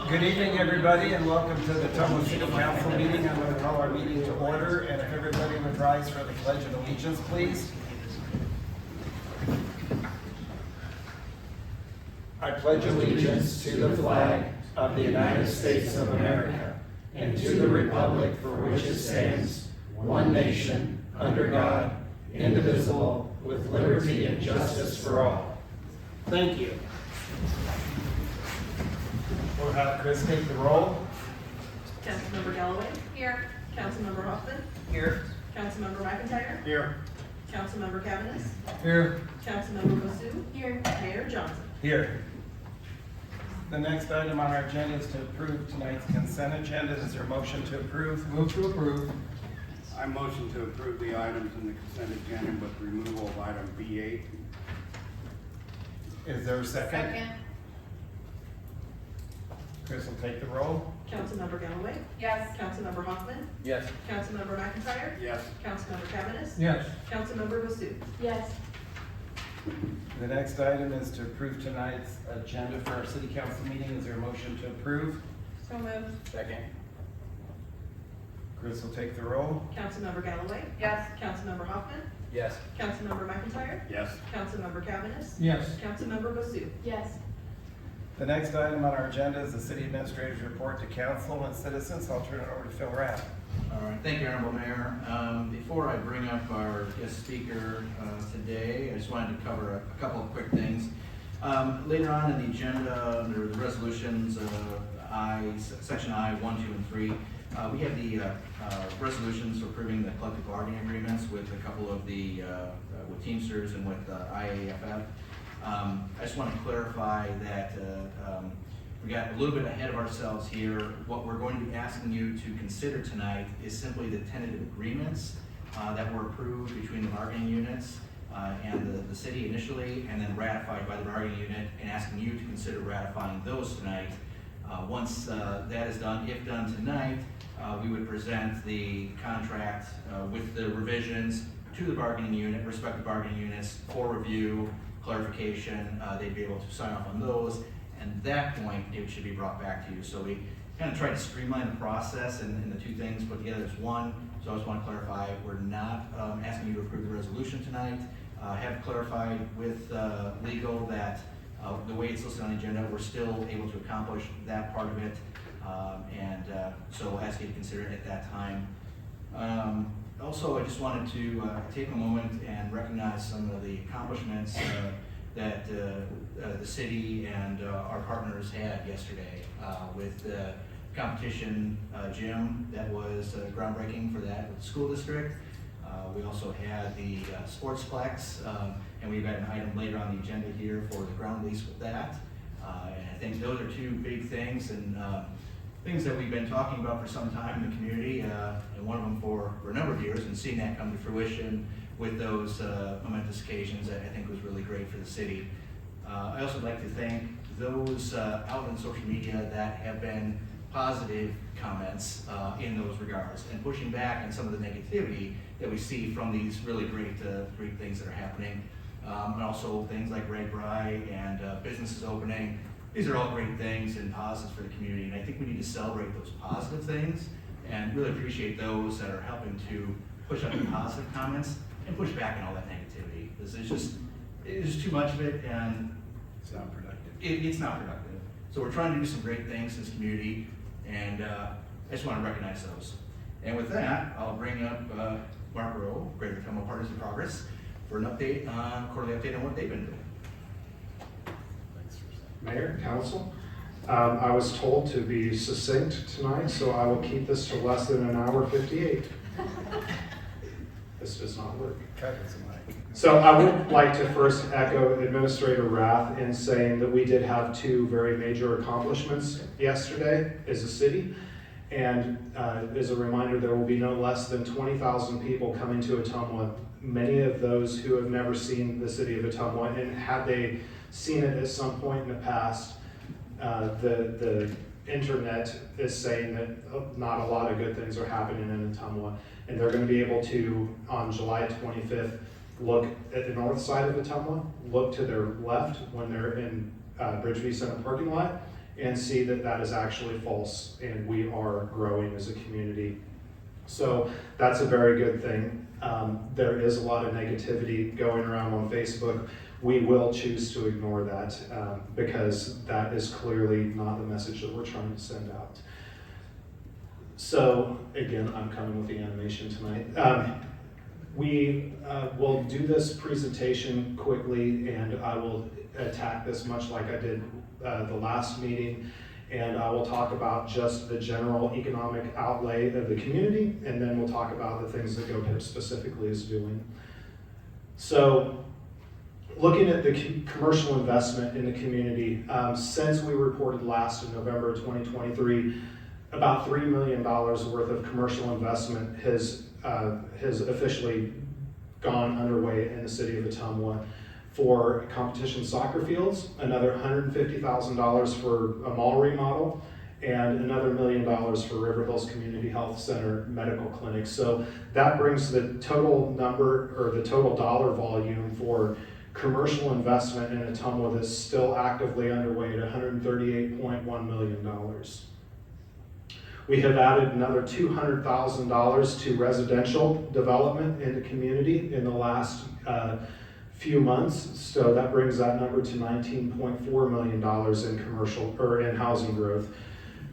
Good evening, everybody, and welcome to the Ottumwa City Council meeting. I'm going to call our meeting to order, and if everybody would rise for the Pledge of Allegiance, please. I pledge allegiance to the flag of the United States of America and to the republic for which it stands, one nation, under God, indivisible, with liberty and justice for all. Thank you. We'll have Chris take the roll. Councilmember Galloway. Here. Councilmember Hoffman. Here. Councilmember McIntyre. Here. Councilmember Cavanis. Here. Councilmember Basu. Here. Mayor Johnson. Here. The next item on our agenda is to approve tonight's consent agenda. Is there a motion to approve? Move to approve. I motion to approve the items in the consent agenda with removal of item B8. Is there a second? Second. Chris will take the roll. Councilmember Galloway. Yes. Councilmember Hoffman. Yes. Councilmember McIntyre. Yes. Councilmember Cavanis. Yes. Councilmember Basu. Yes. The next item is to approve tonight's agenda for our city council meeting. Is there a motion to approve? So moved. Second. Chris will take the roll. Councilmember Galloway. Yes. Councilmember Hoffman. Yes. Councilmember McIntyre. Yes. Councilmember Cavanis. Yes. Councilmember Basu. Yes. The next item on our agenda is the city administrator's report to council and citizens. I'll turn it over to Phil Rapp. All right, thank you, Honorable Mayor. Before I bring up our guest speaker today, I just wanted to cover a couple of quick things. Later on in the agenda, under the resolutions, section I, 1, 2, and 3, we have the resolutions approving the collective bargaining agreements with a couple of the, with Teamsters and with IAFF. I just want to clarify that we got a little bit ahead of ourselves here. What we're going to be asking you to consider tonight is simply the tentative agreements that were approved between the bargaining units and the city initially, and then ratified by the bargaining unit, and asking you to consider ratifying those tonight. Once that is done, if done tonight, we would present the contract with the revisions to the bargaining unit, respective bargaining units, for review, clarification. They'd be able to sign off on those, and at that point it should be brought back to you. So we kind of tried to streamline the process and the two things put together as one. So I just want to clarify, we're not asking you to approve the resolution tonight. I have clarified with legal that the way it's listed on the agenda, we're still able to accomplish that part of it, so we'll ask you to consider it at that time. Also, I just wanted to take a moment and recognize some of the accomplishments that the city and our partners had yesterday with the competition gym that was groundbreaking for that with the school district. We also had the Sportsplex, and we've got an item later on the agenda here for the ground lease with that. And I think those are two big things, and things that we've been talking about for some time in the community, and one of them for a number of years, and seeing that come to fruition with those momentous occasions, I think was really great for the city. I also like to thank those out on social media that have been positive comments in those regards, and pushing back on some of the negativity that we see from these really great things that are happening. And also things like Red Bry and businesses opening. These are all great things and positives for the community, and I think we need to celebrate those positive things and really appreciate those that are helping to push up the positive comments and push back on all that negativity. This is just too much of it, and It's not productive. it's not productive. So we're trying to do some great things in this community, and I just want to recognize those. And with that, I'll bring up Mark Rowe, Greater Ottumwa Partners in Progress, for an update, quarterly update on what they've been doing. Mayor, Council, I was told to be succinct tonight, so I will keep this to less than an hour 58. This does not work. Cut it some mic. So I would like to first echo Administrator Rath in saying that we did have two very major accomplishments yesterday as a city. And as a reminder, there will be no less than 20,000 people coming to Ottumwa, many of those who have never seen the city of Ottumwa, and had they seen it at some point in the past, the internet is saying that not a lot of good things are happening in Ottumwa, and they're going to be able to, on July 25th, look at the north side of Ottumwa, look to their left when they're in Bridgeview Center parking lot, and see that that is actually false and we are growing as a community. So that's a very good thing. There is a lot of negativity going around on Facebook. We will choose to ignore that because that is clearly not the message that we're trying to send out. So again, I'm coming with the animation tonight. We will do this presentation quickly, and I will attack this much like I did the last meeting, and I will talk about just the general economic outlay of the community, and then we'll talk about the things that GoPIP specifically is doing. So, looking at the commercial investment in the community, since we reported last in November 2023, about $3 million worth of commercial investment has officially gone underway in the city of Ottumwa for competition soccer fields, another $150,000 for a mall remodel, and another $1 million for River Hills Community Health Center medical clinic. So that brings the total number, or the total dollar volume for commercial investment in Ottumwa that's still actively underway at $138.1 million. We have added another $200,000 to residential development in the community in the last few months. So that brings that number to $19.4 million in commercial or in housing growth.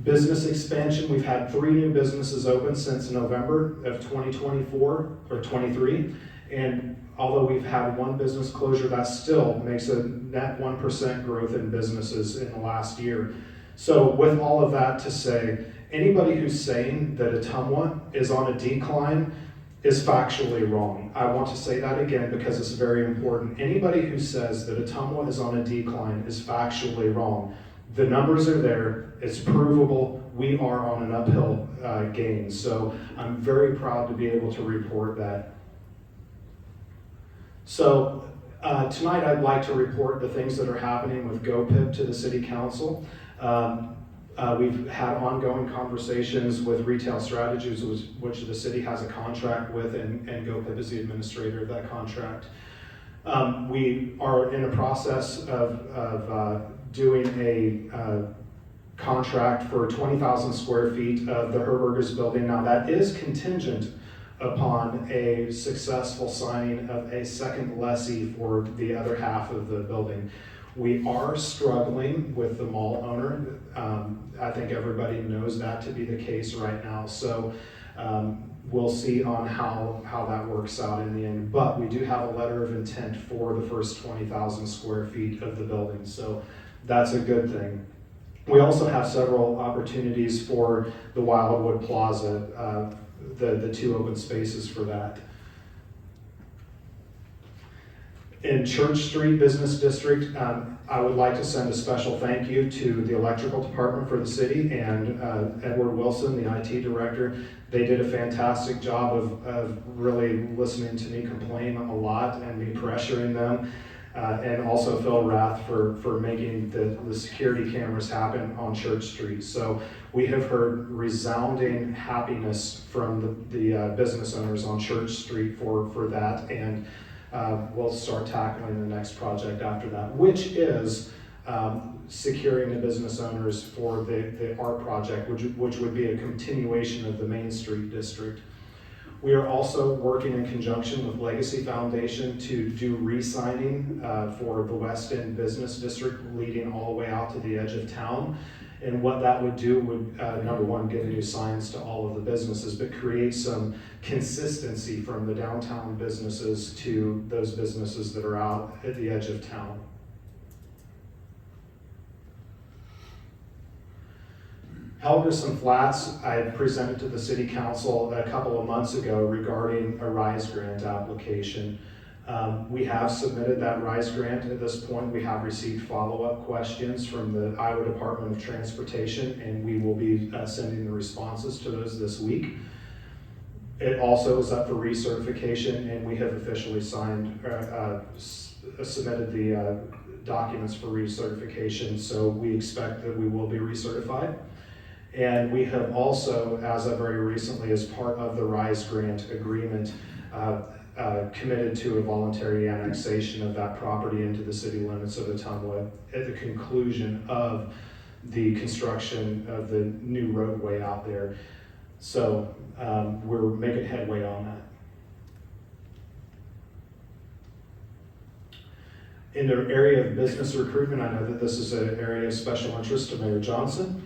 Business expansion, we've had 3 new businesses open since November of 2024 or 23. And although we've had 1 business closure, that still makes a net 1% growth in businesses in the last year. So with all of that to say, anybody who's saying that Ottumwa is on a decline is factually wrong. I want to say that again because it's very important. Anybody who says that Ottumwa is on a decline is factually wrong. The numbers are there, it's provable, we are on an uphill gain. So I'm very proud to be able to report that. So tonight I'd like to report the things that are happening with GoPIP to the City Council. We've had ongoing conversations with Retail Strategies, which the city has a contract with, and GoPIP is the administrator of that contract. We are in a process of doing a contract for 20,000 square feet of the Herberger's building. Now that is contingent upon a successful signing of a second lessee for the other half of the building. We are struggling with the mall owner. I think everybody knows that to be the case right now. So we'll see on how that works out in the end. But we do have a letter of intent for the first 20,000 square feet of the building. So that's a good thing. We also have several opportunities for the Wildwood Plaza, the 2 open spaces for that. In Church Street Business District, I would like to send a special thank you to the electrical department for the city and Edward Wilson, the IT director. They did a fantastic job of really listening to me complain a lot and me pressuring them. And also Phil Rath for making the security cameras happen on Church Street. So we have heard resounding happiness from the business owners on Church Street for that, and we'll start tackling the next project after that, which is securing the business owners for the art project, which would be a continuation of the Main Street district. We are also working in conjunction with Legacy Foundation to do re-signing for the West End Business District leading all the way out to the edge of town. And what that would do would, number one, give new signs to all of the businesses, but create some consistency from the downtown businesses to those businesses that are out at the edge of town. Helgerson Flats, I presented to the City Council a couple of months ago regarding a RISE grant application. We have submitted that RISE grant at this point. We have received follow-up questions from the Iowa Department of Transportation, and we will be sending the responses to those this week. It also is up for recertification, and we have officially signed, submitted the documents for recertification, so we expect that we will be recertified. And we have also, as of very recently, as part of the RISE grant agreement, committed to a voluntary annexation of that property into the city limits of Ottumwa at the conclusion of the construction of the new roadway out there. So we're making headway on that. In the area of business recruitment, I know that this is an area of special interest to Mayor Johnson.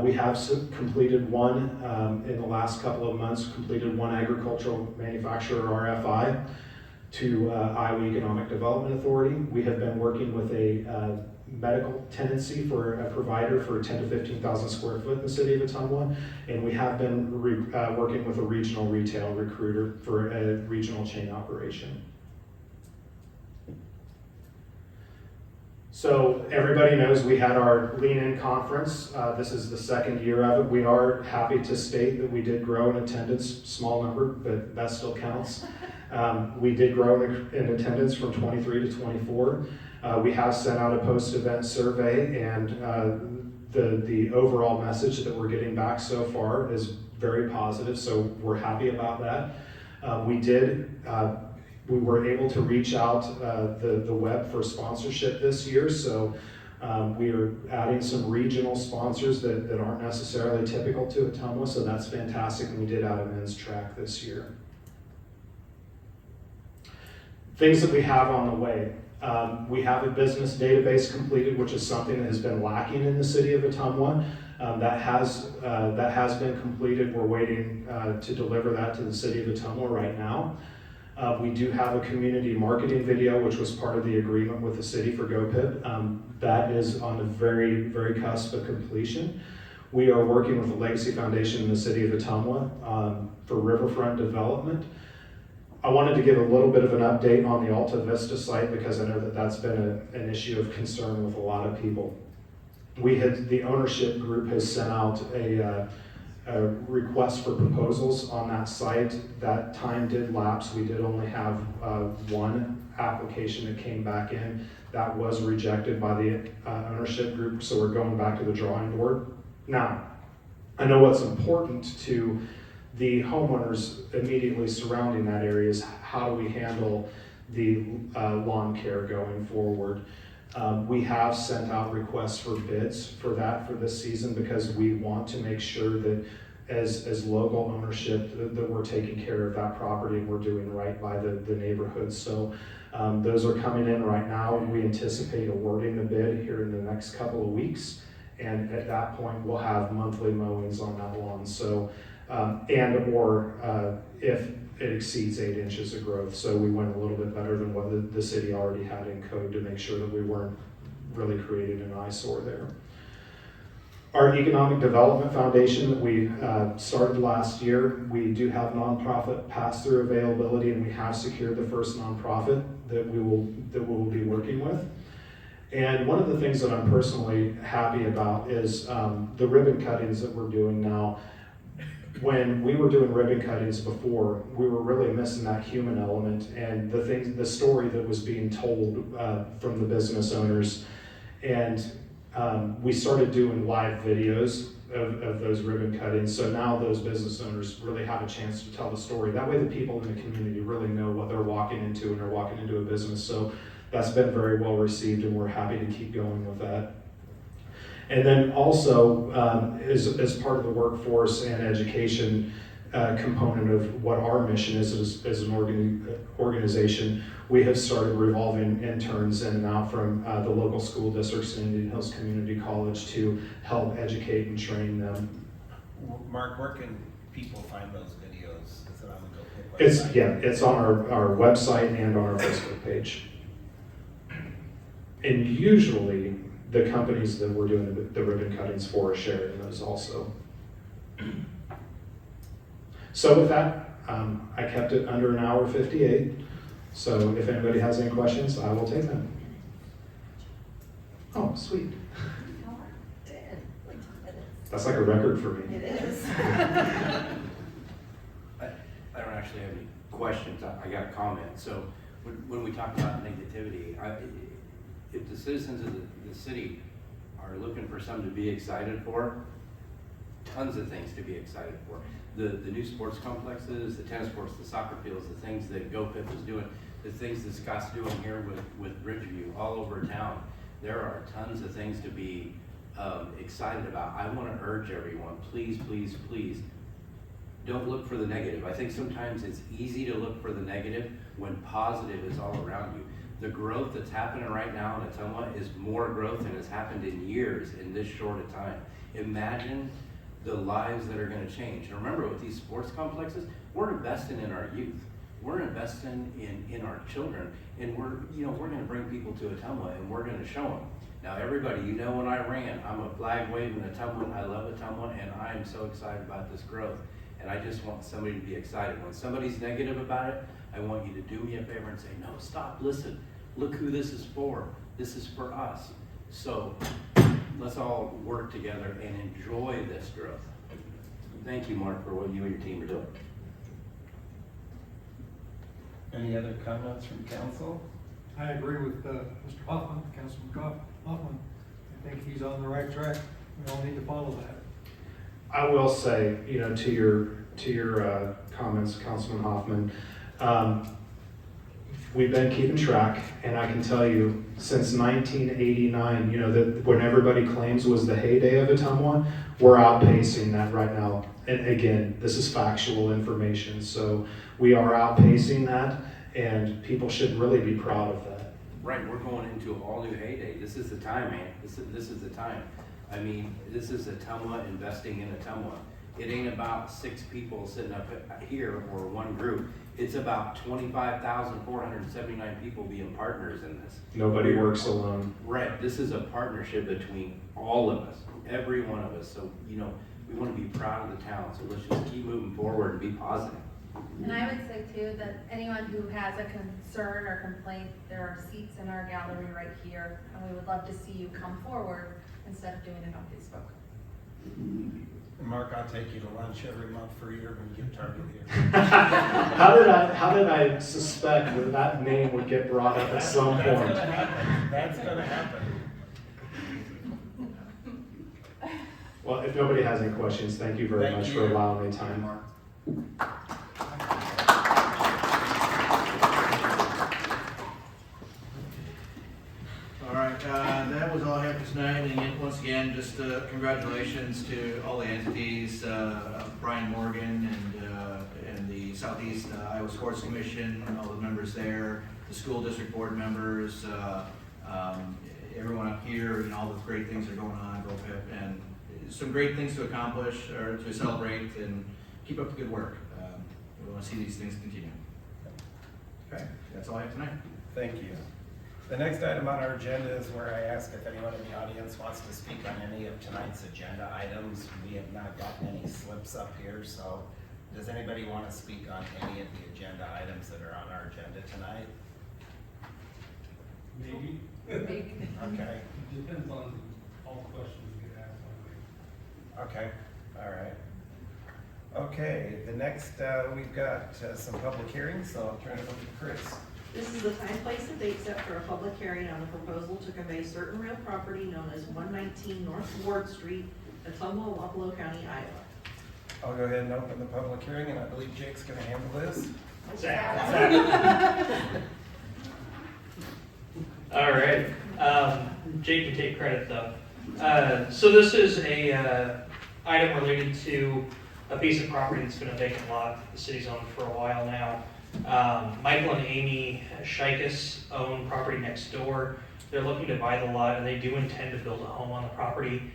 We have completed one, in the last couple of months, completed one agricultural manufacturer RFI to Iowa Economic Development Authority. We have been working with a medical tenancy for a provider for 10 to 15,000 square foot in the city of Ottumwa, and we have been working with a regional retail recruiter for a regional chain operation. So everybody knows we had our Lean In conference. This is the second year of it. We are happy to state that we did grow in attendance, small number, but that still counts. We did grow in attendance from 23 to 24. We have sent out a post-event survey, and the overall message that we're getting back so far is very positive, so we're happy about that. We were able to reach out the web for sponsorship this year, so we are adding some regional sponsors that aren't necessarily typical to Ottumwa, so that's fantastic, and we did add a men's track this year. Things that we have on the way. We have a business database completed, which is something that has been lacking in the city of Ottumwa. That has been completed. We're waiting to deliver that to the city of Ottumwa right now. We do have a community marketing video, which was part of the agreement with the city for GoPip. That is on the very, very cusp of completion. We are working with the Legacy Foundation in the city of Ottumwa for riverfront development. I wanted to give a little bit of an update on the Alta Vista site because I know that that's been an issue of concern with a lot of people. The ownership group has sent out a request for proposals on that site. That time did lapse. We did only have one application that came back in. That was rejected by the ownership group, so we're going back to the drawing board. Now, I know what's important to the homeowners immediately surrounding that area is how do we handle the lawn care going forward. We have sent out requests for bids for that for this season because we want to make sure that as local ownership that we're taking care of that property and we're doing right by the neighborhood. So those are coming in right now. We anticipate awarding the bid here in the next couple of weeks, and at that point we'll have monthly mowings on that lawn. So if it exceeds 8 inches of growth. So we went a little bit better than what the city already had in code to make sure that we weren't really creating an eyesore there. Our Economic Development Foundation that we started last year, we do have nonprofit pass-through availability, and we have secured the first nonprofit that we will be working with. And one of the things that I'm personally happy about is the ribbon cuttings that we're doing now. When we were doing ribbon cuttings before, we were really missing that human element and the story that was being told from the business owners. And we started doing live videos of those ribbon cuttings. So now those business owners really have a chance to tell the story. That way the people in the community really know what they're walking into when they're walking into a business. So that's been very well received, and we're happy to keep going with that. And then also, as part of the workforce and education component of what our mission is as an organization, we have started revolving interns in and out from the local school districts in Indian Hills Community College to help educate and train them. Mark, where can people find those videos? Is it on the GoPip website? It's on our website and on our Facebook page. And usually, the companies that we're doing the ribbon cuttings for are sharing those also. So with that, I kept it under an hour 58. So if anybody has any questions, I will take them. Oh, sweet. That's like a record for me. It is. I don't actually have any questions. I got a comment. So when we talk about negativity, if the citizens of the city are looking for something to be excited for, tons of things to be excited for. The new sports complexes, the tennis courts, the soccer fields, the things that GoPip is doing, the things that Scott's doing here with Bridgeview all over town. There are tons of things to be excited about. I want to urge everyone, please, please, please, don't look for the negative. I think sometimes it's easy to look for the negative when positive is all around you. The growth that's happening right now in Ottumwa is more growth than has happened in years in this short a time. Imagine the lives that are going to change. And remember, with these sports complexes, we're investing in our youth. We're investing in our children, and we're going to bring people to Ottumwa, and we're going to show them. Now, everybody, when I ran, I'm a flag waving Ottumwa. I love Ottumwa, and I am so excited about this growth. And I just want somebody to be excited. When somebody's negative about it, I want you to do me a favor and say, no, stop, listen. Look who this is for. This is for us. So let's all work together and enjoy this growth. Thank you, Mark, for what you and your team are doing. Any other comments from council? I agree with Mr. Hoffman, Councilman Hoffman. I think he's on the right track. We all need to follow that. I will say, to your comments, Councilman Hoffman, we've been keeping track, and I can tell you, since 1989, that when everybody claims was the heyday of Ottumwa, we're outpacing that right now. And again, this is factual information, so we are outpacing that, and people should really be proud of that. Right, we're going into an all-new heyday. This is the time, man. This is the time. I mean, this is Ottumwa investing in Ottumwa. It ain't about 6 people sitting up here or one group. It's about 25,479 people being partners in this. Nobody works alone. Right, this is a partnership between all of us, every one of us. So, we want to be proud of the town. So let's just keep moving forward and be positive. And I would say too, that anyone who has a concern or complaint, there are seats in our gallery right here, and we would love to see you come forward instead of doing it on Facebook. And Mark, I'll take you to lunch every month for a year when you get Target here. How did I suspect that name would get brought up at some point? That's gonna happen. That's gonna happen. Well, if nobody has any questions, thank you very much for allowing me time. All right, that was all I have for tonight, and yet, once again, just congratulations to all the entities, Brian Morgan and the Southeast Iowa Sports Commission, all the members there, the school district board members, everyone up here, and all the great things that are going on, GoPip, and some great things to accomplish or to celebrate, and keep up the good work. We want to see these things continue. Okay, that's all I have tonight. Thank you. The next item on our agenda is where I ask if anyone in the audience wants to speak on any of tonight's agenda items. We have not gotten any slips up here, so does anybody want to speak on any of the agenda items that are on our agenda tonight? Maybe. Okay, It depends on all questions get asked. okay, all right. Okay, the next, we've got some public hearings, so I'll turn it over to Chris. This is the time, place, and date set for a public hearing on the proposal to convey certain real property known as 119 North Ward Street, Ottumwa, Wapello County, Iowa. I'll go ahead and open the public hearing, and I believe Jake's gonna handle this. All right, Jake can take credit though. So this is a item related to a piece of property that's been a vacant lot the city's owned for a while now. Michael and Amy Shikis own property next door. They're looking to buy the lot, and they do intend to build a home on the property.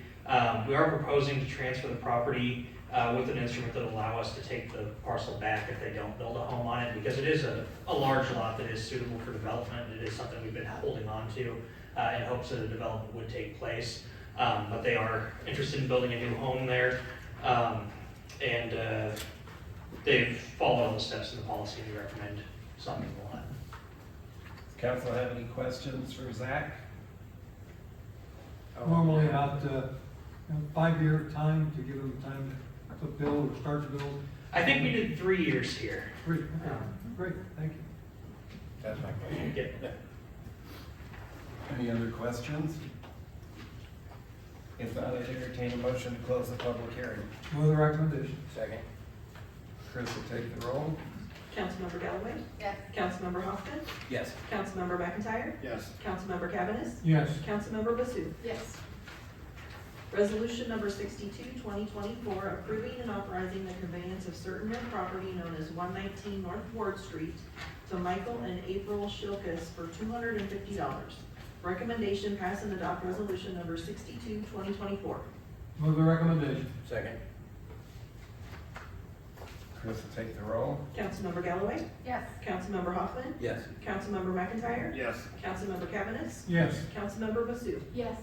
We are proposing to transfer the property with an instrument that will allow us to take the parcel back if they don't build a home on it, because it is a large lot that is suitable for development. It is something we've been holding on to in hopes that a development would take place. But they are interested in building a new home there. And they've followed all the steps in the policy, and we recommend signing the lot. Does council have any questions for Zach? Normally about 5-year time to give them time to build or start to build. I think we did 3 years here. Great, okay. Great, thank you. That's my question. Yeah. Any other questions? If not, I'd entertain a motion to close the public hearing. No other recommendation. Second. Chris will take the roll. Councilmember Galloway? Yes. Councilmember Hoffman? Yes. Councilmember McIntyre? Yes. Councilmember Cavanagh? Yes. Councilmember Basu? Yes. Resolution number 62, 2024, approving and authorizing the conveyance of certain real property known as 119 North Ward Street to Michael and April Shilkus for $250. Recommendation pass and adopt resolution number 62, 2024. Move the recommendation. Second. Chris will take the roll. Councilmember Galloway? Yes. Councilmember Hoffman? Yes. Councilmember McIntyre? Yes. Councilmember Cavanagh? Yes. Councilmember Basu? Yes.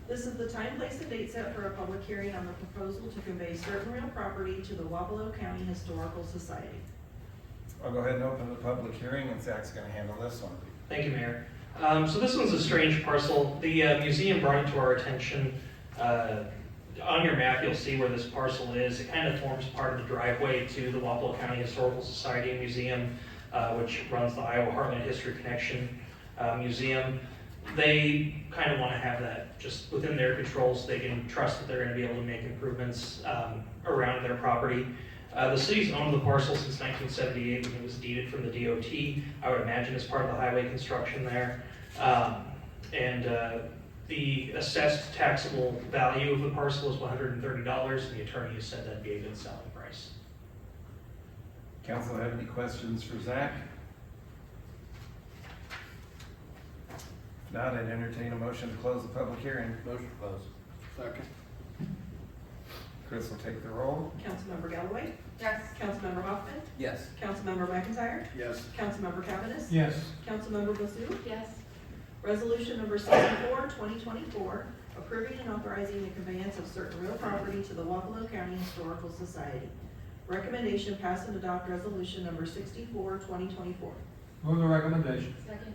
This is the time, place, and date set for a public hearing on the proposal to convey certain real property to the Wapello County Historical Society. I'll go ahead and open the public hearing, and Zach's gonna handle this one. Thank you, Mayor. So this one's a strange parcel. The museum brought it to our attention. On your map, you'll see where this parcel is. It kind of forms part of the driveway to the Wapello County Historical Society and Museum, which runs the Iowa Heartland History Connection Museum. They kind of want to have that just within their control so they can trust that they're going to be able to make improvements around their property. The city's owned the parcel since 1978 when it was deeded from the DOT. I would imagine as part of the highway construction there. The assessed taxable value of the parcel is $130, and the attorney has said that'd be a good selling price. Council have any questions for Zach? If not, I'd entertain a motion to close the public hearing. Motion closed. Second. Chris will take the roll. Councilmember Galloway? Yes. Councilmember Hoffman? Yes. Councilmember McIntyre? Yes. Councilmember Cavanagh? Yes. Councilmember Basu? Yes. Resolution number 64, 2024, approving and authorizing the conveyance of certain real property to the Wapello County Historical Society. Recommendation pass and adopt resolution number 64, 2024. Move the recommendation. Second.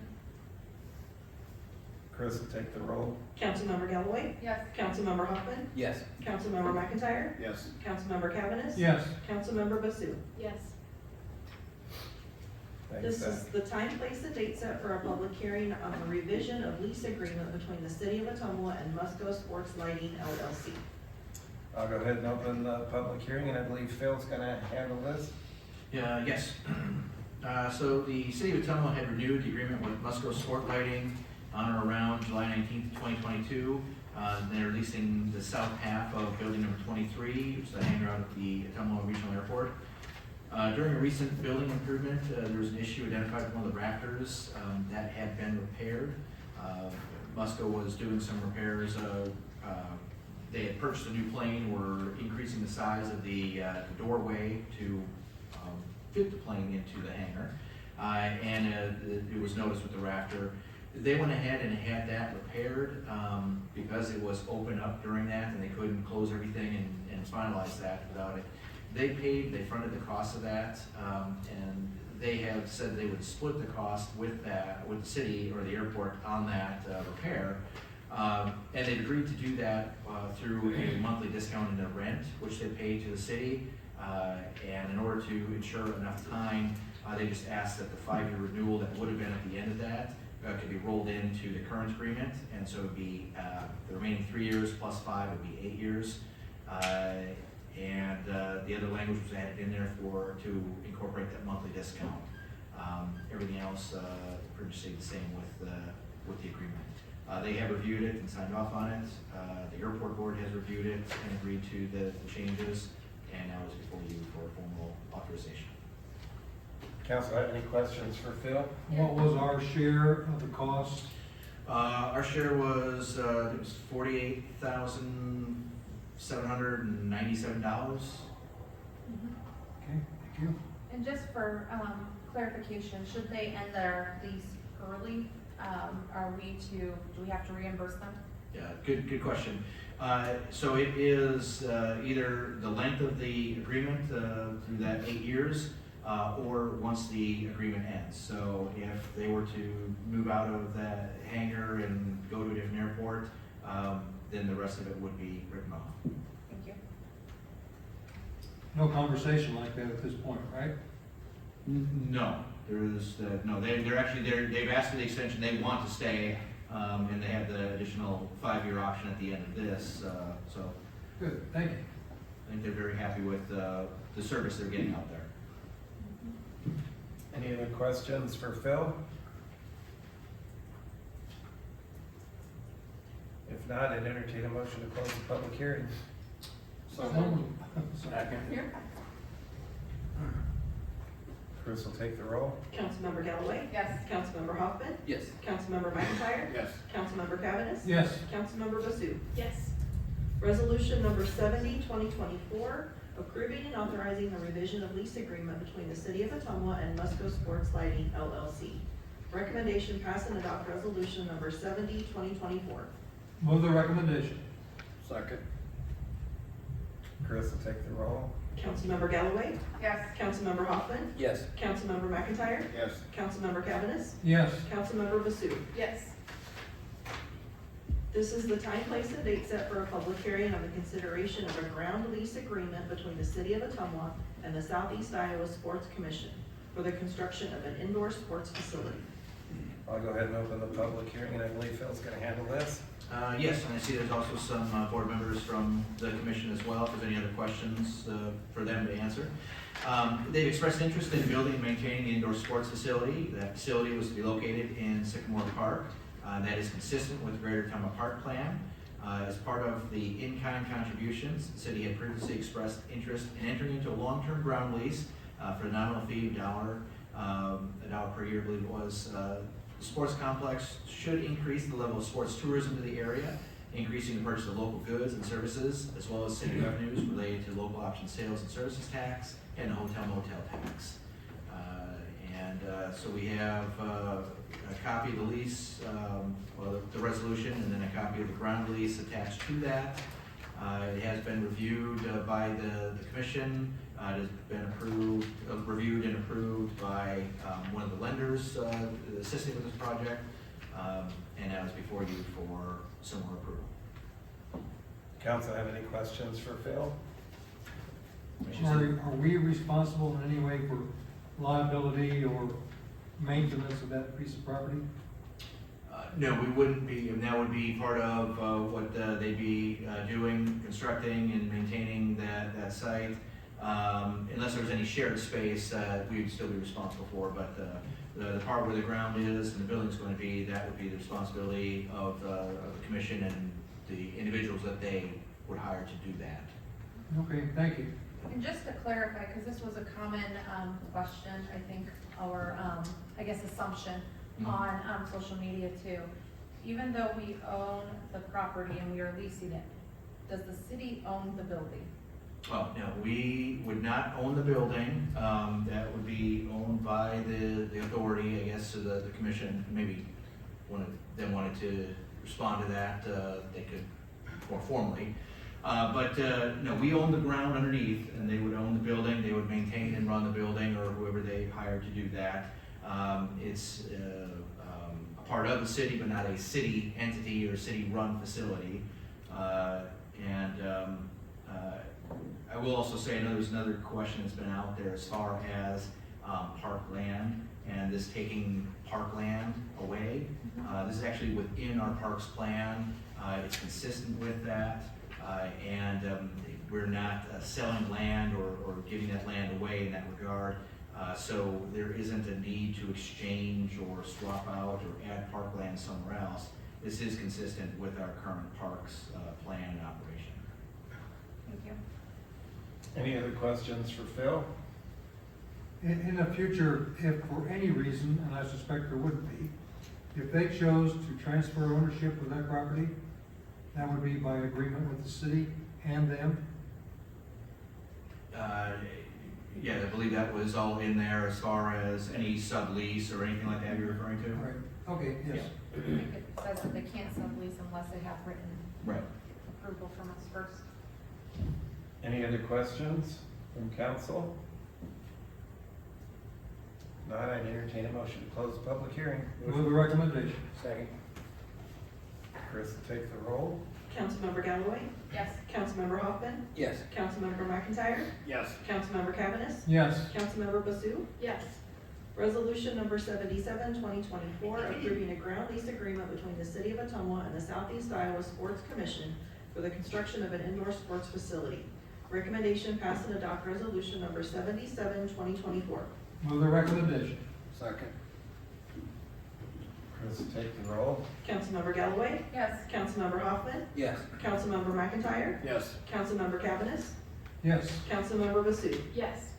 Chris will take the roll. Councilmember Galloway? Yes. Councilmember Hoffman? Yes. Councilmember McIntyre? Yes. Councilmember Cavanagh? Yes. Councilmember Basu? Yes. Thanks, This Zach. is the time, place, and date set for a public hearing on the revision of lease agreement between the City of Ottumwa and Musco Sports Lighting LLC. I'll go ahead and open the public hearing, and I believe Phil's gonna handle this. Yes. So the city of Ottumwa had renewed the agreement with Musco Sport Lighting on or around July 19th, 2022. They're leasing the south half of building number 23, which is the hangar out at the Ottumwa Regional Airport. During a recent building improvement, there was an issue identified with one of the rafters that had been repaired. Musco was doing some repairs. They had purchased a new plane, were increasing the size of the doorway to fit the plane into the hangar. It was noticed with the rafter. They went ahead and had that repaired because it was open up during that and they couldn't close everything and finalize that without it. They fronted the cost of that, and they have said they would split the cost with the city or the airport on that repair. And they've agreed to do that through a monthly discount in their rent, which they pay to the city. And in order to ensure enough time, they just asked that the 5-year renewal that would have been at the end of that could be rolled into the current agreement. And so it would be the remaining 3 years plus 5 would be 8 years. The other language was added in there to incorporate that monthly discount. Everything else pretty much stayed the same with the agreement. They have reviewed it and signed off on it. The airport board has reviewed it and agreed to the changes, and now it's before you for formal authorization. Council have any questions for Phil? What was our share of the cost? Our share was, it was $48,797. Okay, thank you. And just for clarification, should they end their lease early, do we have to reimburse them? Yeah, good question. So it is either the length of the agreement through that 8 years, or once the agreement ends. So if they were to move out of that hangar and go to a different airport, then the rest of it would be written off. Thank you. No conversation like that at this point, right? No, they've asked for the extension. They want to stay, and they have the additional 5-year option at the end of this. So Good, thank you. I think they're very happy with the service they're getting out there. Any other questions for Phil? If not, I'd entertain a motion to close the public hearing. So moved. Second. Here. Chris will take the roll. Councilmember Galloway? Yes. Councilmember Hoffman? Yes. Councilmember McIntyre? Yes. Councilmember Cavanagh? Yes. Councilmember Basu? Yes. Resolution number 70, 2024, approving and authorizing the revision of lease agreement between the City of Ottumwa and Musco Sports Lighting LLC. Recommendation pass and adopt resolution number 70, 2024. Move the recommendation. Second. Chris will take the roll. Councilmember Galloway? Yes. Councilmember Hoffman? Yes. Councilmember McIntyre? Yes. Councilmember Cavanagh? Yes. Councilmember Basu? Yes. This is the time, place, and date set for a public hearing on the consideration of a ground lease agreement between the City of Ottumwa and the Southeast Iowa Sports Commission for the construction of an indoor sports facility. I'll go ahead and open the public hearing, and I believe Phil's gonna handle this. Yes, and I see there's also some board members from the commission as well, if there's any other questions for them to answer. They've expressed interest in building and maintaining the indoor sports facility. That facility was to be located in Sycamore Park. That is consistent with the Greater Ottumwa Park Plan. As part of the in-kind contributions, the city had previously expressed interest in entering into a long-term ground lease for a nominal fee of $1 per year, I believe it was. The sports complex should increase the level of sports tourism to the area, increasing the purchase of local goods and services, as well as city revenues related to local option sales and services tax and the hotel motel tax. So we have a copy of the lease, well, the resolution, and then a copy of the ground lease attached to that. It has been reviewed by the commission. It has been reviewed and approved by one of the lenders assisting with this project, and that was before you for similar approval. Council have any questions for Phil? Are we responsible in any way for liability or maintenance of that piece of property? No, we wouldn't be, and that would be part of what they'd be doing, constructing and maintaining that site. Unless there was any shared space that we would still be responsible for, but the part where the ground is and the building's going to be, that would be the responsibility of the commission and the individuals that they would hire to do that. Okay, thank you. And just to clarify, because this was a common question, I think, or I guess assumption on social media too. Even though we own the property and we are leasing it, does the city own the building? Oh, no, we would not own the building. That would be owned by the authority, I guess, so the commission. Maybe one of them wanted to respond to that, they could more formally. But no, we own the ground underneath, and they would own the building. They would maintain and run the building, or whoever they hired to do that. It's a part of the city, but not a city entity or city-run facility. I will also say, I know there's another question that's been out there as far as parkland and this taking parkland away. This is actually within our parks plan. It's consistent with that. We're not selling land or giving that land away in that regard. So there isn't a need to exchange or swap out or add parkland somewhere else. This is consistent with our current parks plan and operation. Thank you. Any other questions for Phil? In the future, if for any reason, and I suspect there wouldn't be, if they chose to transfer ownership of that property, that would be by agreement with the city and them? Yeah, I believe that was all in there as far as any sublease or anything like that you're referring to? Right, okay, yes. I think it says that they can't sublease unless they have written Right. approval from us first. Any other questions from council? Not, I'd entertain a motion to close the public hearing. Move the recommendation. Second. Chris will take the roll. Councilmember Galloway? Yes. Councilmember Hoffman? Yes. Councilmember McIntyre? Yes. Councilmember Cavanagh? Yes. Councilmember Basu? Yes. Resolution number 77, 2024, approving a ground lease agreement between the City of Ottumwa and the Southeast Iowa Sports Commission for the construction of an indoor sports facility. Recommendation pass and adopt resolution number 77, 2024. Move the recommendation. Second. Chris will take the roll. Councilmember Galloway? Yes. Councilmember Hoffman? Yes. Councilmember McIntyre? Yes. Councilmember Cavanagh? Yes. Councilmember Basu? Yes.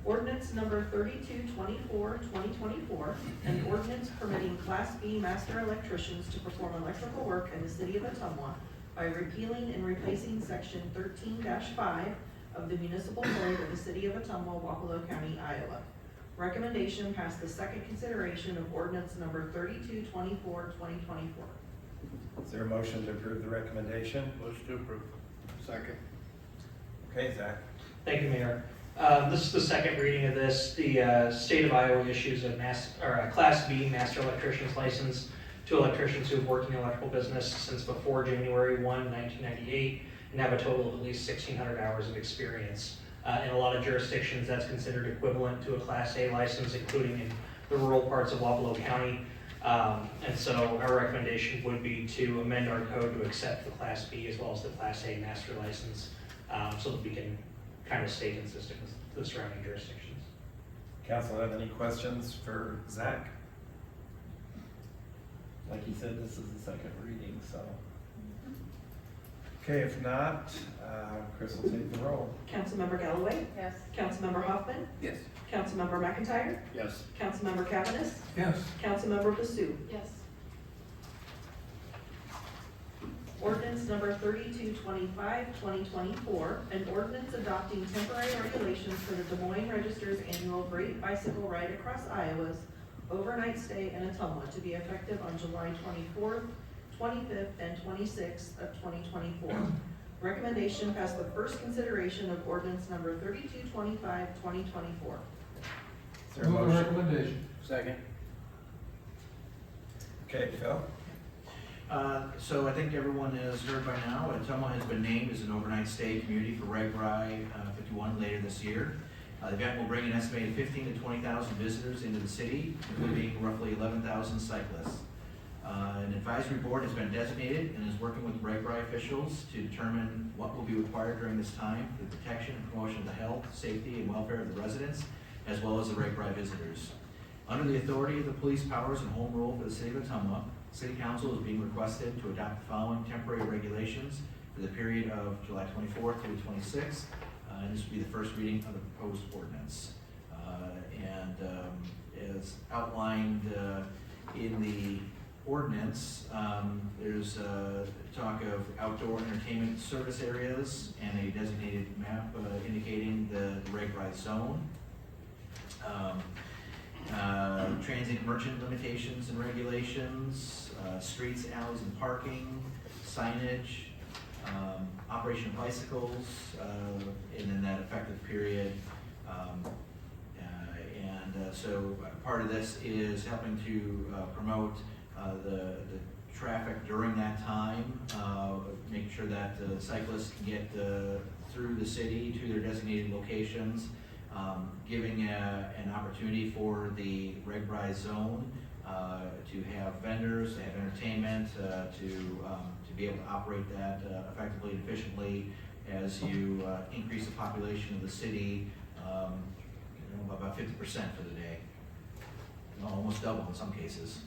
Ordinance number 3224, 2024, an ordinance permitting Class B master electricians to perform electrical work in the city of Ottumwa by repealing and replacing section 13-5 of the municipal code of the city of Ottumwa, Wapello County, Iowa. Recommendation passed the second consideration of ordinance number 3224, 2024. Is there a motion to approve the recommendation? Motion to approve. Second. Okay, Zach. Thank you, Mayor. This is the second reading of this. The state of Iowa issues a Class B master electrician's license to electricians who have worked in the electrical business since before January 1, 1998, and have a total of at least 1,600 hours of experience. In a lot of jurisdictions, that's considered equivalent to a Class A license, including in the rural parts of Wapello County. And so our recommendation would be to amend our code to accept the Class B as well as the Class A master license, so that we can kind of stay consistent with the surrounding jurisdictions. Council have any questions for Zach? Like he said, this is the second reading, so. Okay, if not, Chris will take the roll. Councilmember Galloway? Yes. Councilmember Hoffman? Yes. Councilmember McIntyre? Yes. Councilmember Cavanagh? Yes. Councilmember Basu? Yes. Ordinance number 3225, 2024, an ordinance adopting temporary regulations for the Des Moines Register's annual Great Bicycle Ride Across Iowa's overnight stay in Ottumwa to be effective on July 24th, 25th, and 26th of 2024. Recommendation passed the first consideration of ordinance number 3225, 2024. Is there a Move the motion? recommendation. Second. Okay, Phil? So I think everyone has heard by now, Ottumwa has been named as an overnight stay community for RAGBRAI 51 later this year. The event will bring an estimated 15,000 to 20,000 visitors into the city, including roughly 11,000 cyclists. An advisory board has been designated and is working with RAGBRAI officials to determine what will be required during this time for the protection and promotion of the health, safety, and welfare of the residents, as well as the RAGBRAI visitors. Under the authority of the police powers and home rule for the city of Ottumwa, City Council is being requested to adopt the following temporary regulations for the period of July 24th through 26th. And this will be the first reading of the proposed ordinance. As outlined in the ordinance, there's talk of outdoor entertainment service areas and a designated map indicating the RAGBRAI zone. Transient merchant limitations and regulations, streets, alleys, and parking, signage, operation of bicycles, and then that effective period. So part of this is helping to promote the traffic during that time, make sure that cyclists can get through the city to their designated locations. Giving an opportunity for the RAGBRAI zone to have vendors, to have entertainment, to be able to operate that effectively and efficiently as you increase the population of the city, about 50% for the day, almost double in some cases.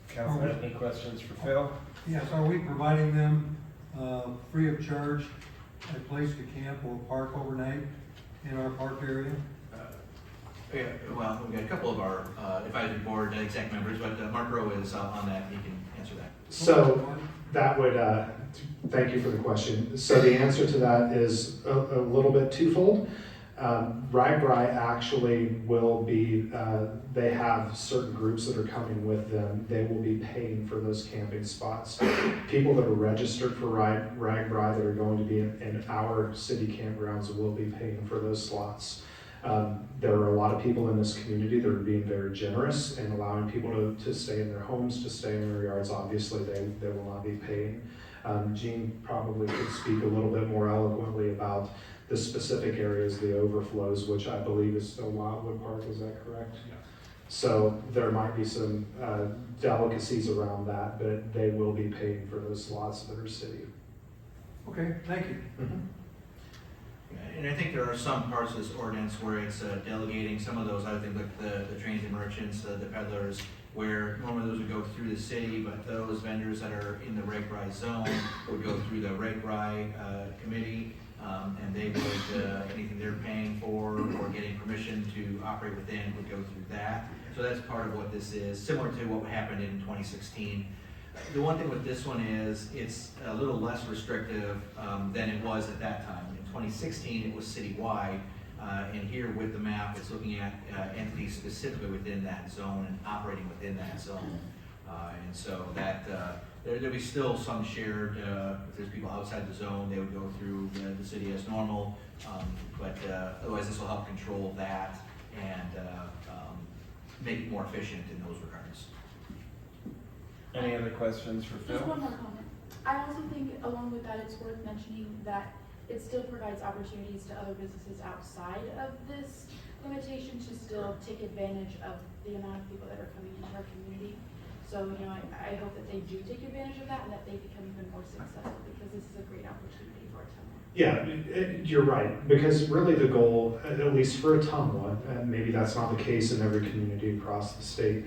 Council have any questions for Phil? Yes, are we providing them free of charge a place to camp or park overnight in our park area? Yeah, well, we've got a couple of our advisory board exec members, but Mark Rowe is on that, he can answer that. So that would, thank you for the question. So the answer to that is a little bit twofold. RAGBRAI actually will be, they have certain groups that are coming with them. They will be paying for those camping spots. People that are registered for RAGBRAI that are going to be in our city campgrounds will be paying for those slots. There are a lot of people in this community that are being very generous and allowing people to stay in their homes, to stay in their yards. Obviously, they will not be paying. Jean probably could speak a little bit more eloquently about the specific areas, the overflows, which I believe is still Wildwood Park, is that correct? Yeah. So there might be some delicacies around that, but they will be paying for those slots that are city. Okay, thank you. And I think there are some parts of this ordinance where it's delegating some of those, I think, like the transient merchants, the peddlers, where normally those would go through the city, but those vendors that are in the reg ri zone would go through the reg ri committee, and they would, anything they're paying for or getting permission to operate within would go through that. So that's part of what this is, similar to what happened in 2016. The one thing with this one is it's a little less restrictive than it was at that time. In 2016, it was citywide, and here with the map, it's looking at entities specifically within that zone and operating within that zone. And so that there'll be still some shared, if there's people outside the zone, they would go through the city as normal, but otherwise this will help control that and make it more efficient in those regards. Any other questions for Phil? Just one more comment. I also think along with that, it's worth mentioning that it still provides opportunities to other businesses outside of this limitation to still take advantage of the amount of people that are coming into our community. So, you know, I hope that they do take advantage of that and that they become even more successful because this is a great opportunity for Ottumwa. Yeah, you're right, because really the goal, at least for Ottumwa, and maybe that's not the case in every community across the state,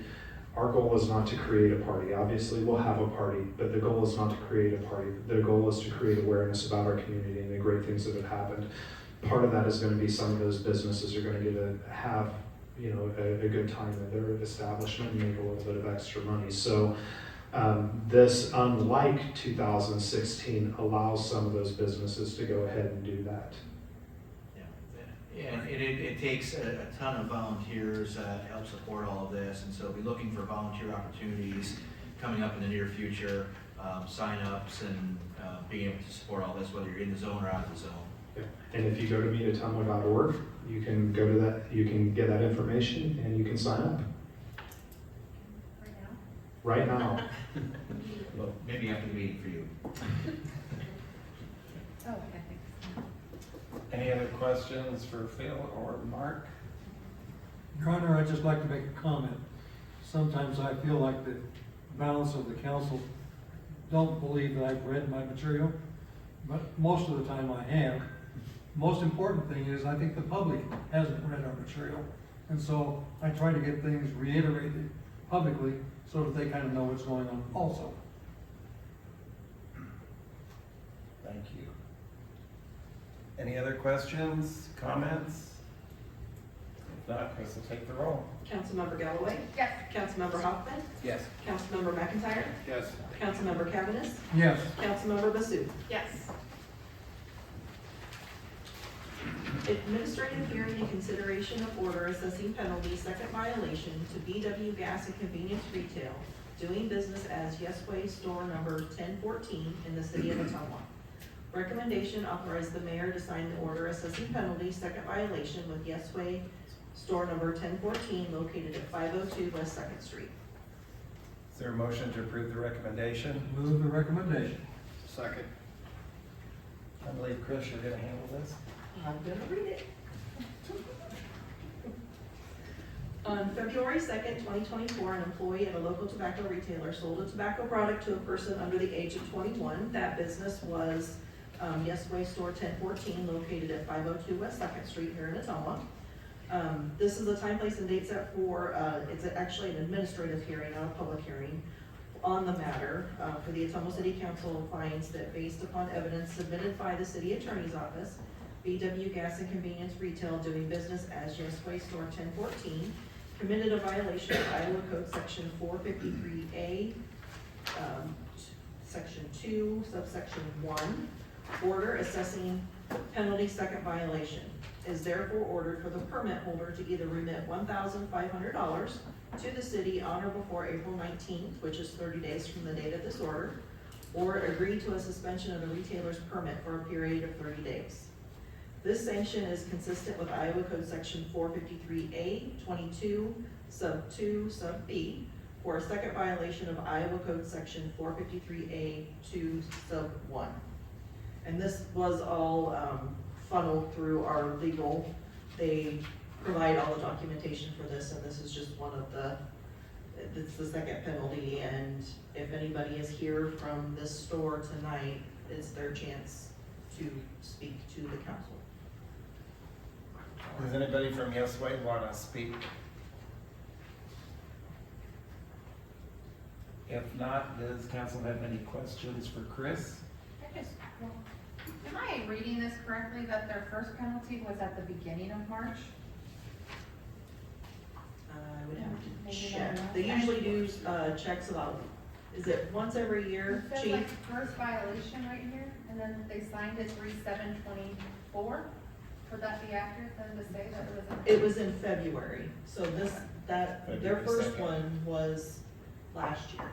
our goal is not to create a party. Obviously, we'll have a party, but the goal is not to create a party. The goal is to create awareness about our community and the great things that have happened. Part of that is going to be some of those businesses are going to get to have, you know, a good time at their establishment and make a little bit of extra money. So this, unlike 2016, allows some of those businesses to go ahead and do that. Yeah, and it takes a ton of volunteers to help support all of this, and so we'll be looking for volunteer opportunities coming up in the near future, sign-ups and being able to support all this, whether you're in the zone or out of the zone. Yeah. And if you go to meetattumwa.org, you can go to that, you can get that information and you can sign up Right now? right now. Well, maybe after the meeting for you. Oh, okay, thanks. Any other questions for Phil or Mark? Your Honor, I'd just like to make a comment. Sometimes I feel like the balance of the council don't believe that I've read my material, but most of the time I have. Most important thing is I think the public hasn't read our material. And so I try to get things reiterated publicly so that they kind of know what's going on also. Thank you. Any other questions, comments? If not, Chris will take the roll. Councilmember Galloway? Yes. Councilmember Hoffman? Yes. Councilmember McIntyre? Yes. Councilmember Cavanagh? Yes. Councilmember Basu? Yes. Administrative hearing and consideration of order assessing penalty second violation to BW Gas and Convenience Retail doing business as Yesway Store Number 1014 in the city of Ottumwa. Recommendation, authorize the mayor to sign the order assessing penalty second violation with Yesway Store Number 1014 located at 502 West 2nd Street. Is there a motion to approve the recommendation? Move the recommendation. Second. I believe, Chris, you're gonna handle this. I'm gonna read it. On February 2nd, 2024, an employee at a local tobacco retailer sold a tobacco product to a person under the age of 21. That business was Yesway Store 1014, located at 502 West 2nd Street here in Ottumwa. This is the time, place, and date set for, it's actually an administrative hearing, not a public hearing, on the matter. For the Ottumwa City Council finds that based upon evidence submitted by the City Attorney's Office, BW Gas and Convenience Retail doing business as Yesway Store 1014 committed a violation of Iowa Code Section 453A, Section 2, subsection 1, order assessing penalty second violation. Is therefore ordered for the permit holder to either remit $1,500 to the city on or before April 19th, which is 30 days from the date of this order, or agree to a suspension of the retailer's permit for a period of 30 days. This sanction is consistent with Iowa Code Section 453A, 22, sub 2, sub B, for a second violation of Iowa Code Section 453A, 2, sub 1. And this was all funneled through our legal. They provide all the documentation for this, and this is just one of the, it's the second penalty, and if anybody is here from this store tonight, it's their chance to speak to the council. Does anybody from Yes Way want to speak? If not, does council have any questions for Chris? Well, am I reading this correctly, that their first penalty was at the beginning of March? I would have to Maybe check. not. They usually do, checks about, is it once every year, It says chief? like first violation right here, and then they signed it 3/7/24. Would that be accurate then to say that it was? It was in February, so this, their February first 2nd. one was last year,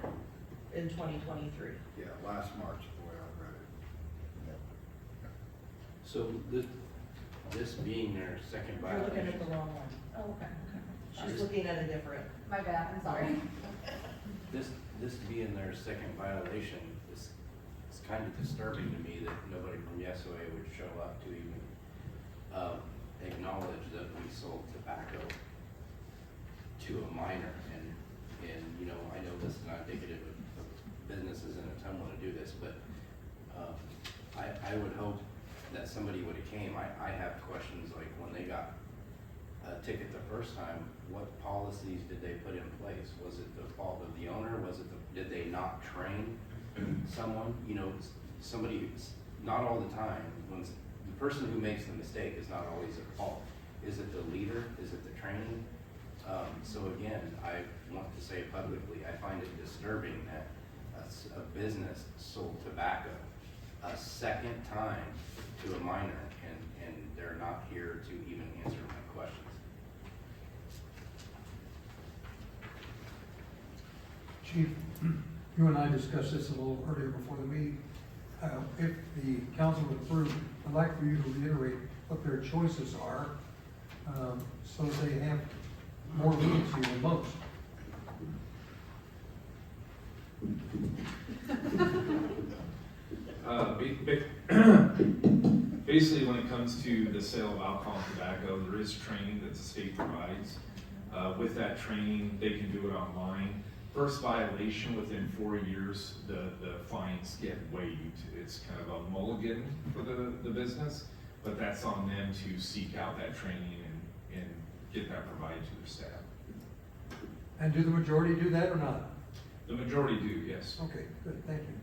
in 2023. Yeah, last March, the way I read it. So this being their second You're looking at the violation, wrong one. Oh, okay. She's looking at a different. My bad, I'm sorry. this being their second violation, it's kind of disturbing to me that nobody from Yesaway would show up to even acknowledge that we sold tobacco to a minor. And you know, I know this is not indicative of businesses in Ottumwa to do this, but I would hope that somebody would have came. I have questions like when they got a ticket the first time, what policies did they put in place? Was it the fault of the owner? Did they not train someone? You know, somebody, not all the time, when the person who makes the mistake is not always at fault. Is it the leader? Is it the training? So again, I want to say publicly, I find it disturbing that a business sold tobacco a second time to a minor, and they're not here to even answer my questions. Chief, you and I discussed this a little earlier before the meeting. If the council would approve, I'd like for you to reiterate what their choices are, so they have more leniency than most. Basically, when it comes to the sale of alcohol and tobacco, there is training that the state provides. With that training, they can do it online. First violation within 4 years, the fines get waived. It's kind of a mulligan for the business, but that's on them to seek out that training and get that provided to their staff. And do the majority do that or not? The majority do, yes. Okay, good, thank you.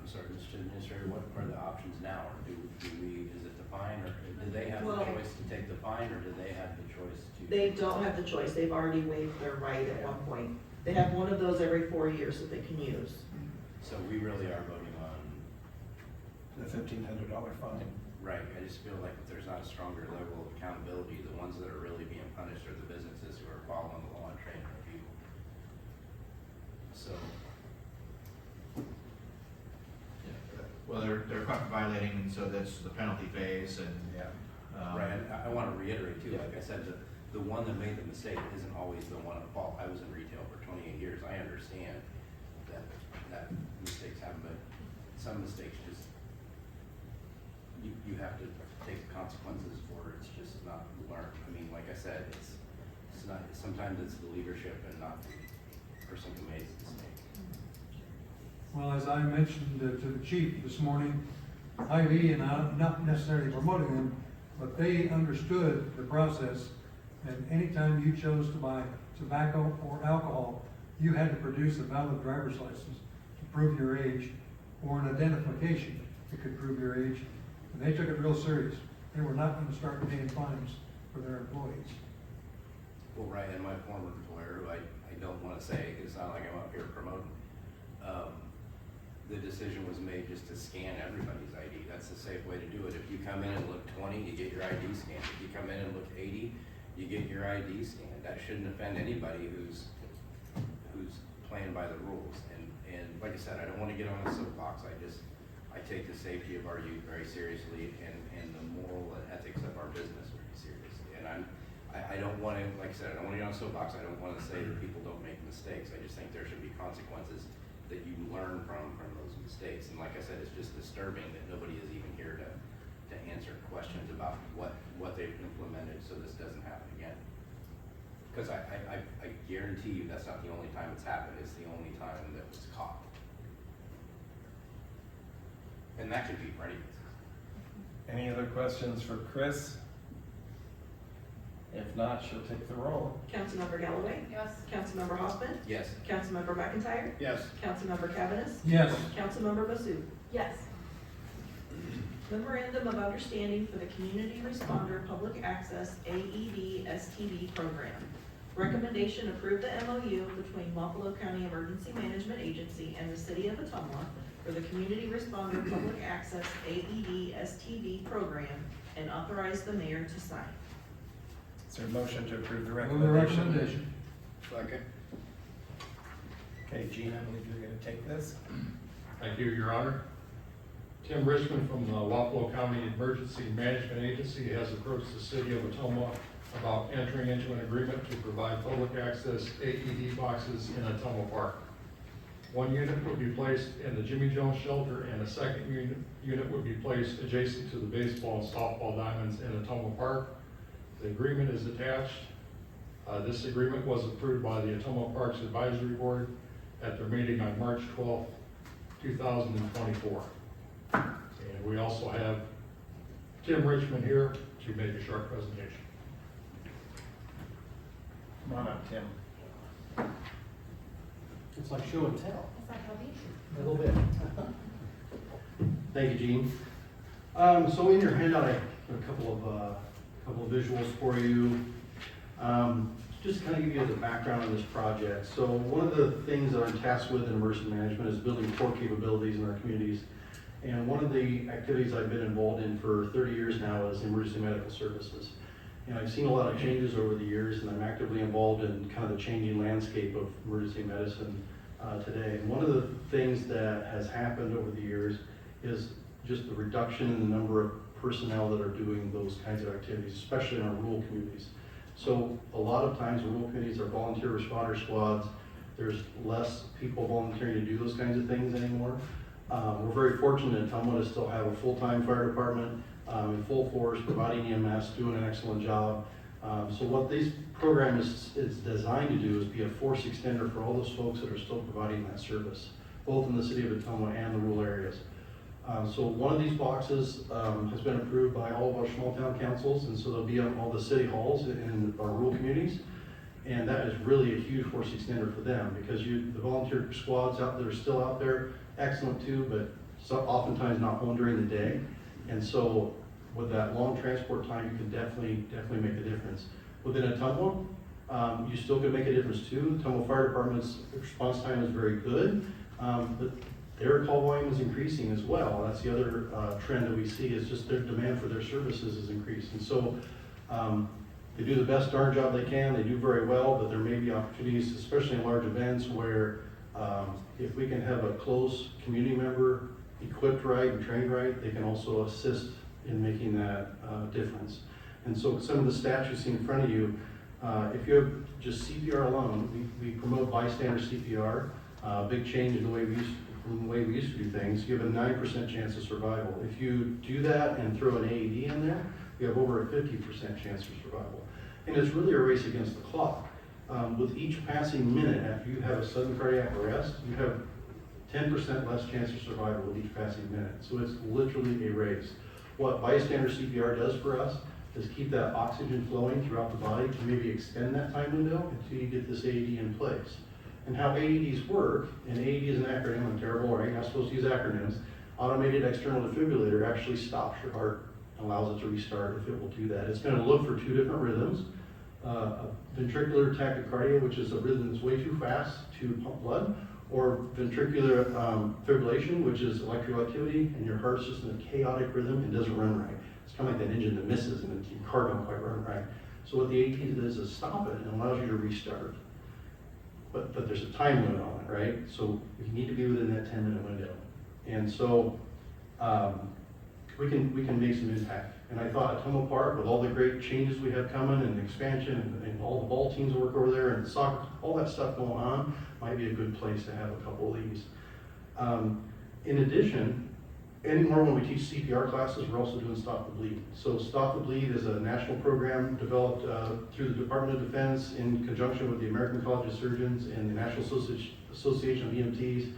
I'm sorry, Mr. Administrator, what are the options now? Or do we, is it the fine, or do they have the Well- choice to take the fine, or do they have the choice to? They don't have the choice. They've already waived their right at one point. They have one of those every 4 years that they can use. So we really are voting on, The $1,500 fine. right, I just feel like if there's not a stronger level of accountability, the ones that are really being punished are the businesses who are following the law and training their people. So, Well, they're caught violating, and so that's the penalty phase, and, Yeah. right, and I want to reiterate too, like I said, the one that made the mistake isn't always the one at fault. I was in retail for 28 years. I understand that mistakes happen, but some mistakes just, you have to take the consequences for it. It's just not learned. I mean, like I said, it's not, sometimes it's the leadership and not the person who made the mistake. Well, as I mentioned to the chief this morning, Hy-Vee, and I'm not necessarily promoting them, but they understood the process. And anytime you chose to buy tobacco or alcohol, you had to produce a valid driver's license to prove your age, or an identification that could prove your age. And they took it real serious. They were not going to start paying fines for their employees. Well, right, and my former employer, who I don't want to say, it's not like I'm up here promoting, the decision was made just to scan everybody's ID. That's the safe way to do it. If you come in and look 20, you get your ID scanned. If you come in and look 80, you get your ID scanned. That shouldn't offend anybody who's playing by the rules. And like I said, I don't want to get on a soapbox. I take the safety of our youth very seriously, and the moral and ethics of our business very seriously. And I don't want to, like I said, I don't want to get on a soapbox. I don't want to say that people don't make mistakes. I just think there should be consequences that you learn from those mistakes. And like I said, it's just disturbing that nobody is even here to answer questions about what they've implemented so this doesn't happen again. Because I guarantee you that's not the only time it's happened. It's the only time that was caught. And that could be for any business. Any other questions for Chris? If not, she'll take the roll. Councilmember Galloway? Yes. Councilmember Hoffman? Yes. Councilmember McIntyre? Yes. Councilmember Cavanagh? Yes. Councilmember Basu? Yes. Memorandum of Understanding for the Community Responder Public Access AED STD Program. Recommendation: approve the MOU between Buffalo County Emergency Management Agency and the City of Ottumwa for the Community Responder Public Access AED STD Program and authorize the mayor to sign. Is there a motion to approve the Move the recommendation? recommendation. Second. Okay, Gene, I believe you're gonna take this. Thank you, Your Honor. Tim Richmond from the Wapello County Emergency Management Agency has approached the city of Ottumwa about entering into an agreement to provide public access AED boxes in Ottumwa Park. One unit will be placed in the Jimmy Jones shelter, and a second unit would be placed adjacent to the baseball and softball diamonds in Ottumwa Park. The agreement is attached. This agreement was approved by the Ottumwa Parks Advisory Board at their meeting on March 12th, 2024. And we also have Tim Richmond here to make a short presentation. Come on up, Tim. It's like show and tell. Is that heavy? A little bit. Thank you, Gene. So in your handout, I have a couple of visuals for you. Just to kind of give you the background on this project. So one of the things that I'm tasked with in emergency management is building core capabilities in our communities. And one of the activities I've been involved in for 30 years now is emergency medical services. And I've seen a lot of changes over the years, and I'm actively involved in kind of the changing landscape of emergency medicine today. And one of the things that has happened over the years is just the reduction in the number of personnel that are doing those kinds of activities, especially in our rural communities. So a lot of times rural communities are volunteer responder squads. There's less people volunteering to do those kinds of things anymore. We're very fortunate in Ottumwa to still have a full-time fire department in full force, providing EMS, doing an excellent job. So what this program is designed to do is be a force extender for all those folks that are still providing that service, both in the city of Ottumwa and the rural areas. So one of these boxes has been approved by all of our small town councils, and so they'll be on all the city halls in our rural communities. And that is really a huge force extender for them, because the volunteer squads out that are still out there, excellent too, but oftentimes not home during the day. And so with that long transport time, you can definitely make a difference. Within Ottumwa, you still can make a difference too. The Ottumwa Fire Department's response time is very good, but their call volume is increasing as well. That's the other trend that we see, is just their demand for their services is increasing. So they do the best darn job they can. They do very well, but there may be opportunities, especially in large events, where if we can have a close community member equipped right and trained right, they can also assist in making that difference. And so some of the stats you see in front of you, if you have just CPR alone, we promote bystander CPR, big change in the way we used to do things. You have a 9% chance of survival. If you do that and throw an AED in there, you have over a 50% chance for survival. And it's really a race against the clock. With each passing minute after you have a sudden cardiac arrest, you have 10% less chance of survival with each passing minute. So it's literally a race. What bystander CPR does for us is keep that oxygen flowing throughout the body to maybe extend that time window until you get this AED in place. And how AEDs work, and AED is an acronym, I'm terrible, right? You're not supposed to use acronyms. Automated external defibrillator actually stops your heart and allows it to restart if it will do that. It's going to look for two different rhythms. Ventricular tachycardia, which is a rhythm that's way too fast to pump blood, or ventricular fibrillation, which is electrical activity, and your heart's just in a chaotic rhythm and doesn't run right. It's kind of like that engine that misses and your car don't quite run right. So what the AED does is stop it and allows you to restart. But there's a time limit on it, right? So you need to be within that 10-minute window. And so we can make some impact. And I thought Ottumwa Park, with all the great changes we have coming and expansion and all the ball teams that work over there and soccer, all that stuff going on, might be a good place to have a couple of these. In addition, anymore when we teach CPR classes, we're also doing Stop the Bleed. So Stop the Bleed is a national program developed through the Department of Defense in conjunction with the American College of Surgeons and the National Association of EMTs.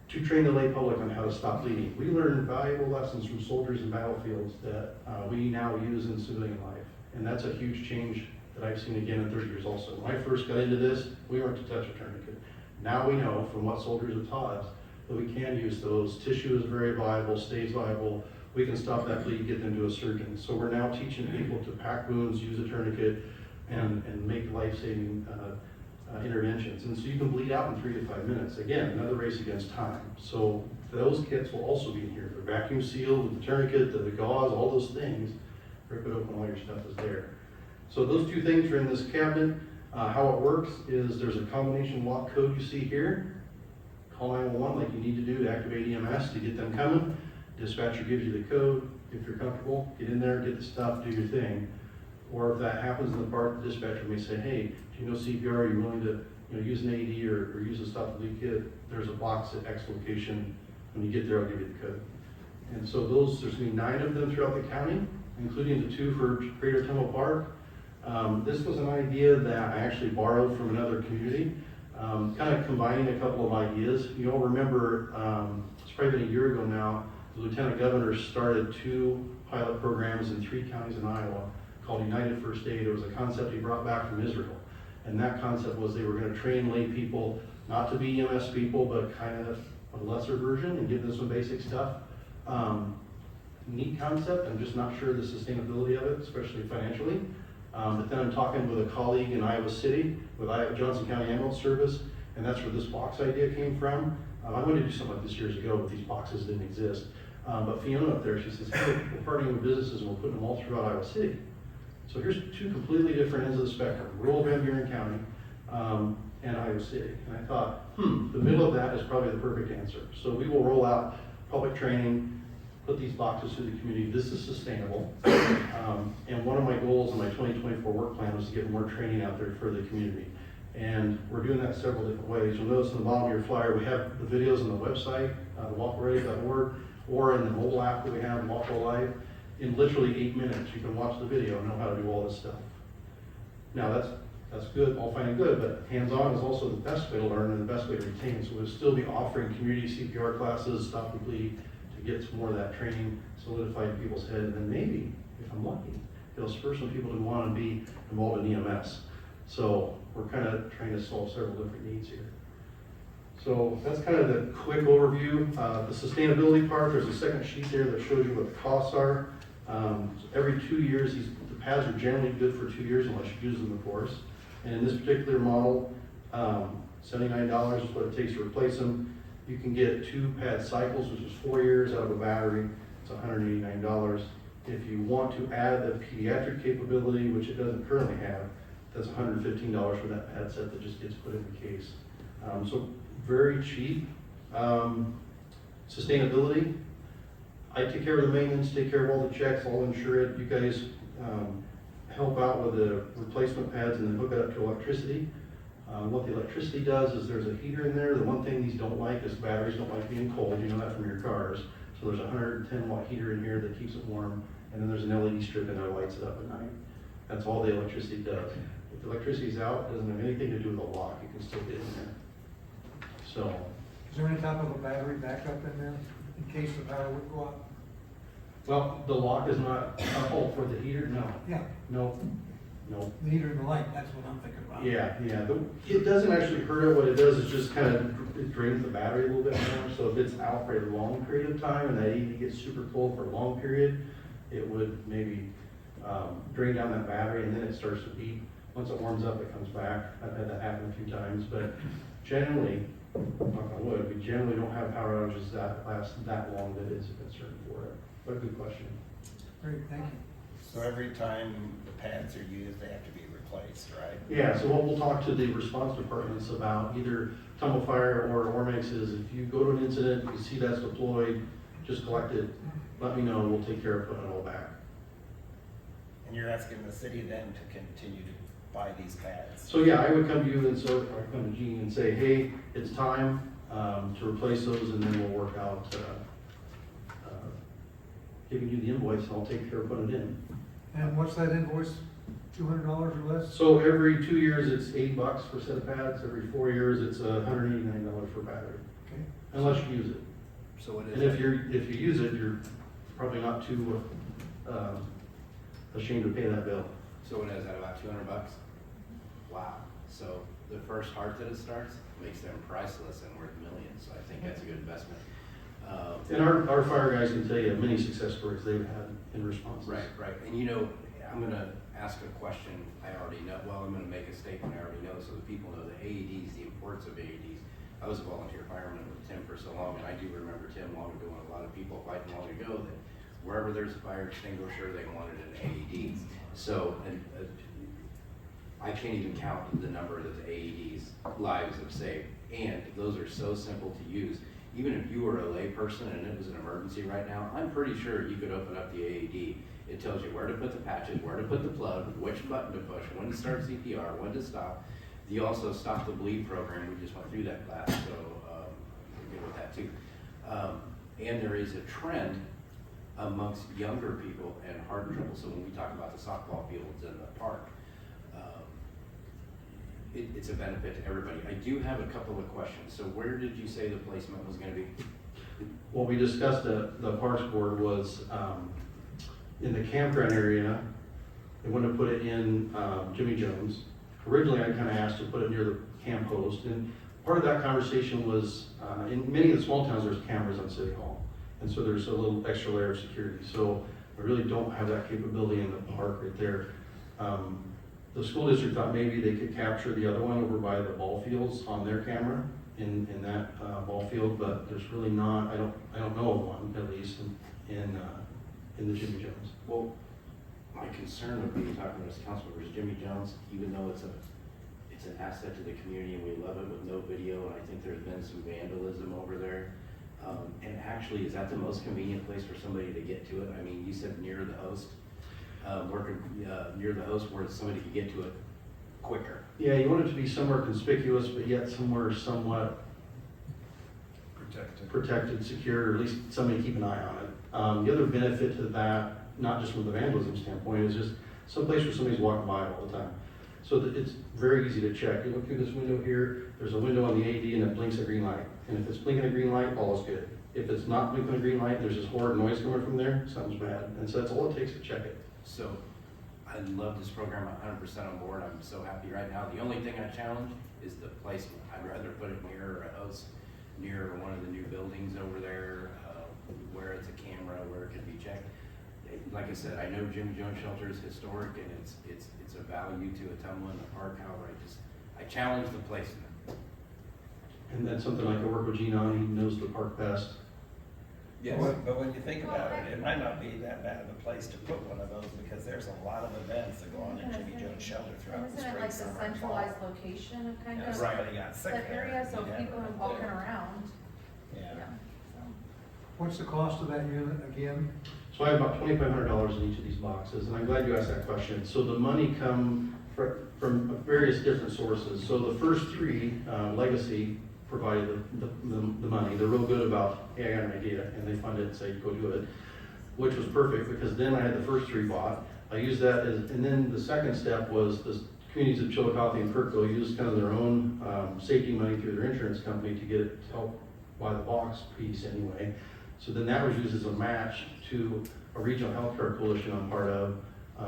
to train the lay public on how to stop bleeding. We learned valuable lessons from soldiers in battlefields that we now use in civilian life. And that's a huge change that I've seen again in 30 years also. When I first got into this, we weren't to touch a tourniquet. Now we know from what soldiers have taught us that we can use those. Tissue is very viable, stays viable. We can stop that bleed, get them to a surgeon. So we're now teaching people to pack wounds, use a tourniquet, and make life-saving interventions. And so you can bleed out in 3 to 5 minutes. Again, another race against time. So those kits will also be in here. They're vacuum sealed with the tourniquet, the gauze, all those things. Rip it open, all your stuff is there. So those two things are in this cabinet. How it works is there's a combination lock code you see here. Call 911 like you need to do to activate EMS to get them coming. Dispatcher gives you the code. If you're comfortable, get in there, get the stuff, do your thing. Or if that happens in the park, the dispatcher may say, hey, do you know CPR? Are you willing to use an AED or use a stop the leak kit? There's a box at X location. When you get there, I'll give you the code. And so there's going to be 9 of them throughout the county, including the 2 for Greater Ottumwa Park. This was an idea that I actually borrowed from another community, kind of combining a couple of ideas. You all remember, it's probably been a year ago now, the Lieutenant Governor started 2 pilot programs in 3 counties in Iowa called United First Aid. It was a concept he brought back from Israel. And that concept was they were going to train lay people, not to be EMS people, but kind of a lesser version and give them some basic stuff. Neat concept. I'm just not sure the sustainability of it, especially financially. But then I'm talking with a colleague in Iowa City with Johnson County Ambulance Service, and that's where this box idea came from. I wanted to do something like this years ago, but these boxes didn't exist. But Fiona up there, she says, hey, we're partnering with businesses and we're putting them all throughout Iowa City. So here's 2 completely different ends of the spectrum, rural Van Buren County and Iowa City. And I thought, the middle of that is probably the perfect answer. So we will roll out public training, put these boxes through the community. This is sustainable. And one of my goals in my 2024 work plan was to get more training out there for the community. And we're doing that several different ways. You'll notice in the bottom of your flyer, we have the videos on the website, walkready.org, or in the mobile app that we have, Walkable Live. In literally 8 minutes, you can watch the video and know how to do all this stuff. Now that's good, all fine and good, but hands-on is also the best way to learn and the best way to retain. So we'll still be offering community CPR classes, stop the bleed, to get some more of that training solidified in people's head. And then maybe, if I'm lucky, it'll spur some people to want to be involved in EMS. So we're kind of trying to solve several different needs here. So that's kind of the quick overview. The sustainability part, there's a second sheet there that shows you what the costs are. So every 2 years, the pads are generally good for 2 years unless you use them, of course. And in this particular model, $79 is what it takes to replace them. You can get 2 pad cycles, which is 4 years out of a battery. It's $189. If you want to add the pediatric capability, which it doesn't currently have, that's $115 for that pad set that just gets put in the case. So very cheap. Sustainability. I take care of the maintenance, take care of all the checks, I'll insure it. You guys help out with the replacement pads and then hook it up to electricity. What the electricity does is there's a heater in there. The one thing these don't like is batteries don't like being cold. You know that from your cars. So there's a 110 watt heater in here that keeps it warm. And then there's an LED strip in there that lights it up at night. That's all the electricity does. If the electricity's out, it doesn't have anything to do with the lock. You can still get in there. So. Is there any type of a battery backup in there in case the power would go out? Well, the lock is not, for the heater, no. Yeah. No. The heater and the light, that's what I'm thinking about. Yeah. It doesn't actually hurt it. What it does is just kind of, it drains the battery a little bit more. So if it's out for a long period of time and that AED gets super cold for a long period, it would maybe drain down that battery and then it starts to beep. Once it warms up, it comes back. I've had that happen a few times, but generally, knock on wood, we generally don't have power outages that last that long that is a concern for it. But a good question. Great, thank you. So every time the pads are used, they have to be replaced, right? Yeah, so what we'll talk to the response departments about, either Ottumwa Fire or Ormex, is if you go to an incident, you see that's deployed, just collect it, let me know, we'll take care of putting it all back. And you're asking the city then to continue to buy these pads? So yeah, I would come to you and so I come to Gene and say, hey, it's time to replace those, and then we'll work out giving you the invoice, and I'll take care of putting it in. And what's that invoice, $200 or less? So every 2 years, it's $8 for a set of pads. Every 4 years, it's $189 for battery. Okay. unless you use it. So what is And if it? if you use it, you're probably not too, ashamed to pay that bill. So what is that, about 200 bucks? Wow. So the first heart that it starts makes them priceless and worth millions. So I think that's a good investment. And our fire guys can tell you many success stories they've had in responses. Right, right. And you know, I'm gonna ask a question I already know, well, I'm gonna make a statement I already know so that people know the AEDs, the importance of AEDs. I was a volunteer fireman with Tim for so long, and I do remember Tim long ago and a lot of people fighting long ago that wherever there's a fire extinguisher, they wanted an AED. So, I can't even count the number that the AEDs lives have saved. And those are so simple to use. Even if you were a lay person and it was an emergency right now, I'm pretty sure you could open up the AED. It tells you where to put the patches, where to put the plug, which button to push, when to start CPR, when to stop. You also Stop the Bleed program. We just went through that class, so we're good with that too. And there is a trend amongst younger people and heart trouble. So when we talk about the softball fields in the park, it's a benefit to everybody. I do have a couple of questions. So where did you say the placement was going to be? What we discussed at the Parks Board was in the campground area, they wanted to put it in Jimmy Jones. Originally, I kind of asked to put it near the camp host, and part of that conversation was, in many of the small towns, there's cameras on City Hall, and so there's a little extra layer of security. So I really don't have that capability in the park right there. The school district thought maybe they could capture the other one over by the ball fields on their camera in that ball field, but there's really not. I don't know of one, at least in the Jimmy Jones. Well, my concern would be talking to this council members, Jimmy Jones, even though it's an asset to the community and we love it with no video, and I think there's been some vandalism over there. And actually, is that the most convenient place for somebody to get to it? I mean, you said near the host, working near the host where somebody could get to it quicker. Yeah, you want it to be somewhere conspicuous, but yet somewhere somewhat protected, secure, or at least somebody keep an eye on it. The other benefit to that, not just from the vandalism standpoint, is just someplace where somebody's walking by all the time. So that it's very easy to check. You look through this window here, there's a window on the AD and it blinks a green light. And if it's blinking a green light, all is good. If it's not blinking a green light, there's this horrid noise coming from there, something's bad. And so that's all it takes to check it. So I love this program, I'm 100% on board. I'm so happy right now. The only thing I challenge is the placement. I'd rather put it near a host, near one of the new buildings over there, where it's a camera, where it can be checked. Like I said, I know Jimmy Jones Shelter is historic and it's a value to Ottumwa and the park. However, I challenge the placement. And that's something like I work with Gene on, he knows the park best. Yes. But when you think about it, it might not be that bad of a place to put one of those because there's a lot of events that go on in Jimmy Jones Shelter throughout the Isn't it spring, like the summer, and fall. centralized location of kind Yeah, of? somebody got sick That there. area, so Yeah, people are right walking there. around. Yeah. So. What's the cost of that unit again? So I have about $2,500 in each of these boxes, and I'm glad you asked that question. So the money come from various different sources. So the first three, Legacy provided the money. They're real good about, hey, I got an idea, and they fund it and say, go do it, which was perfect because then I had the first three bought. I used that as, and then the second step was the communities of Chillicothe and Kirkville used kind of their own safety money through their insurance company to get it to help buy the box piece anyway. So then that was used as a match to a regional healthcare coalition I'm part of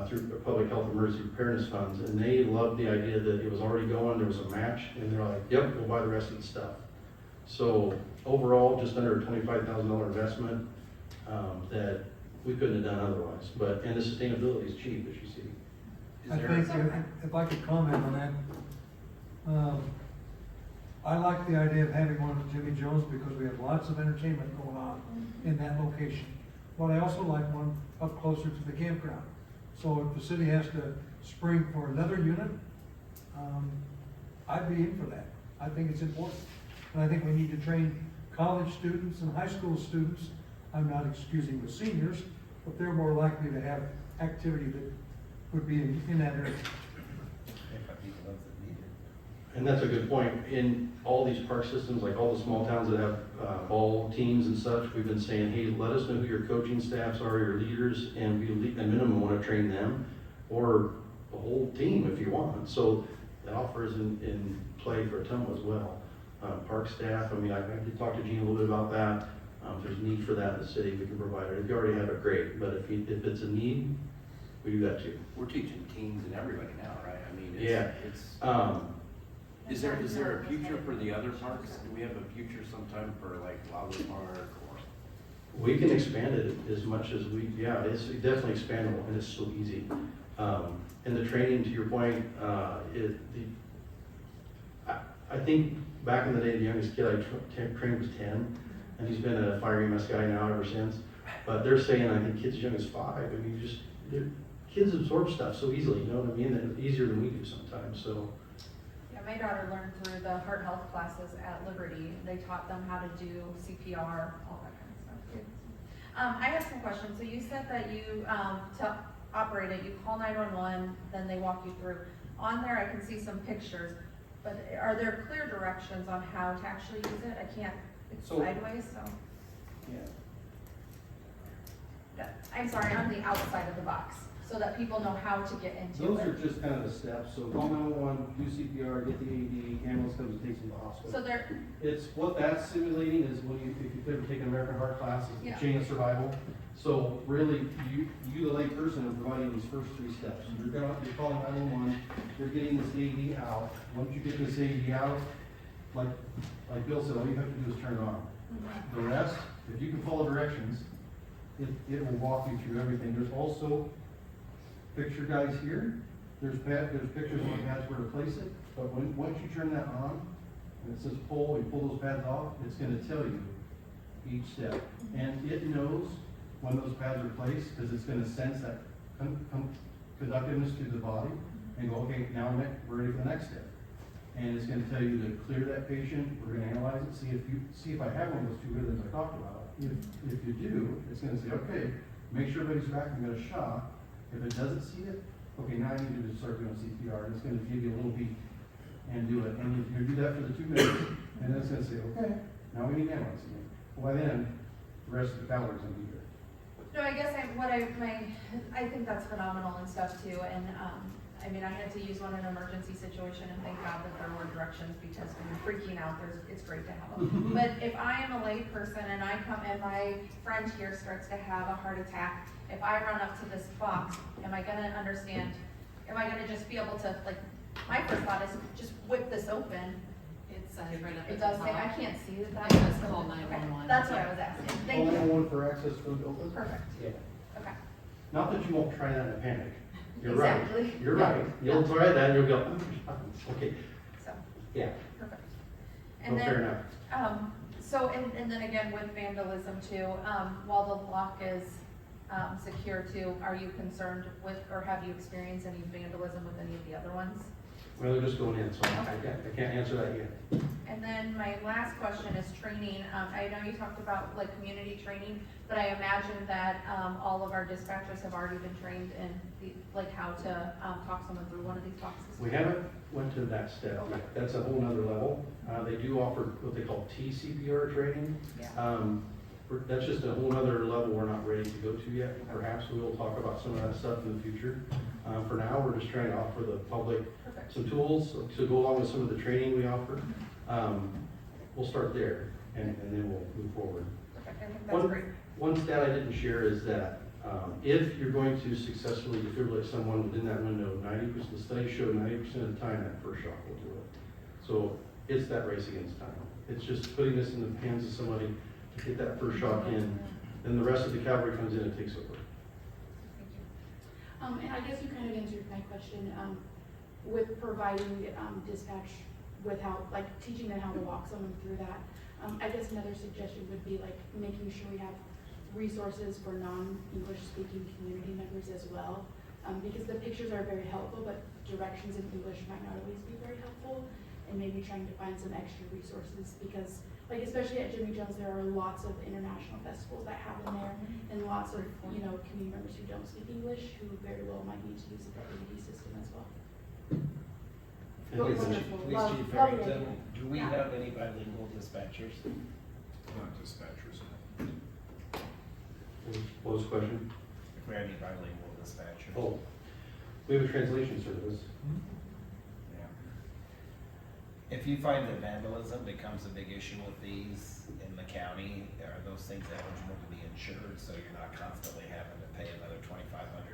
through public health emergency preparedness funds. And they loved the idea that it was already going, there was a match, and they're like, yep, we'll buy the rest of the stuff. So overall, just under a $25,000 investment that we couldn't have done otherwise. But, and the sustainability is cheap, as you see. I think if I could comment on that, I like the idea of having one with Jimmy Jones because we have lots of entertainment going on in that location. But I also like one up closer to the campground. So if the city has to spring for another unit, I'd be in for that. I think it's important. And I think we need to train college students and high school students. I'm not excusing the seniors, but they're more likely to have activity that would be in that area. And that's a good point. In all these park systems, like all the small towns that have ball teams and such, we've been saying, hey, let us know who your coaching staffs are, your leaders, and we, at minimum, want to train them, or the whole team if you want. So that offer is in play for Ottumwa as well. park staff. I mean, I did talk to Gene a little bit about that. If there's need for that in the city, we can provide it. If you already have it, great, but if it's a need, we do that too. We're teaching teens and everybody now, right? I mean, Yeah. is there a future for the other parks? Do we have a future sometime for like Lowry Park or? We can expand it as much as it's definitely expandable, and it's so easy. And the training, to your point, I think back in the day, the youngest kid I trained was 10, and he's been a fire EMS guy now ever since. But they're saying, I think kids as young as 5, I mean, kids absorb stuff so easily, you know what I mean? They're easier than we do sometimes, so. Yeah, my daughter learned through the heart health classes at Liberty. They taught them how to do CPR, all that kind of stuff too. I have some questions. So you said that you, to operate it, you call 911, then they walk you through. On there, I can see some pictures, but are there clear directions on how to actually use it? I can't, it's sideways, so. Yeah. I'm sorry, on the outside of the box, so that people know how to get into Those it. are just kind of the steps. So call 911, do CPR, get the AED, ambulance comes and takes them to the hospital. So they're, It's what that's simulating is when if you've ever taken American Heart class, it's Yeah. the chain of survival. So really, you the lay person are providing these first 3 steps. You're calling 911, you're getting this AED out. Once you get this AED out, like Bill said, all you have to do is turn it on. The rest, if you can follow directions, it will walk you through everything. There's also picture guys here. There's pictures on the pads where to place it. But once you turn that on, and it says pull, you pull those pads off, it's going to tell you each step. And it knows when those pads are placed because it's going to sense that conductiveness to the body and go, okay, now we're ready for the next step. And it's going to tell you to clear that patient. We're going to analyze it, see if I have one of those 2 rhythms I talked about. If you do, it's going to say, okay, make sure everybody's back and got a shot. If it doesn't see it, okay, now I need to start doing CPR. And it's going to give you a little beat and do it. And you do that for the 2 minutes, and then it's going to say, okay, now we need ambulance again. Well, by then, the rest of the cavalry's going to be here. no, I guess I think that's phenomenal and stuff too, and, I mean, I had to use one in an emergency situation, and thank God that there were directions, because when you're freaking out, it's great to have them. But if I am a lay person and I come and my friend here starts to have a heart attack, if I run up to this box, am I gonna understand, am I gonna just be able to, like, my first thought is just whip this open. It says right up It at does the say, top. I can't see that. It says call Okay, 911. that's what I was asking, Call thank you. 911 for access code open? Perfect, Yeah. okay. Not that you won't try that in a panic. You're right. Exactly. You're right. You'll try that and you'll go, okay, So, yeah. perfect. No, And fair then, enough. so, and then again with vandalism too, while the lock is, secure too, are you concerned with, or have you experienced any vandalism with any of the other ones? Well, they're just going in, so I can't answer that yet. And then my last question is training. I know you talked about like community training, but I imagine that, all of our dispatchers have already been trained in like how to, talk someone through one of these boxes. We haven't went to that step Okay. yet. That's a whole nother level. They do offer what they call TCPR training. Yeah. That's just a whole nother level we're not ready to go to yet. Perhaps we will talk about some of that stuff in the future. For now, we're just trying to offer the public Perfect. some tools to go along with some of the training we offer. We'll start there and then we'll move forward. Perfect. I think that's great. One stat I didn't share is that if you're going to successfully defibrillate someone within that window, 90%, the study showed 90% of the time that first shock will do it. So it's that race against time. It's just putting this in the hands of somebody to get that first shock in, then the rest of the cavalry comes in and takes over. And I guess you kind of answered my question, with providing, dispatch with how, like, teaching them how to walk someone through that. I guess another suggestion would be like making sure we have resources for non-English speaking community members as well. Because the pictures are very helpful, but directions in English might not always be very helpful. And maybe trying to find some extra resources because, like, especially at Jimmy John's, there are lots of international festivals that happen there and lots of, you know, community members who don't speak English who very well might need to use the AED system as well. But wonderful. Police Love- Chief love the Harrington, idea. do we Yeah. have any bilingual dispatchers? Not dispatchers. What was the question? If we have any bilingual dispatchers? Oh, we have a translation service. Yeah. If you find that vandalism becomes a big issue with these in the county, are those things eligible to be insured, so you're not constantly having to pay another $2,500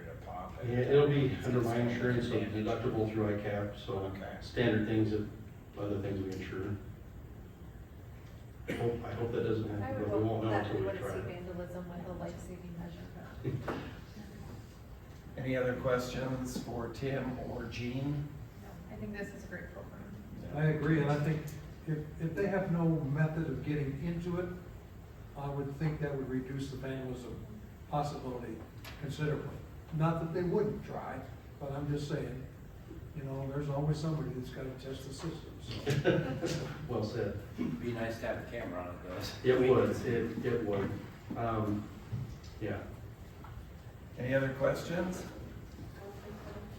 a pop? Yeah, it'll be under my insurance, so deductible through ICAP, so Okay. standard things that, other things we insure. I hope that doesn't I happen, would but we won't hope know that until we we wouldn't try see it. vandalism with a life-saving measure. Any other questions for Tim or Jean? I think this is a great program. I agree, and I think if they have no method of getting into it, I would think that would reduce the vandalism possibility considerably. Not that they wouldn't try, but I'm just saying, you know, there's always somebody that's gotta test the system, so. Well said. Be nice to have a camera on it, though. It would, it would. Yeah. Any other questions?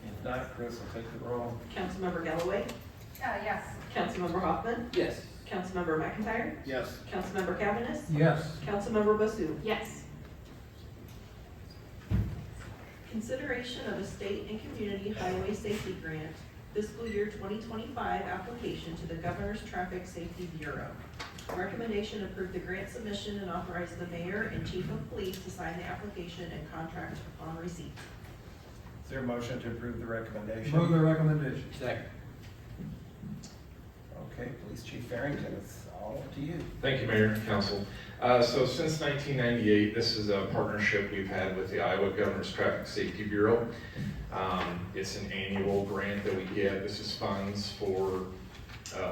If not, Chris will take the roll. Councilmember Galloway? Yes. Councilmember Hoffman? Yes. Councilmember McIntyre? Yes. Councilmember Cavanagh? Yes. Councilmember Basu? Yes. Consideration of a state and community highway safety grant, fiscal year 2025 application to the Governor's Traffic Safety Bureau. Recommendation: approve the grant submission and authorize the mayor and chief of police to sign the application and contract upon receipt. Is there a motion to approve the recommendation? Move the recommendation. Second. Okay, Police Chief Farrington, it's all up to you. Thank you, Mayor and Council. So since 1998, this is a partnership we've had with the Iowa Governor's Traffic Safety Bureau. It's an annual grant that we get. This is funds for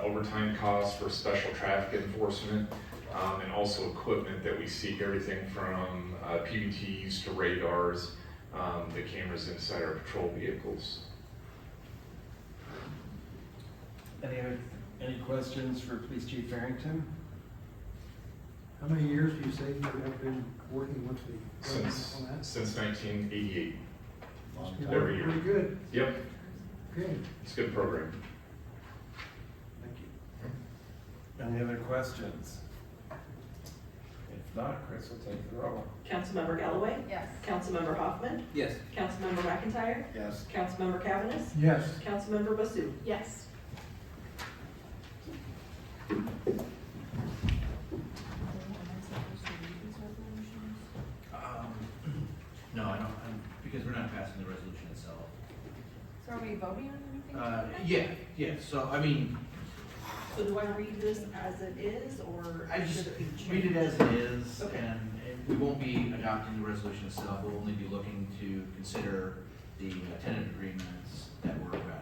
overtime costs for special traffic enforcement, and also equipment that we seek, everything from PBTs to radars, the cameras inside our patrol vehicles. Any questions for Police Chief Farrington? How many years do you say you have been working with the government on that? Since 1988. Long You're time. Every working year. pretty good. Yep, Okay, it's a good program. thank you. Any other questions? If not, Chris will take the roll. Councilmember Galloway? Yes. Councilmember Hoffman? Yes. Councilmember McIntyre? Yes. Councilmember Cavanagh? Yes. Councilmember Basu? Yes. No, I don't, because we're not passing the resolution itself. So are we voting on anything? Yeah, so, I mean, So do I read this as it is, or I just should it be changed? read it as it is, Okay. and we won't be adopting the resolution itself, we'll only be looking to consider the tenant agreements that were ratified.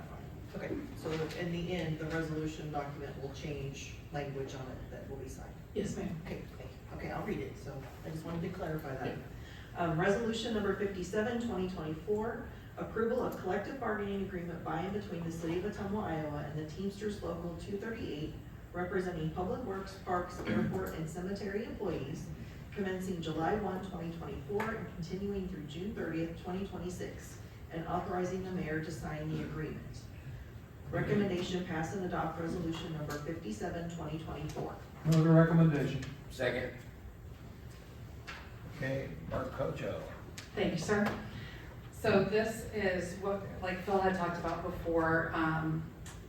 Okay, so in the end, the resolution document will change language on it that will be signed? Yes, ma'am. Okay, thank you. Okay, I'll read it, so I just wanted to clarify that. Resolution number 57, 2024, approval of collective bargaining agreement by and between the City of Ottumwa, Iowa and the Teamsters Local 238, representing Public Works, Parks, Airport, and Cemetery employees, commencing July 1, 2024, and continuing through June 30th, 2026, and authorizing the mayor to sign the agreement. Recommendation: pass and adopt resolution number 57, 2024. Move the recommendation. Second. Okay, Mark Kojo. Thank you, sir. So this is what, like Phil had talked about before,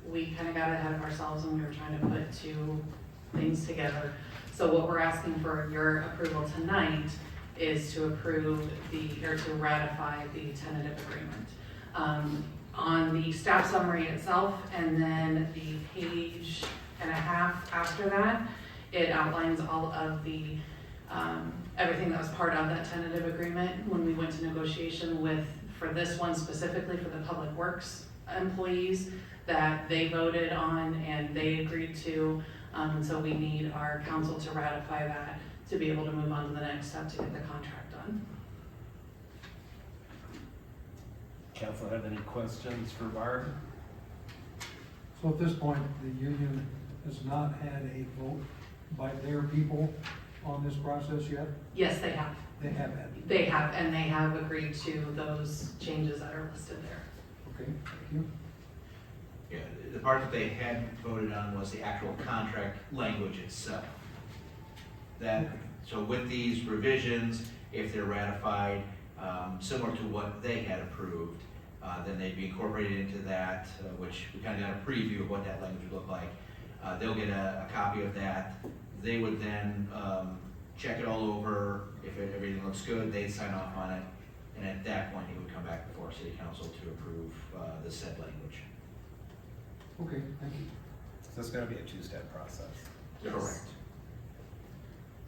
we kind of got ahead of ourselves when we were trying to put two things together. So what we're asking for your approval tonight is to approve to ratify the tentative agreement. On the staff summary itself, and then the page and a half after that, it outlines all of the everything that was part of that tentative agreement when we went to negotiation for this one specifically for the Public Works employees that they voted on and they agreed to. And so we need our council to ratify that to be able to move on to the next step to get the contract done. Council have any questions for Barb? So at this point, the union has not had a vote by their people on this process yet? Yes, they have. They have had. They have, and they have agreed to those changes that are listed there. Okay, thank you. Yeah, the part that they had voted on was the actual contract language itself. So with these revisions, if they're ratified, similar to what they had approved, then they'd be incorporated into that, which we kind of got a preview of what that language would look like. They'll get a copy of that. They would then check it all over. If everything looks good, they'd sign off on it. And at that point, it would come back before City Council to approve the said language. Okay, thank you. So it's gonna be a two-step process. Correct.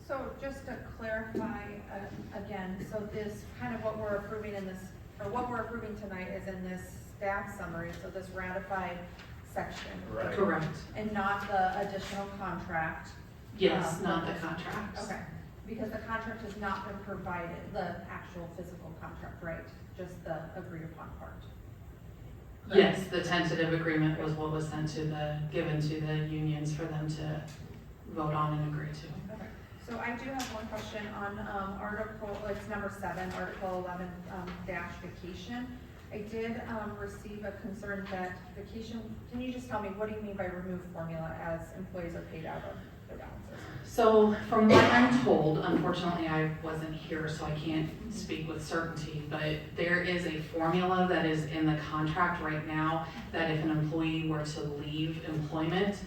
So just to clarify, again, so this, kind of what we're approving in this, or what we're approving tonight is in this staff summary, so this ratified section. Right. Correct. And not the additional contract. Yes, not the contracts. Okay, because the contract has not been provided, the actual physical contract, right? Just the agreed upon part. Yes, the tentative agreement was what was sent to given to the unions for them to vote on and agree to. Okay, so I do have one question on, article, it's number 7, article 11, dash vacation. I did, receive a concern that vacation, can you just tell me, what do you mean by remove formula as employees are paid out of their balances? So from what I'm told, unfortunately I wasn't here, so I can't speak with certainty, but there is a formula that is in the contract right now that if an employee were to leave employment,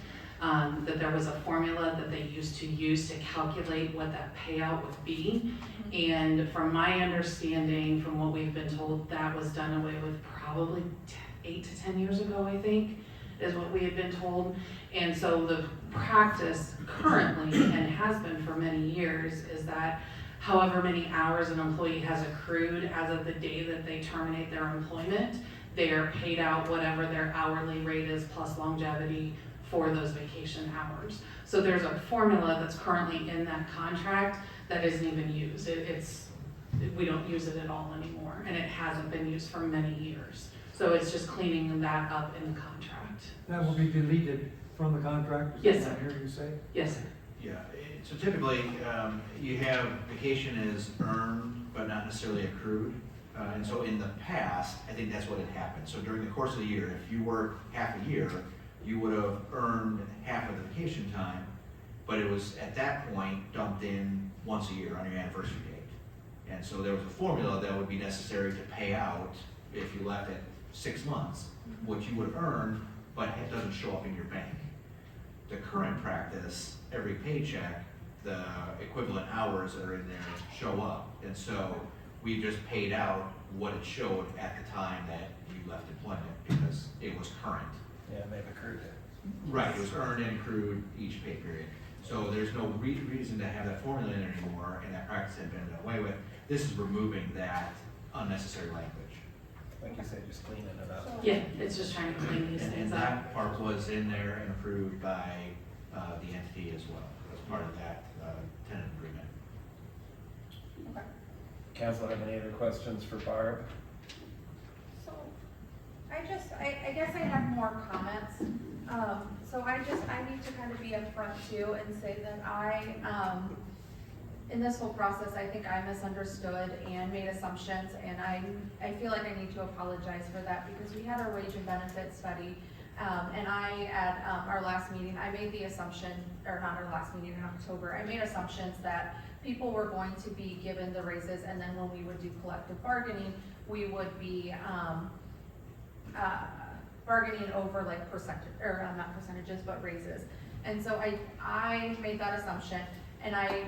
that there was a formula that they used to use to calculate what that payout would be. And from my understanding, from what we've been told, that was done away with probably 8 to 10 years ago, I think, is what we had been told. And so the practice currently, and has been for many years, is that however many hours an employee has accrued as of the day that they terminate their employment, they are paid out whatever their hourly rate is plus longevity for those vacation hours. So there's a formula that's currently in that contract that isn't even used. We don't use it at all anymore, and it hasn't been used for many years. So it's just cleaning that up in the contract. That will be deleted from the contract? Yes, Is that sir. what I'm hearing you say? Yes, sir. Yeah, so typically, you have vacation is earned, but not necessarily accrued. And so in the past, I think that's what had happened. So during the course of the year, if you worked half a year, you would have earned half of the vacation time, but it was at that point dumped in once a year on your anniversary date. And so there was a formula that would be necessary to pay out if you left at 6 months, what you would have earned, but it doesn't show up in your bank. The current practice, every paycheck, the equivalent hours that are in there show up. And so we just paid out what it showed at the time that you left employment because it was current. Yeah, they've accrued it. Right, it was earned and accrued each pay period. So there's no reason to have that formula in there anymore, and that practice had been done away with. This is removing that unnecessary language. Like you said, just cleaning it up. Yeah, it's just trying to clean these And things up. that part was in there and approved by the entity as well, as part of that tenant agreement. Okay. Council have any other questions for Barb? So, I guess I have more comments. So I need to kind of be upfront too and say that in this whole process, I think I misunderstood and made assumptions, and I feel like I need to apologize for that because we had our wage and benefit study, and at our last meeting, I made the assumption, or not our last meeting in October, I made assumptions that people were going to be given the raises, and then when we would do collective bargaining, we would be bargaining over like percentage, or not percentages, but raises. And so I made that assumption, and I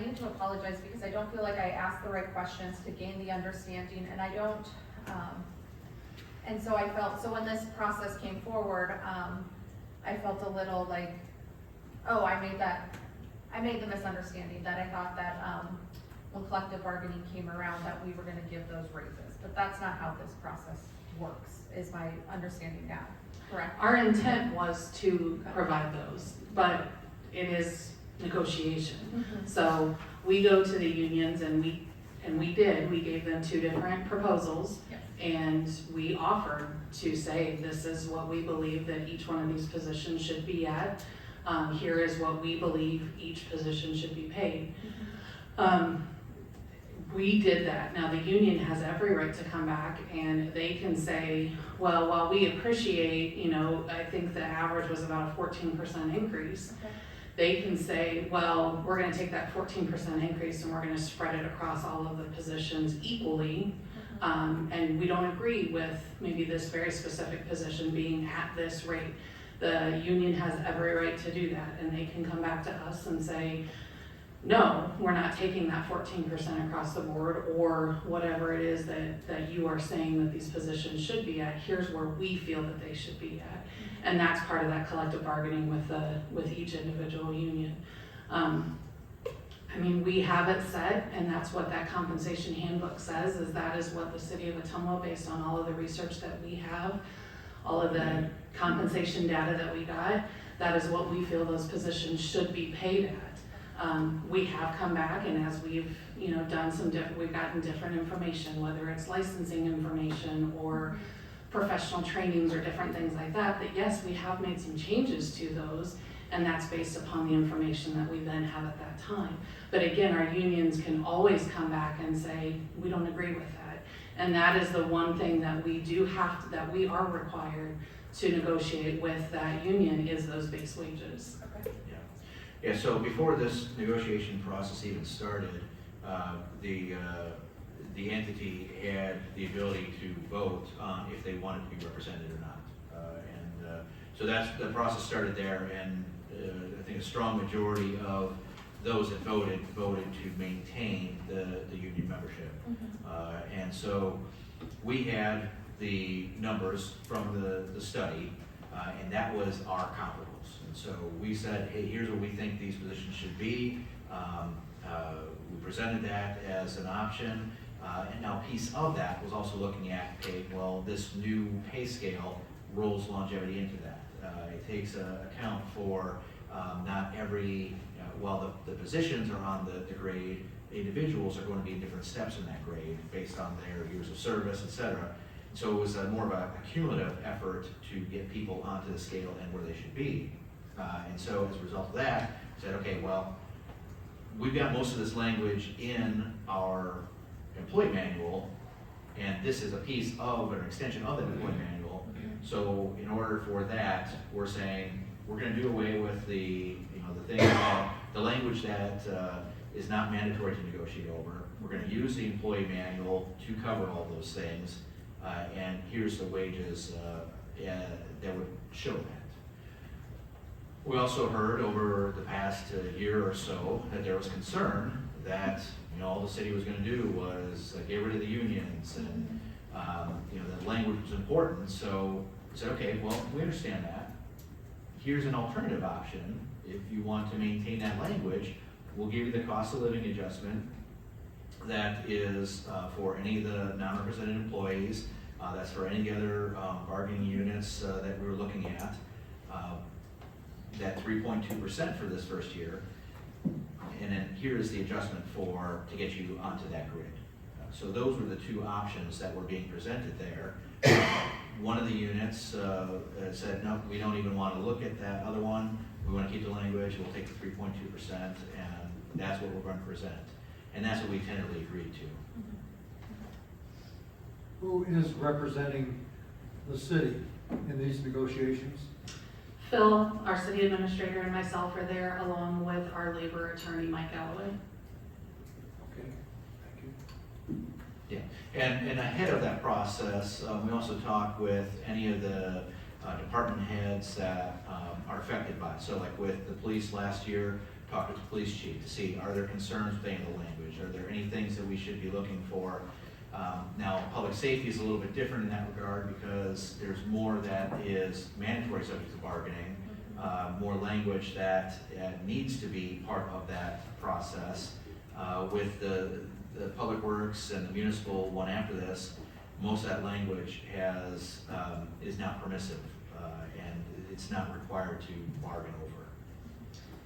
need to apologize because I don't feel like I asked the right questions to gain the understanding, and I don't, and so I felt, so when this process came forward, I felt a little like, oh, I made the misunderstanding that I thought that when collective bargaining came around that we were gonna give those raises, but that's not how this process works, is my understanding now, correct? Our intent was to provide those, but it is negotiation. Mhm. So we go to the unions and we gave them 2 different proposals. Yes. And we offered to say, this is what we believe that each one of these positions should be at. Here is what we believe each position should be paid. We did that. Now the union has every right to come back and they can say, well, while we appreciate, I think the average was about a 14% increase. Okay. They can say, well, we're gonna take that 14% increase and we're gonna spread it across all of the positions equally. And we don't agree with maybe this very specific position being at this rate. The union has every right to do that, and they can come back to us and say, no, we're not taking that 14% across the board, or whatever it is that you are saying that these positions should be at. Here's where we feel that they should be at. And that's part of that collective bargaining with each individual union. I mean, we have it set, and that's what that compensation handbook says, is that is what the city of Ottumwa, based on all of the research that we have, all of the compensation data that we got, that is what we feel those positions should be paid at. We have come back, and as we've, done we've gotten different information, whether it's licensing information or professional trainings or different things like that, that yes, we have made some changes to those, and that's based upon the information that we then have at that time. But again, our unions can always come back and say, we don't agree with that. And that is the one thing that we do have to, that we are required to negotiate with that union, is those base wages. Yeah, so before this negotiation process even started, the entity had the ability to vote on if they wanted to be represented or not. So the process started there, and I think a strong majority of those that voted to maintain the union membership. And so we had the numbers from the study, and that was our comparables. And so we said, hey, here's what we think these positions should be. We presented that as an option. And now a piece of that was also looking at, okay, well, this new pay scale rolls longevity into that. It takes account for not every, while the positions are on the grade, individuals are going to be in different steps in that grade based on their years of service, et cetera. So it was more of a cumulative effort to get people onto the scale and where they should be. And so as a result of that, we said, okay, well, we've got most of this language in our employee manual, and this is a piece of, or an extension of the employee manual. So in order for that, we're saying, we're gonna do away with the thing about the language that is not mandatory to negotiate over. We're gonna use the employee manual to cover all those things, and here's the wages that would show that. We also heard over the past year or so that there was concern that all the city was going to do was get rid of the unions, and the language was important. So we said, okay, well, we understand that. Here's an alternative option. If you want to maintain that language, we'll give you the cost of living adjustment that is for any of the non-represented employees. That's for any other bargaining units that we were looking at. That 3.2% for this first year. And then here is the adjustment to get you onto that grid. So those were the two options that were being presented there. One of the units said, no, we don't even want to look at that other one. We want to keep the language. We'll take the 3.2%, and that's what we're going to present. And that's what we tentatively agreed to. Who is representing the city in these negotiations? Phil, our city administrator, and myself are there, along with our labor attorney, Mike Galloway. Okay, thank you. Yeah, and ahead of that process, we also talked with any of the department heads that are affected by it. So like with the police last year, talked with the police chief to see, are there concerns with any of the language? Are there any things that we should be looking for? Now, public safety is a little bit different in that regard because there's more that is mandatory subject to bargaining, more language that needs to be part of that process. With the public works and the municipal one after this, most of that language is not permissive, and it's not required to bargain over.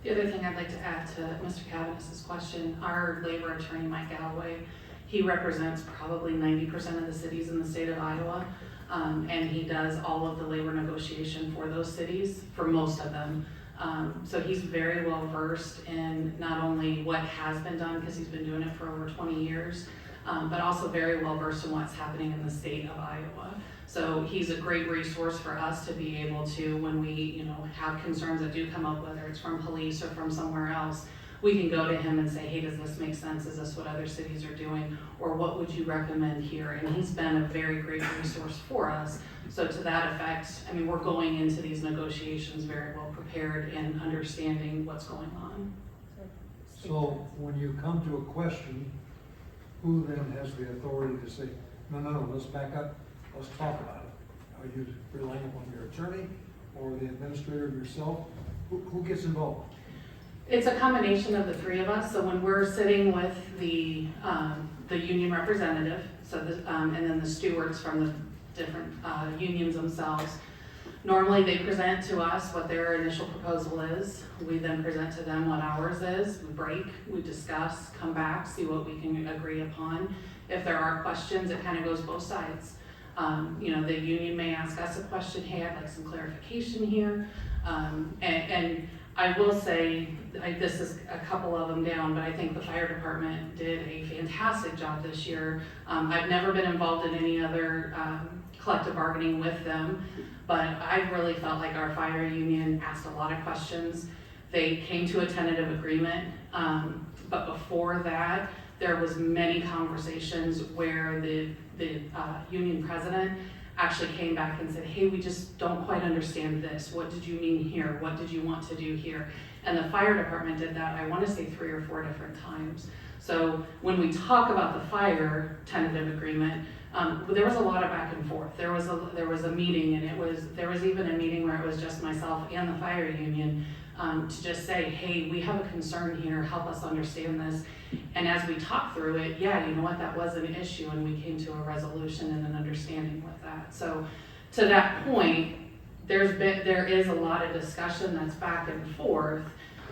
The other thing I'd like to add to Mr. Cavanagh's question, our labor attorney, Mike Galloway, he represents probably 90% of the cities in the state of Iowa, and he does all of the labor negotiation for those cities, for most of them. So he's very well versed in not only what has been done, because he's been doing it for over 20 years, but also very well versed in what's happening in the state of Iowa. So he's a great resource for us to be able to, when we have concerns that do come up, whether it's from police or from somewhere else, we can go to him and say, hey, does this make sense? Is this what other cities are doing? Or what would you recommend here? And he's been a very great resource for us. So to that effect, I mean, we're going into these negotiations very well prepared and understanding what's going on. So when you come to a question, who then has the authority to say, no, let's back up, let's talk about it? Are you relying upon your attorney or the administrator yourself? Who gets involved? It's a combination of the three of us. So when we're sitting with the union representative, so and then the stewards from the different unions themselves, normally they present to us what their initial proposal is. We then present to them what ours is. We break, we discuss, come back, see what we can agree upon. If there are questions, it kind of goes both sides. The union may ask us a question, hey, I'd like some clarification here. And I will say, this is a couple of them down, but I think the fire department did a fantastic job this year. I've never been involved in any other collective bargaining with them, but I really felt like our fire union asked a lot of questions. They came to a tentative agreement, but before that, there was many conversations where the union president actually came back and said, hey, we just don't quite understand this. What did you mean here? What did you want to do here? And the fire department did that, I want to say 3 or 4 different times. So when we talk about the fire tentative agreement, there was a lot of back and forth. There was a meeting, and there was even a meeting where it was just myself and the fire union to just say, hey, we have a concern here, help us understand this. And as we talked through it, yeah, you know what, that was an issue, and we came to a resolution and an understanding with that. So to that point, there is a lot of discussion that's back and forth,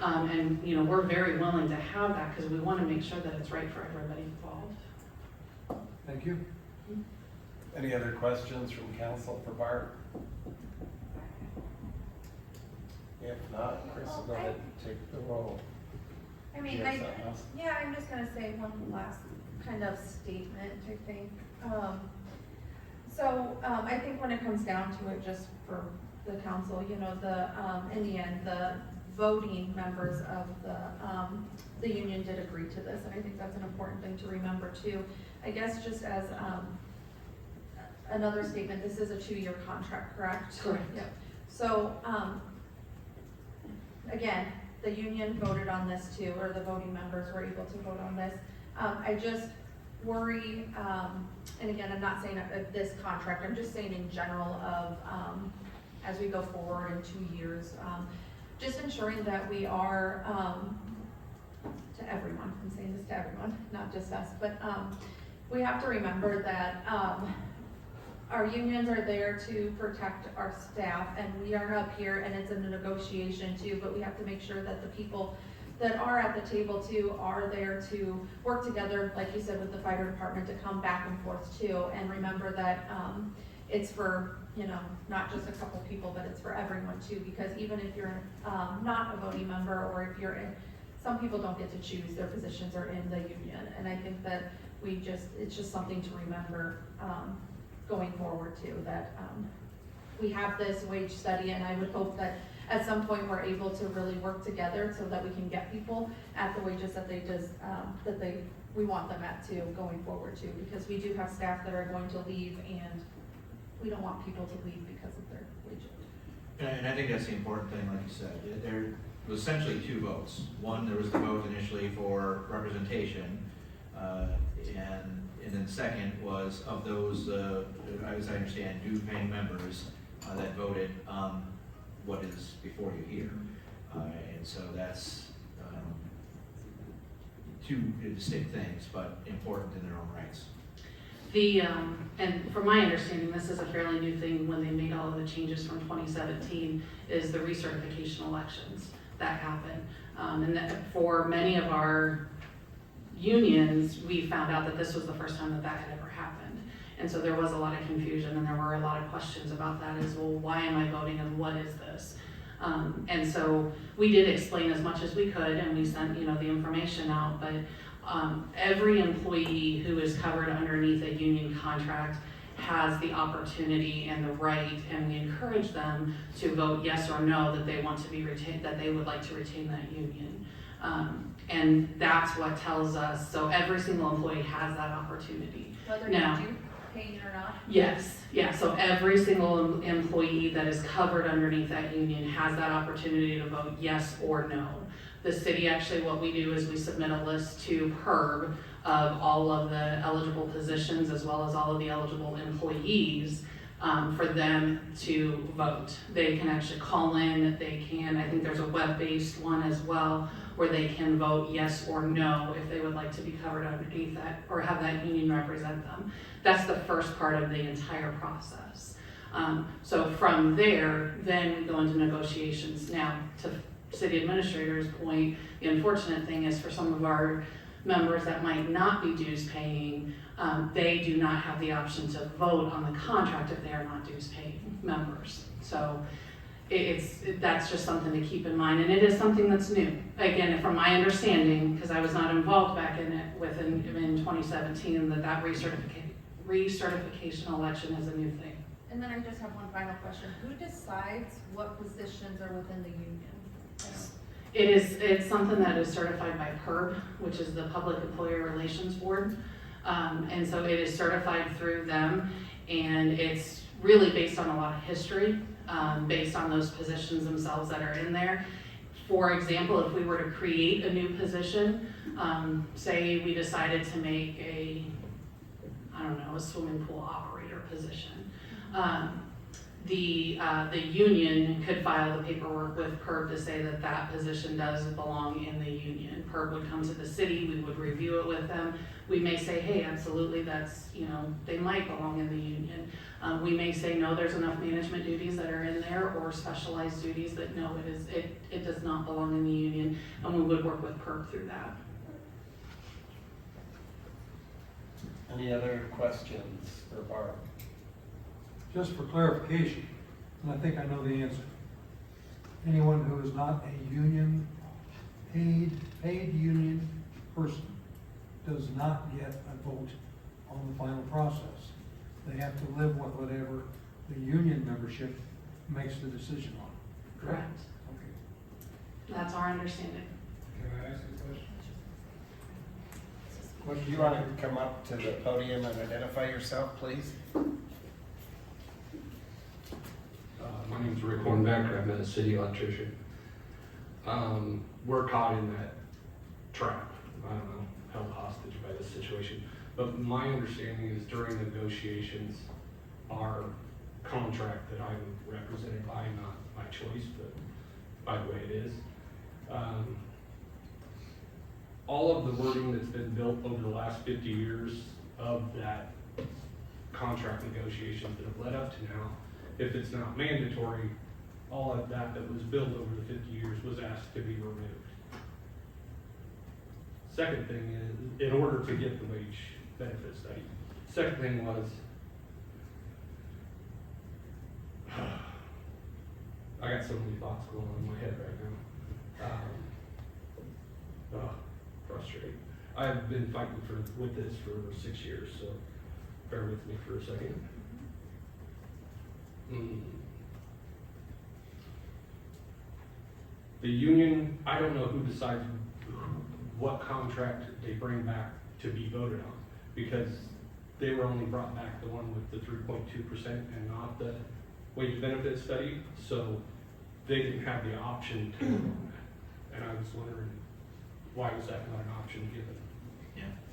and we're very willing to have that because we want to make sure that it's right for everybody involved. Thank you. Any other questions from council for Bart? If not, Chris will go ahead and take the roll. I mean, Yes, Alice? yeah, I'm just gonna say one last kind of statement, I think. I think when it comes down to it, just for the council, in the end, the voting members of the union did agree to this, and I think that's an important thing to remember too. I guess just as another statement, this is a 2-year contract, correct? Correct. Yep. So, again, the union voted on this too, or the voting members were able to vote on this. I just worry, and again, I'm not saying of this contract, I'm just saying in general of, as we go forward in 2 years, just ensuring that we are, to everyone, I'm saying this to everyone, not just us, but we have to remember that our unions are there to protect our staff, and we are up here, and it's a negotiation too, but we have to make sure that the people that are at the table too are there to work together, like you said, with the fire department, to come back and forth too, and remember that it's for, not just a couple people, but it's for everyone too, because even if you're not a voting member, or if you're in, some people don't get to choose, their positions are in the union, and I think that it's just something to remember going forward too, that we have this wage study, and I would hope that at some point we're able to really work together so that we can get people at the wages that we want them at too, going forward too, because we do have staff that are going to leave, and we don't want people to leave because of their wages. And I think that's the important thing, like you said, there was essentially 2 votes. One, there was the vote initially for representation, and then second was of those, as I understand, due-paying members that voted what is before you here. And so that's 2 distinct things, but important in their own rights. And from my understanding, this is a fairly new thing when they made all of the changes from 2017, is the recertification elections that happen. And that for many of our unions, we found out that this was the first time that had ever happened. And so there was a lot of confusion, and there were a lot of questions about that as well. Why am I voting, and what is this? And so we did explain as much as we could, and we sent the information out, but every employee who is covered underneath a union contract has the opportunity and the right, and we encourage them to vote yes or no, that they want to be retained, that they would like to retain that union. And that's what tells us, so every single employee has that opportunity. Whether Now, you do pay or not? yes, yeah, so every single employee that is covered underneath that union has that opportunity to vote yes or no. The city, actually, what we do is we submit a list to PERB of all of the eligible positions as well as all of the eligible employees for them to vote. They can actually call in, they can, I think there's a web-based one as well, where they can vote yes or no if they would like to be covered underneath that or have that union represent them. That's the first part of the entire process. So from there, then we go into negotiations. Now, to city administrator's point, the unfortunate thing is for some of our members that might not be dues paying, they do not have the option to vote on the contract if they are not dues paying members. So that's just something to keep in mind, and it is something that's new. Again, from my understanding, because I was not involved back in it in 2017, that recertification election is a new thing. And then I just have one final question. Who decides what positions are within the union? It's something that is certified by PERB, which is the Public Employer Relations Board. And so it is certified through them, and it's really based on a lot of history, based on those positions themselves that are in there. For example, if we were to create a new position, say we decided to make a swimming pool operator position, the union could file the paperwork with PERB to say that that position does belong in the union. PERB would come to the city, we would review it with them. We may say, hey, absolutely, that's, they might belong in the union. We may say, no, there's enough management duties that are in there or specialized duties that no, it does not belong in the union, and we would work with PERB through that. Any other questions for Barb? Just for clarification, and I think I know the answer. Anyone who is not a union, paid union person does not get a vote on the final process. They have to live with whatever the union membership makes the decision on. Correct. Okay. That's our understanding. Can I ask a question? Would you want to come up to the podium and identify yourself, please? My name's Rick Hornbecker. I'm a city electrician. We're caught in that trap. I don't know, held hostage by this situation. But my understanding is during negotiations, our contract that I'm represented by, not my choice, but by the way it is, all of the wording that's been built over the last 50 years of that contract negotiations that have led up to now, if it's not mandatory, all of that was built over the 50 years was asked to be removed. Second thing is, in order to get the wage benefit study. Second thing was, I got so many thoughts going on in my head right now. Frustrating. I've been fighting with this for 6 years, so bear with me for a second. The union, I don't know who decides what contract they bring back to be voted on, because they were only brought back the one with the 3.2% and not the wage benefit study, so they didn't have the option to vote on that. And I was wondering, why was that not an option given?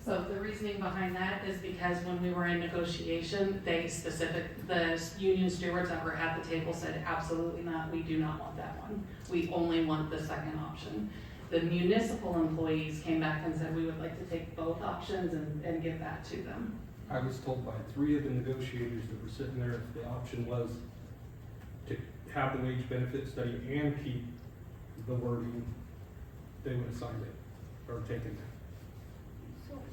So the reasoning behind that is because when we were in negotiation, the union stewards that were at the table said, absolutely not, we do not want that one. We only want the second option. The municipal employees came back and said, we would like to take both options and give that to them. I was told by 3 of the negotiators that were sitting there, if the option was to have the wage benefit study and keep the wording, they would have signed it or taken it.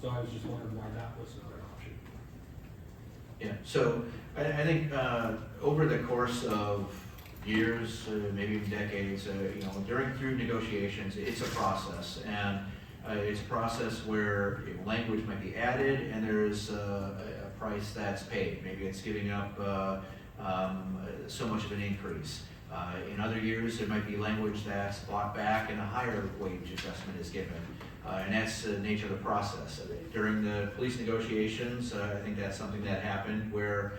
So I was just wondering why that was not an option. Yeah, so I think over the course of years, maybe even decades, through negotiations, it's a process, and it's a process where language might be added, and there's a price that's paid. Maybe it's giving up so much of an increase. In other years, there might be language that's brought back and a higher wage adjustment is given. And that's the nature of the process. During the police negotiations, I think that's something that happened where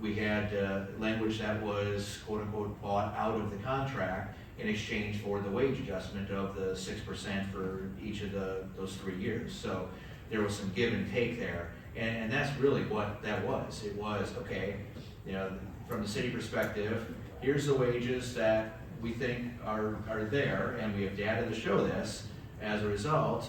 we had language that was quote unquote bought out of the contract in exchange for the wage adjustment of the 6% for each of those 3 years. So there was some give and take there. And that's really what that was. It was, okay, you know, from the city perspective, here's the wages that we think are there, and we have data to show this. As a result,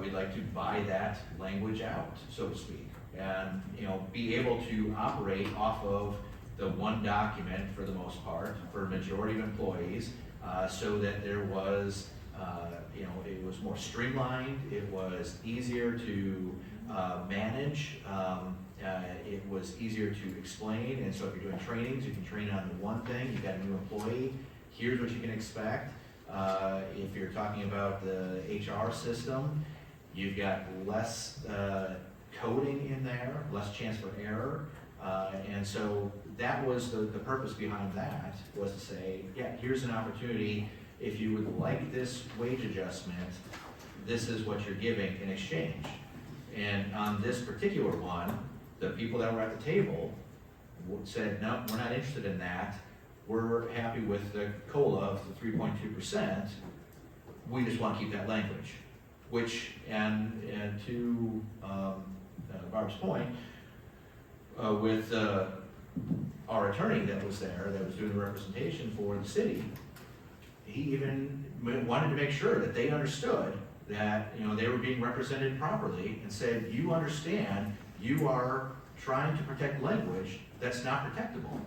we'd like to buy that language out, so to speak, and you know, be able to operate off of the one document for the most part for a majority of employees, so that there was, you know, it was more streamlined, it was easier to manage, it was easier to explain, and so if you're doing trainings, you can train on the one thing. You've got a new employee, here's what you can expect. If you're talking about the HR system, you've got less coding in there, less chance for error. And so that was the purpose behind that, was to say, yeah, here's an opportunity. If you would like this wage adjustment, this is what you're giving in exchange. And on this particular one, the people that were at the table said, no, we're not interested in that. We're happy with the COLA of the 3.2%. We just want to keep that language. Which, and to Barb's point, with our attorney that was there, that was doing the representation for the city, he even wanted to make sure that they understood that, you know, they were being represented properly, and said, you understand, you are trying to protect language that's not protectable.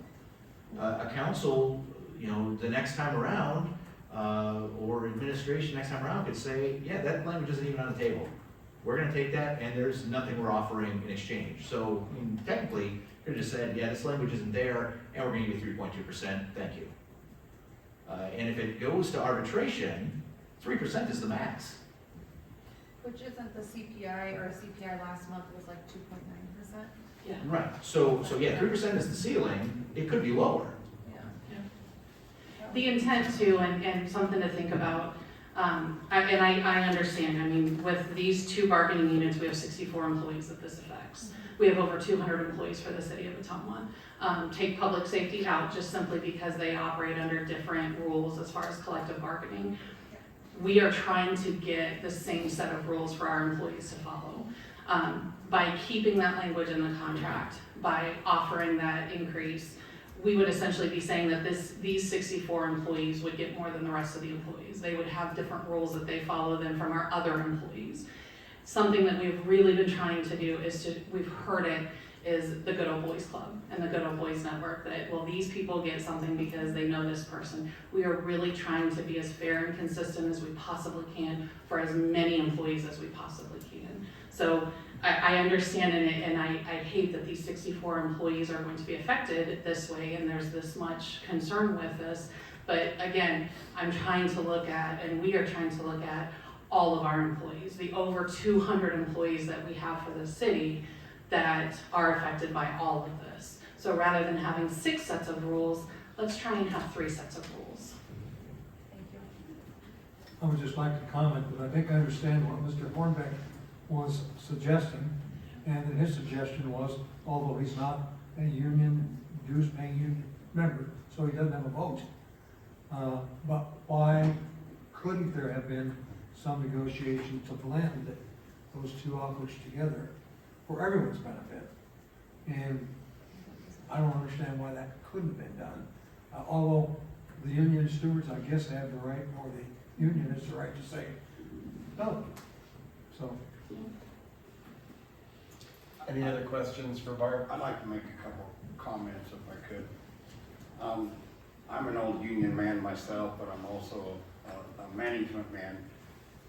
A council, you know, the next time around, or administration next time around could say, yeah, that language isn't even on the table. We're gonna take that, and there's nothing we're offering in exchange. So, I mean, technically, you could have just said, yeah, this language isn't there, and we're gonna give you 3.2%, thank you. And if it goes to arbitration, 3% is the max. Which isn't the CPI, or CPI last month was like 2.9%? Yeah. Right, so yeah, 3% is the ceiling, it could be lower. The intent too, and something to think about, I understand, I mean, with these two bargaining units, we have 64 employees that this affects. We have over 200 employees for the city of Ottumwa. Take public safety out just simply because they operate under different rules as far as collective bargaining. We are trying to get the same set of rules for our employees to follow. By keeping that language in the contract, by offering that increase, we would essentially be saying that these 64 employees would get more than the rest of the employees. They would have different rules that they follow than from our other employees. Something that we've really been trying to do we've heard it, is the Good Old Boys Club and the Good Old Boys Network, that, well, these people get something because they know this person. We are really trying to be as fair and consistent as we possibly can for as many employees as we possibly can. So I understand and I hate that these 64 employees are going to be affected this way, and there's this much concern with this. But again, I'm trying to look at, and we are trying to look at all of our employees, the over 200 employees that we have for the city that are affected by all of this. So rather than having 6 sets of rules, let's try and have 3 sets of rules. Thank you. I would just like to comment that I think I understand what Mr. Hornbeck was suggesting, and that his suggestion was, although he's not a union, dues-paying union member, so he doesn't have a vote. But why couldn't there have been some negotiation to blend those two offers together for everyone's benefit? And I don't understand why that couldn't have been done. Although the union stewards, I guess, have the right, or the union has the right to say no. So. Any other questions for Barb? I'd like to make a couple comments if I could. I'm an old union man myself, but I'm also a management man.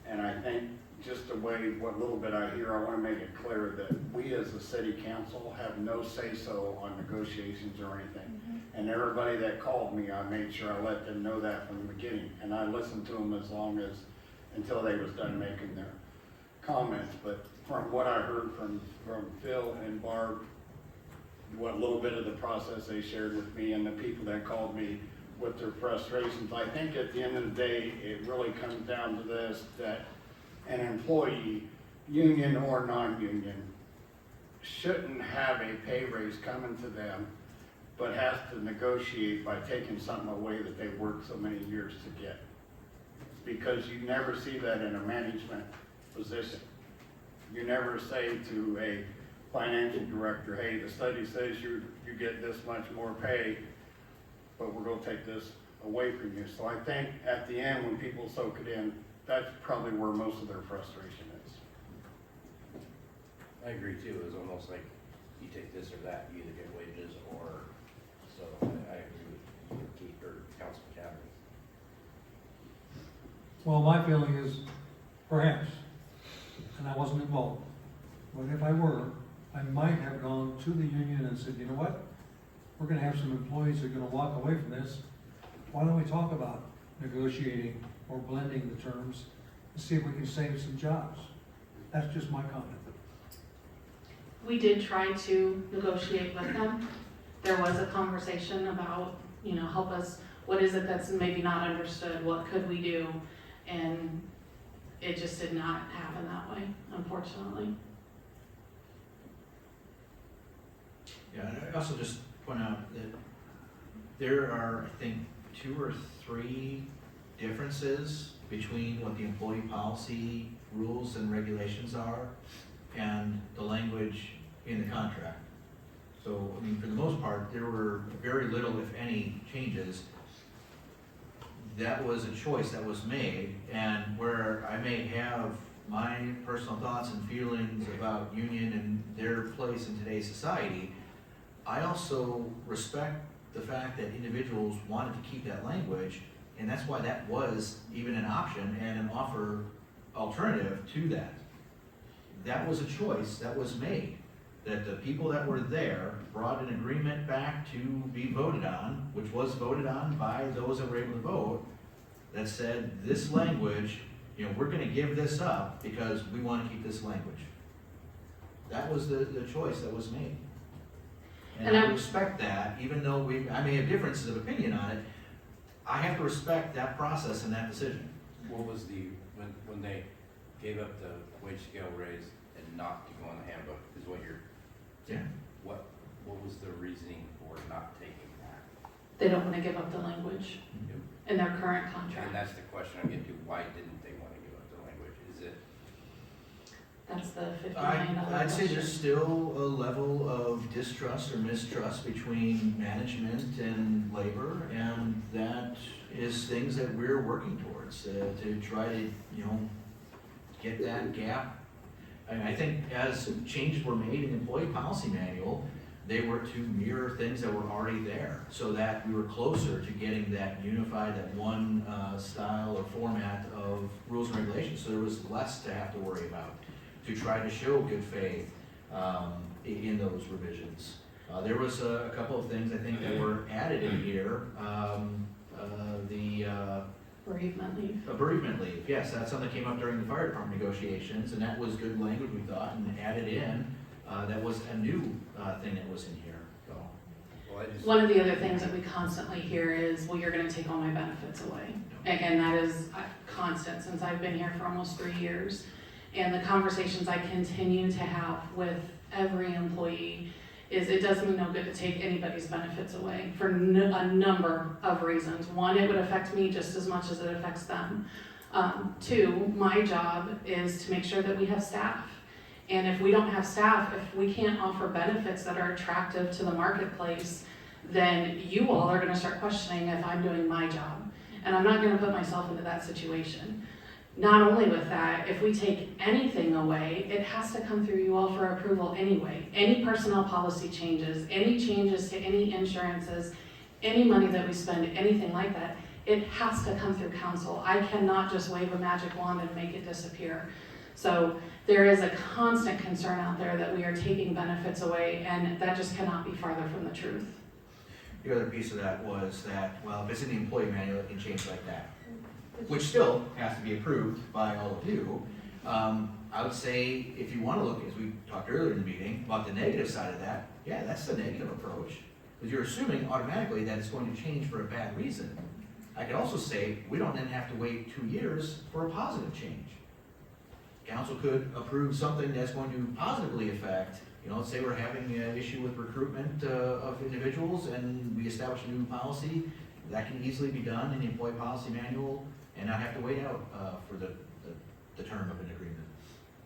And I think just the way, what little bit I hear, I want to make it clear that we as the city council have no say-so on negotiations or anything. And everybody that called me, I made sure I let them know that from the beginning. And I listened to them until they was done making their comments. But from what I heard from Phil and Barb, what little bit of the process they shared with me and the people that called me, with their frustrations. I think at the end of the day, it really comes down to this, that an employee, union or non-union, shouldn't have a pay raise coming to them, but has to negotiate by taking something away that they worked so many years to get. Because you never see that in a management position. You never say to a financial director, hey, the study says you get this much more pay, but we're gonna take this away from you. So I think at the end, when people soak it in, that's probably where most of their frustration is. I agree too, it's almost like you take this or that, you either get wages or, so I agree with Keith or Councilman Cavanagh. Well, my feeling is perhaps, and I wasn't involved, but if I were, I might have gone to the union and said, you know what? We're gonna have some employees that are gonna walk away from this. Why don't we talk about negotiating or blending the terms and see if we can save some jobs? That's just my comment. We did try to negotiate with them. There was a conversation about, help us, what is it that's maybe not understood, what could we do? And it just did not happen that way, unfortunately. Yeah, and I also just point out that there are, I think, 2 or 3 differences between what the employee policy rules and regulations are and the language in the contract. So, I mean, for the most part, there were very little, if any, changes. That was a choice that was made, and where I may have my personal thoughts and feelings about union and their place in today's society, I also respect the fact that individuals wanted to keep that language, and that's why that was even an option and an offer alternative to that. That was a choice that was made, that the people that were there brought an agreement back to be voted on, which was voted on by those that were able to vote, that said this language, we're gonna give this up because we wanna keep this language. That was the choice that was made. And I respect that, even though I may have differences of opinion on it, I have to respect that process and that decision. What was when they gave up the wage scale raise and not to go on the handbook, is what you're, Yeah. what was the reasoning for not taking that? They don't want to give up the language in their current contract. And that's the question I get to, why didn't they want to give up the language? Is it? That's the $59 I'd say question. there's still a level of distrust or mistrust between management and labor, and that is things that we're working towards to try to, get that gap. And I think as changes were made in the employee policy manual, they were to mirror things that were already there, so that we were closer to getting that unified, that one style or format of rules and regulations, so there was less to have to worry about, to try to show good faith in those revisions. There was a couple of things I think that were added in here. Bereavement leave. Bereavement leave, yes, that's something that came up during the fire department negotiations, and that was good language, we thought, and added in. That was a new thing that was in here, so. Well, One of the other things that we constantly hear is, well, you're gonna take all my benefits away. And that is constant since I've been here for almost 3 years. And the conversations I continue to have with every employee is it does me no good to take anybody's benefits away for a number of reasons. One, it would affect me just as much as it affects them. 2, my job is to make sure that we have staff. And if we don't have staff, if we can't offer benefits that are attractive to the marketplace, then you all are gonna start questioning if I'm doing my job. And I'm not gonna put myself into that situation. Not only with that, if we take anything away, it has to come through you all for approval anyway. Any personnel policy changes, any changes to any insurances, any money that we spend, anything like that, it has to come through council. I cannot just wave a magic wand and make it disappear. So there is a constant concern out there that we are taking benefits away, and that just cannot be farther from the truth. The other piece of that was that, well, if it's in the employee manual, it can change like that, which still has to be approved by all of you. I would say, if you want to look, as we talked earlier in the meeting, about the negative side of that, yeah, that's the negative approach. Because you're assuming automatically that it's going to change for a bad reason. I could also say, we don't then have to wait 2 years for a positive change. Council could approve something that's going to positively affect, let's say we're having an issue with recruitment of individuals and we establish a new policy, that can easily be done in the employee policy manual and not have to wait out for the term of an agreement.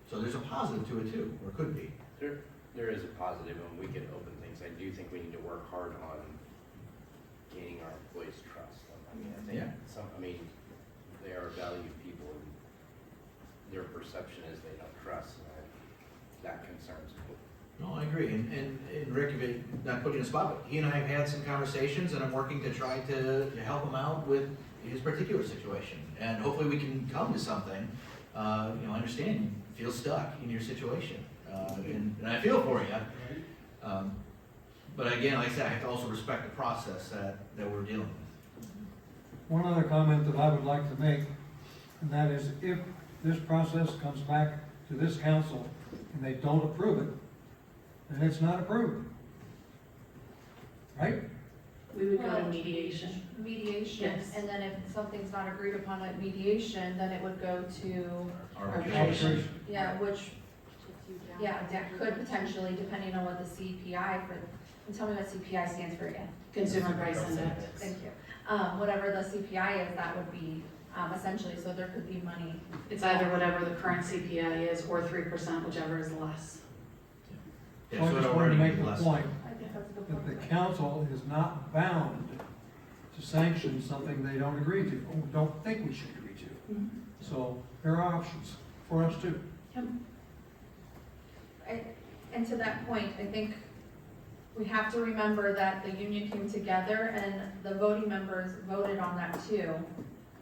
So there's a positive to it too, or could be. There is a positive, and we can open things. I do think we need to work hard on gaining our employees' trust. I mean, I think they are valued people, and their perception is they don't trust, and that concerns me. No, I agree, and Rick, if it, not putting you in a spot, but he and I have had some conversations, and I'm working to try to help him out with his particular situation, and hopefully we can come to something. I understand you feel stuck in your situation, and I feel for you. But again, like I said, I have to also respect the process that we're dealing with. One other comment that I would like to make, and that is if this process comes back to this council and they don't approve it, then it's not approved. Right? We would go to Well, mediation. Mediation, Yes. and then if something's not agreed upon at mediation, then it would go to Arbitration. Yeah, which, that could potentially, depending on what the CPI for, and tell me what CPI stands for again. Consumer Price Index. Thank you. Whatever the CPI is, that would be, essentially, so there could be money. It's either whatever the current CPI is or 3%, whichever is less. So I just wanted to make the point I think that's a good that point. the council is not bound to sanction something they don't agree to, or don't think we should agree to. Mhm. So there are options for us too. And to that point, I think we have to remember that the union came together and the voting members voted on that too.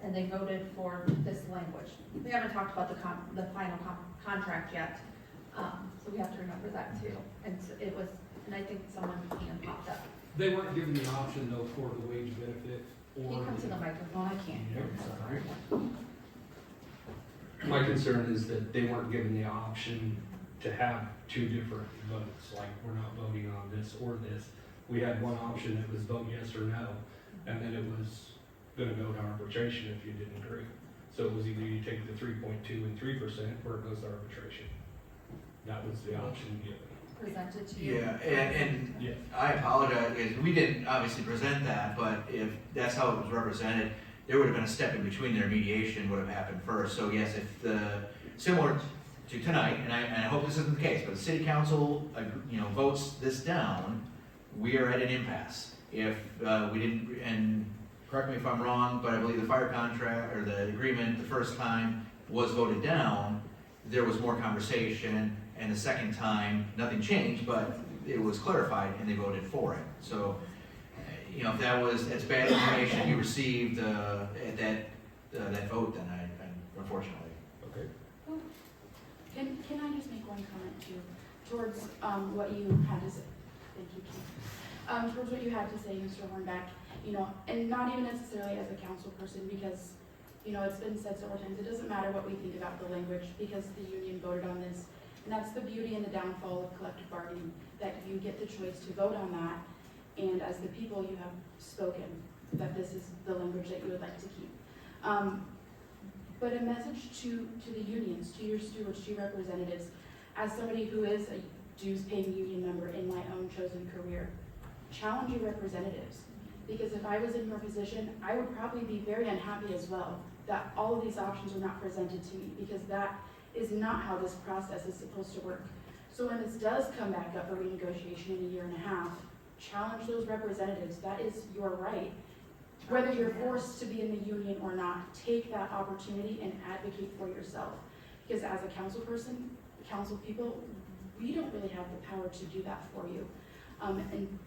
And they voted for this language. We haven't talked about the final contract yet. So we have to remember that too. And and I think someone hand popped up. They weren't given the option though for the wage benefit Can or. you come to the microphone? I can't hear. Sorry. My concern is that they weren't given the option to have two different votes, like we're not voting on this or this. We had one option that was vote yes or no, and then it was gonna go to arbitration if you didn't agree. So it was either you take the 3.2 and 3% or it goes to arbitration. That was the option given. Presented to you. Yeah, and Yeah. I apologize, because we didn't obviously present that, but if that's how it was represented, there would have been a step in between there, mediation would have happened first. So yes, if similar to tonight, and I hope this isn't the case, but the city council, votes this down, we are at an impasse. If we didn't, and correct me if I'm wrong, but I believe the fire contract, or the agreement the first time was voted down, there was more conversation, and the second time, nothing changed, but it was clarified and they voted for it. So, if that's bad information you received at that vote, then I unfortunately. Okay. Can I just make one comment too, towards, what you had to say? Thank you, Keith. Towards what you had to say, Mr. Hornback, and not even necessarily as a council person, because, it's been said several times, it doesn't matter what we think about the language, because the union voted on this. And that's the beauty and the downfall of collective bargaining, that you get the choice to vote on that, and as the people you have spoken, that this is the language that you would like to keep. But a message to the unions, to your stewards, to your representatives, as somebody who is a dues-paying union member in my own chosen career, challenge your representatives. Because if I was in your position, I would probably be very unhappy as well that all of these options were not presented to me, because that is not how this process is supposed to work. So when this does come back up for renegotiation in a year and a half, challenge those representatives. That is your right. Whether you're forced to be in the union or not, take that opportunity and advocate for yourself. Because as a council person, council people, we don't really have the power to do that for you. And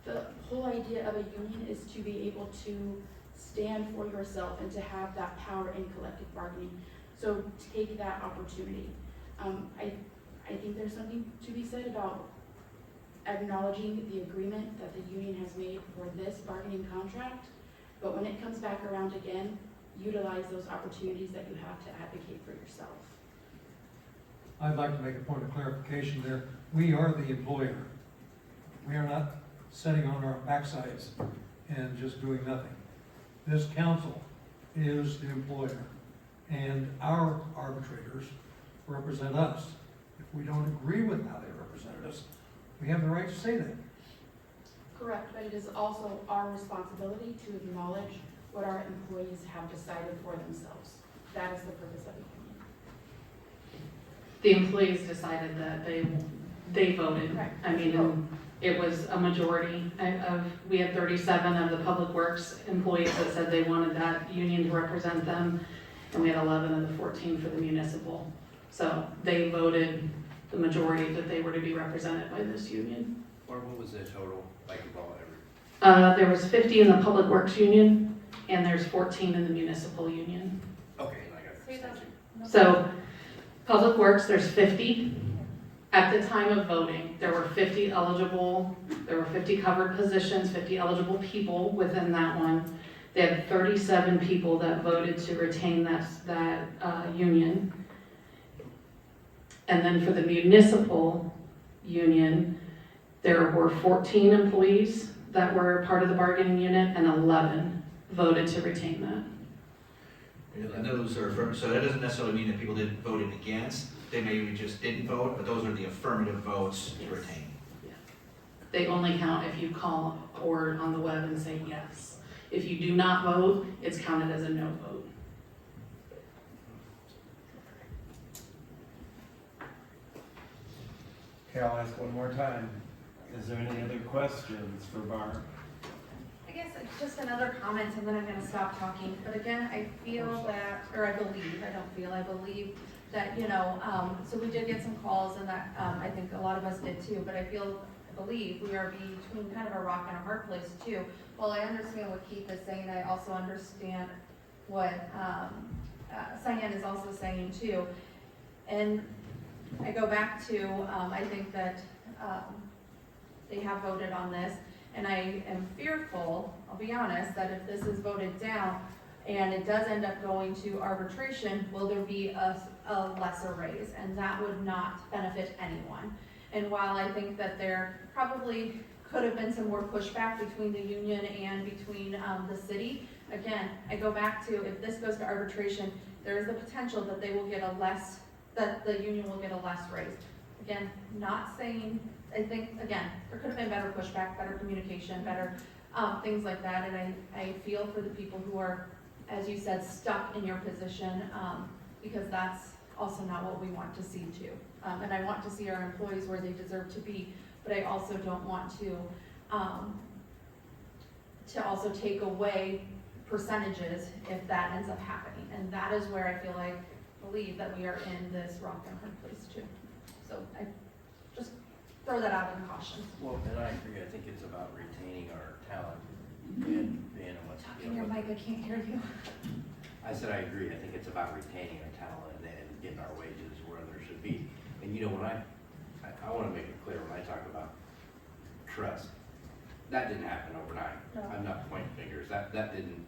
the whole idea of a union is to be able to stand for yourself and to have that power in collective bargaining. So take that opportunity. I think there's something to be said about acknowledging the agreement that the union has made for this bargaining contract, but when it comes back around again, utilize those opportunities that you have to advocate for yourself. I'd like to make a point of clarification there. We are the employer. We are not sitting on our backsides and just doing nothing. This council is the employer, and our arbitrators represent us. If we don't agree with how they represented us, we have the right to say that. Correct, but it is also our responsibility to acknowledge what our employees have decided for themselves. That is the purpose of the union. The employees decided that they voted. Correct. I mean, it was a majority we had 37 of the Public Works employees that said they wanted that union to represent them, and we had 11 of the 14 for the municipal. So they voted the majority that they were to be represented by this union. Or what was the total, like, about every? There was 50 in the Public Works union, and there's 14 in the municipal union. Okay, I got it. So, Public Works, there's 50. At the time of voting, there were 50 eligible, there were 50 covered positions, 50 eligible people within that one. They had 37 people that voted to retain that union. And then for the municipal union, there were 14 employees that were part of the bargaining unit, and 11 voted to retain that. And those are, so that doesn't necessarily mean that people didn't vote against, they maybe just didn't vote, but those are the affirmative votes to retain. They only count if you call or on the web and say yes. If you do not vote, it's counted as a no vote. Okay, I'll ask one more time. Is there any other questions for Barb? I guess it's just another comment and then I'm gonna stop talking. But again, I feel that, or I believe, I don't feel, I believe that, so we did get some calls and that, I think a lot of us did too, but I believe we are between kind of a rock and a hard place too. While I understand what Keith is saying, I also understand what, Cyan is also saying too. And I go back to, I think that, they have voted on this, and I am fearful, I'll be honest, that if this is voted down and it does end up going to arbitration, will there be a lesser raise? And that would not benefit anyone. And while I think that there probably could have been some more pushback between the union and between the city, again, I go back to, if this goes to arbitration, there is the potential that they will get that the union will get a less raise. Again, not saying, I think, again, there could have been better pushback, better communication, better things like that. And I feel for the people who are, as you said, stuck in your position, because that's also not what we want to see too. And I want to see our employees where they deserve to be, but I also don't want to also take away percentages if that ends up happening. And that is where I believe that we are in this rock and hard place too. So I just throw that out in caution. Well, and I agree, I think it's about retaining our talent and being what's. Talk in your mic, I can't hear you. I said I agree, I think it's about retaining our talent and getting our wages where there should be. And when I want to make it clear, when I talk about trust, that didn't happen overnight. No. I'm not pointing fingers, that didn't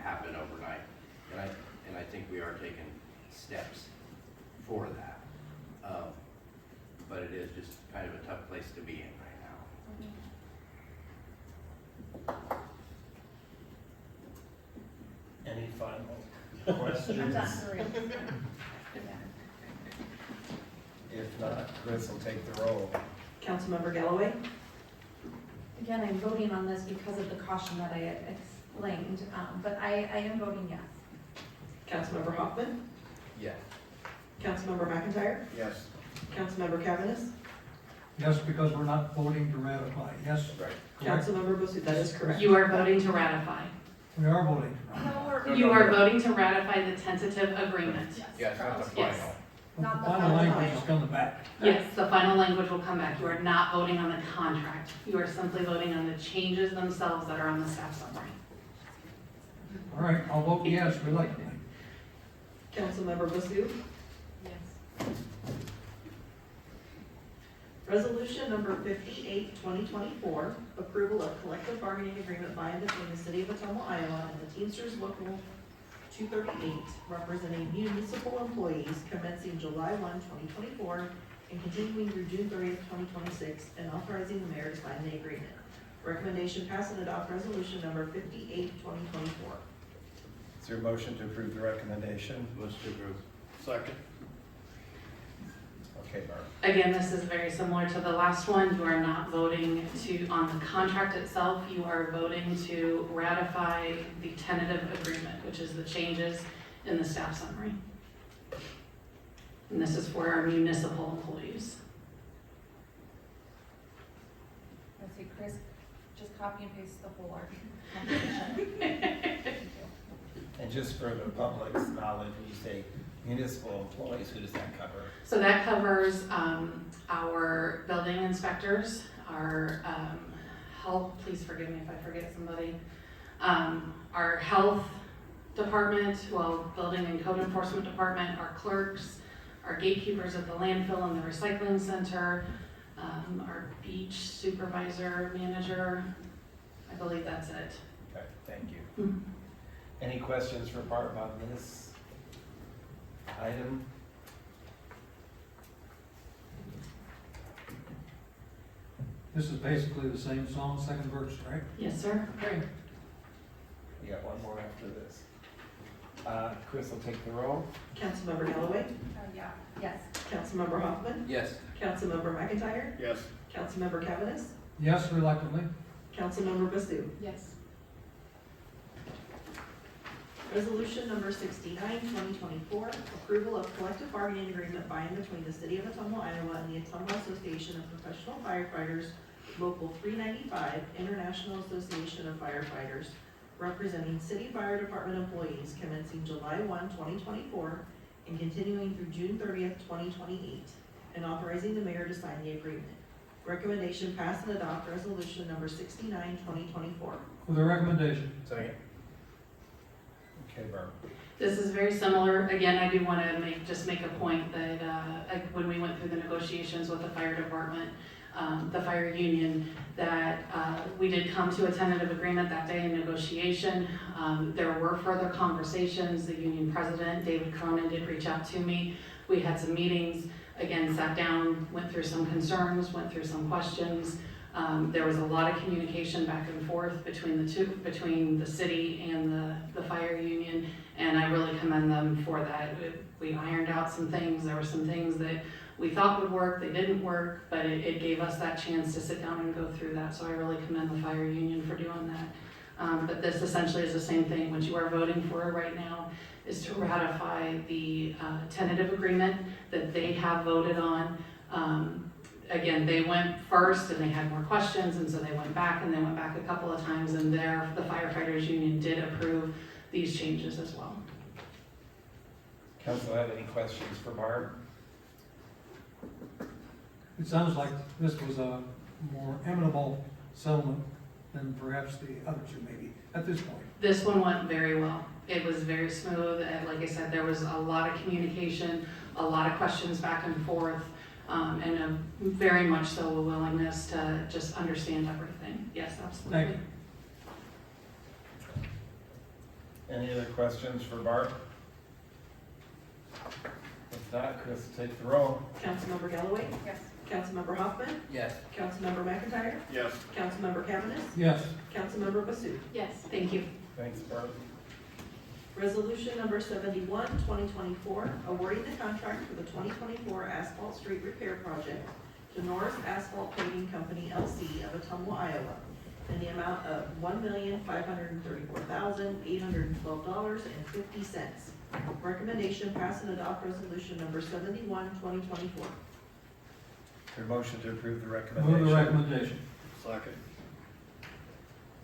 happen overnight. And I think we are taking steps for that. But it is just kind of a tough place to be in right now. Any final questions? I'm done for real. If not, Chris will take the roll. Councilmember Galloway? Again, I'm voting on this because of the caution that I explained, but I am voting yes. Councilmember Hoffman? Yes. Councilmember McIntyre? Yes. Councilmember Cavanagh? Yes, because we're not voting to ratify. Yes, Right. correct? Councilmember Busui, that is correct. You are voting to ratify. We are voting to ratify. No, You are voting to ratify the tentative agreement. Yes, not the Yes. final. But Not the the final final. language is coming back. Yes, the final language will come back. You are not voting on the contract. You are simply voting on the changes themselves that are on the staff summary. All right, I'll vote yes reluctantly. Councilmember Busui? Yes. Resolution number 58, 2024, approval of collective bargaining agreement by and between the City of Ottumwa, Iowa and the Teamsters Local 238, representing municipal employees commencing July 1, 2024, and continuing through June 30th, 2026, and authorizing the mayor to sign the agreement. Recommendation pass and adopt resolution number 58, 2024. Is there a motion to approve the recommendation? Motion to approve. Second. Okay, Barb. Again, this is very similar to the last one. You are not voting on the contract itself. You are voting to ratify the tentative agreement, which is the changes in the staff summary. And this is for our municipal employees. Let's see, Chris, just copy and paste the whole argument. And just for the public's knowledge, when you say municipal employees, who does that cover? So that covers our building inspectors, our health, please forgive me if I forget somebody, our health department, well, building and code enforcement department, our clerks, our gatekeepers at the landfill and the recycling center, our beach supervisor, manager. I believe that's it. Okay, thank you. Any questions for Barb on this item? This is basically the same song, second verse, right? Yes, sir. Okay. You got one more after this. Chris will take the roll. Councilmember Galloway? Yeah, yes. Councilmember Hoffman? Yes. Councilmember McIntyre? Yes. Councilmember Cavanagh? Yes, reluctantly. Councilmember Basu? Yes. Resolution number 69, 2024, approval of collective bargaining agreement by and between the City of Ottumwa, Iowa and the Ottumwa Association of Professional Firefighters, Local 395, International Association of Firefighters, representing city fire department employees commencing July 1, 2024, and continuing through June 30th, 2028, and authorizing the mayor to sign the agreement. Recommendation pass and adopt resolution number 69, 2024. With a recommendation. Second. Okay, Barb. This is very similar. Again, I do want to make a point that when we went through the negotiations with the fire department, the fire union, that we did come to a tentative agreement that day in negotiation. There were further conversations. The union president, David Cronin, did reach out to me. We had some meetings, again, sat down, went through some concerns, went through some questions. There was a lot of communication back and forth between the city and the fire union, and I really commend them for that. We ironed out some things. There were some things that we thought would work, they didn't work, but it gave us that chance to sit down and go through that, so I really commend the fire union for doing that. But this essentially is the same thing. What you are voting for right now is to ratify the tentative agreement that they have voted on. Again, they went first and they had more questions, and so they went back and they went back a couple of times, and the firefighters union did approve these changes as well. Council have any questions for Barb? It sounds like this was a more amenable settlement than perhaps the other two maybe, at this point. This one went very well. It was very smooth, and like I said, there was a lot of communication, a lot of questions back and forth, and a very much so a willingness to just understand everything. Yes, absolutely. Thank you. Any other questions for Barb? If not, Chris will take the roll. Councilmember Galloway? Yes. Councilmember Hoffman? Yes. Councilmember McIntyre? Yes. Councilmember Cavanagh? Yes. Councilmember Basu? Yes. Thank you. Thanks, Barb. Resolution number 71, 2024, awarding the contract for the 2024 asphalt street repair project to Norris Asphalt Paving Company, LC of Ottumwa, Iowa, in the amount of $1,534,812.50. Recommendation pass and adopt resolution number 71, 2024. Your motion to approve the recommendation. Move the recommendation. Second.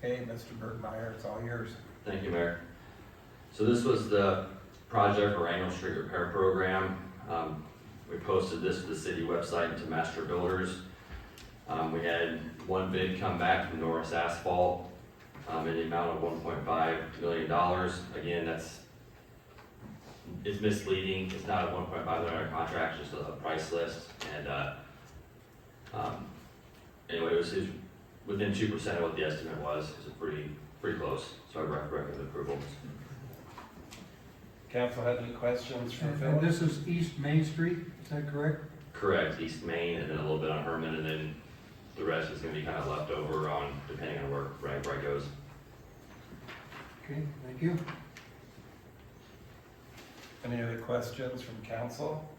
Okay, Mr. Bergmeyer, it's all yours. Thank you, Mayor. So this was the project or annual street repair program. We posted this to the city website and to Master Builders. We had one bid come back from Norris Asphalt in the amount of $1.5 million. Again, it's misleading. It's not a $1.5 million contract, it's just a price list. And anyway, it was within 2% of what the estimate was. It was pretty close. So I recommend approval. Council have any questions for And Phil? this is East Main Street, is that correct? Correct, East Main, and then a little bit on Herman, and then the rest is gonna be kind of left over on, depending on where it goes. Okay, thank you. Any other questions from council?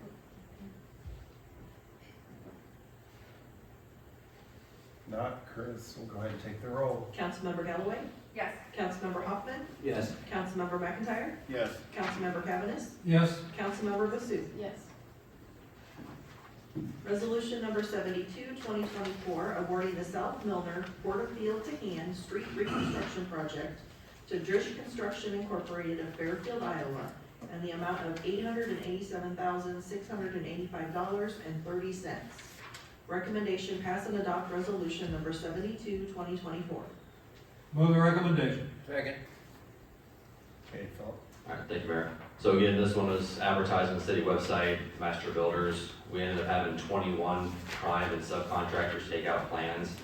Not, Chris, we'll go ahead and take the roll. Councilmember Galloway? Yes. Councilmember Hoffman? Yes. Councilmember McIntyre? Yes. Councilmember Cavanagh? Yes. Councilmember Basu? Yes. Resolution number 72, 2024, awarding the South Milner Porterfield to Hand Street Reconstruction Project to Drish Construction Incorporated of Fairfield, Iowa, and the amount of $887,685.30. Recommendation pass and adopt resolution number 72, 2024. Move the recommendation. Second. Okay, Phil. All right, thank you, Mayor. So again, this one was advertised on the city website, Master Builders. We ended up having 21 prime and subcontractors take out plans.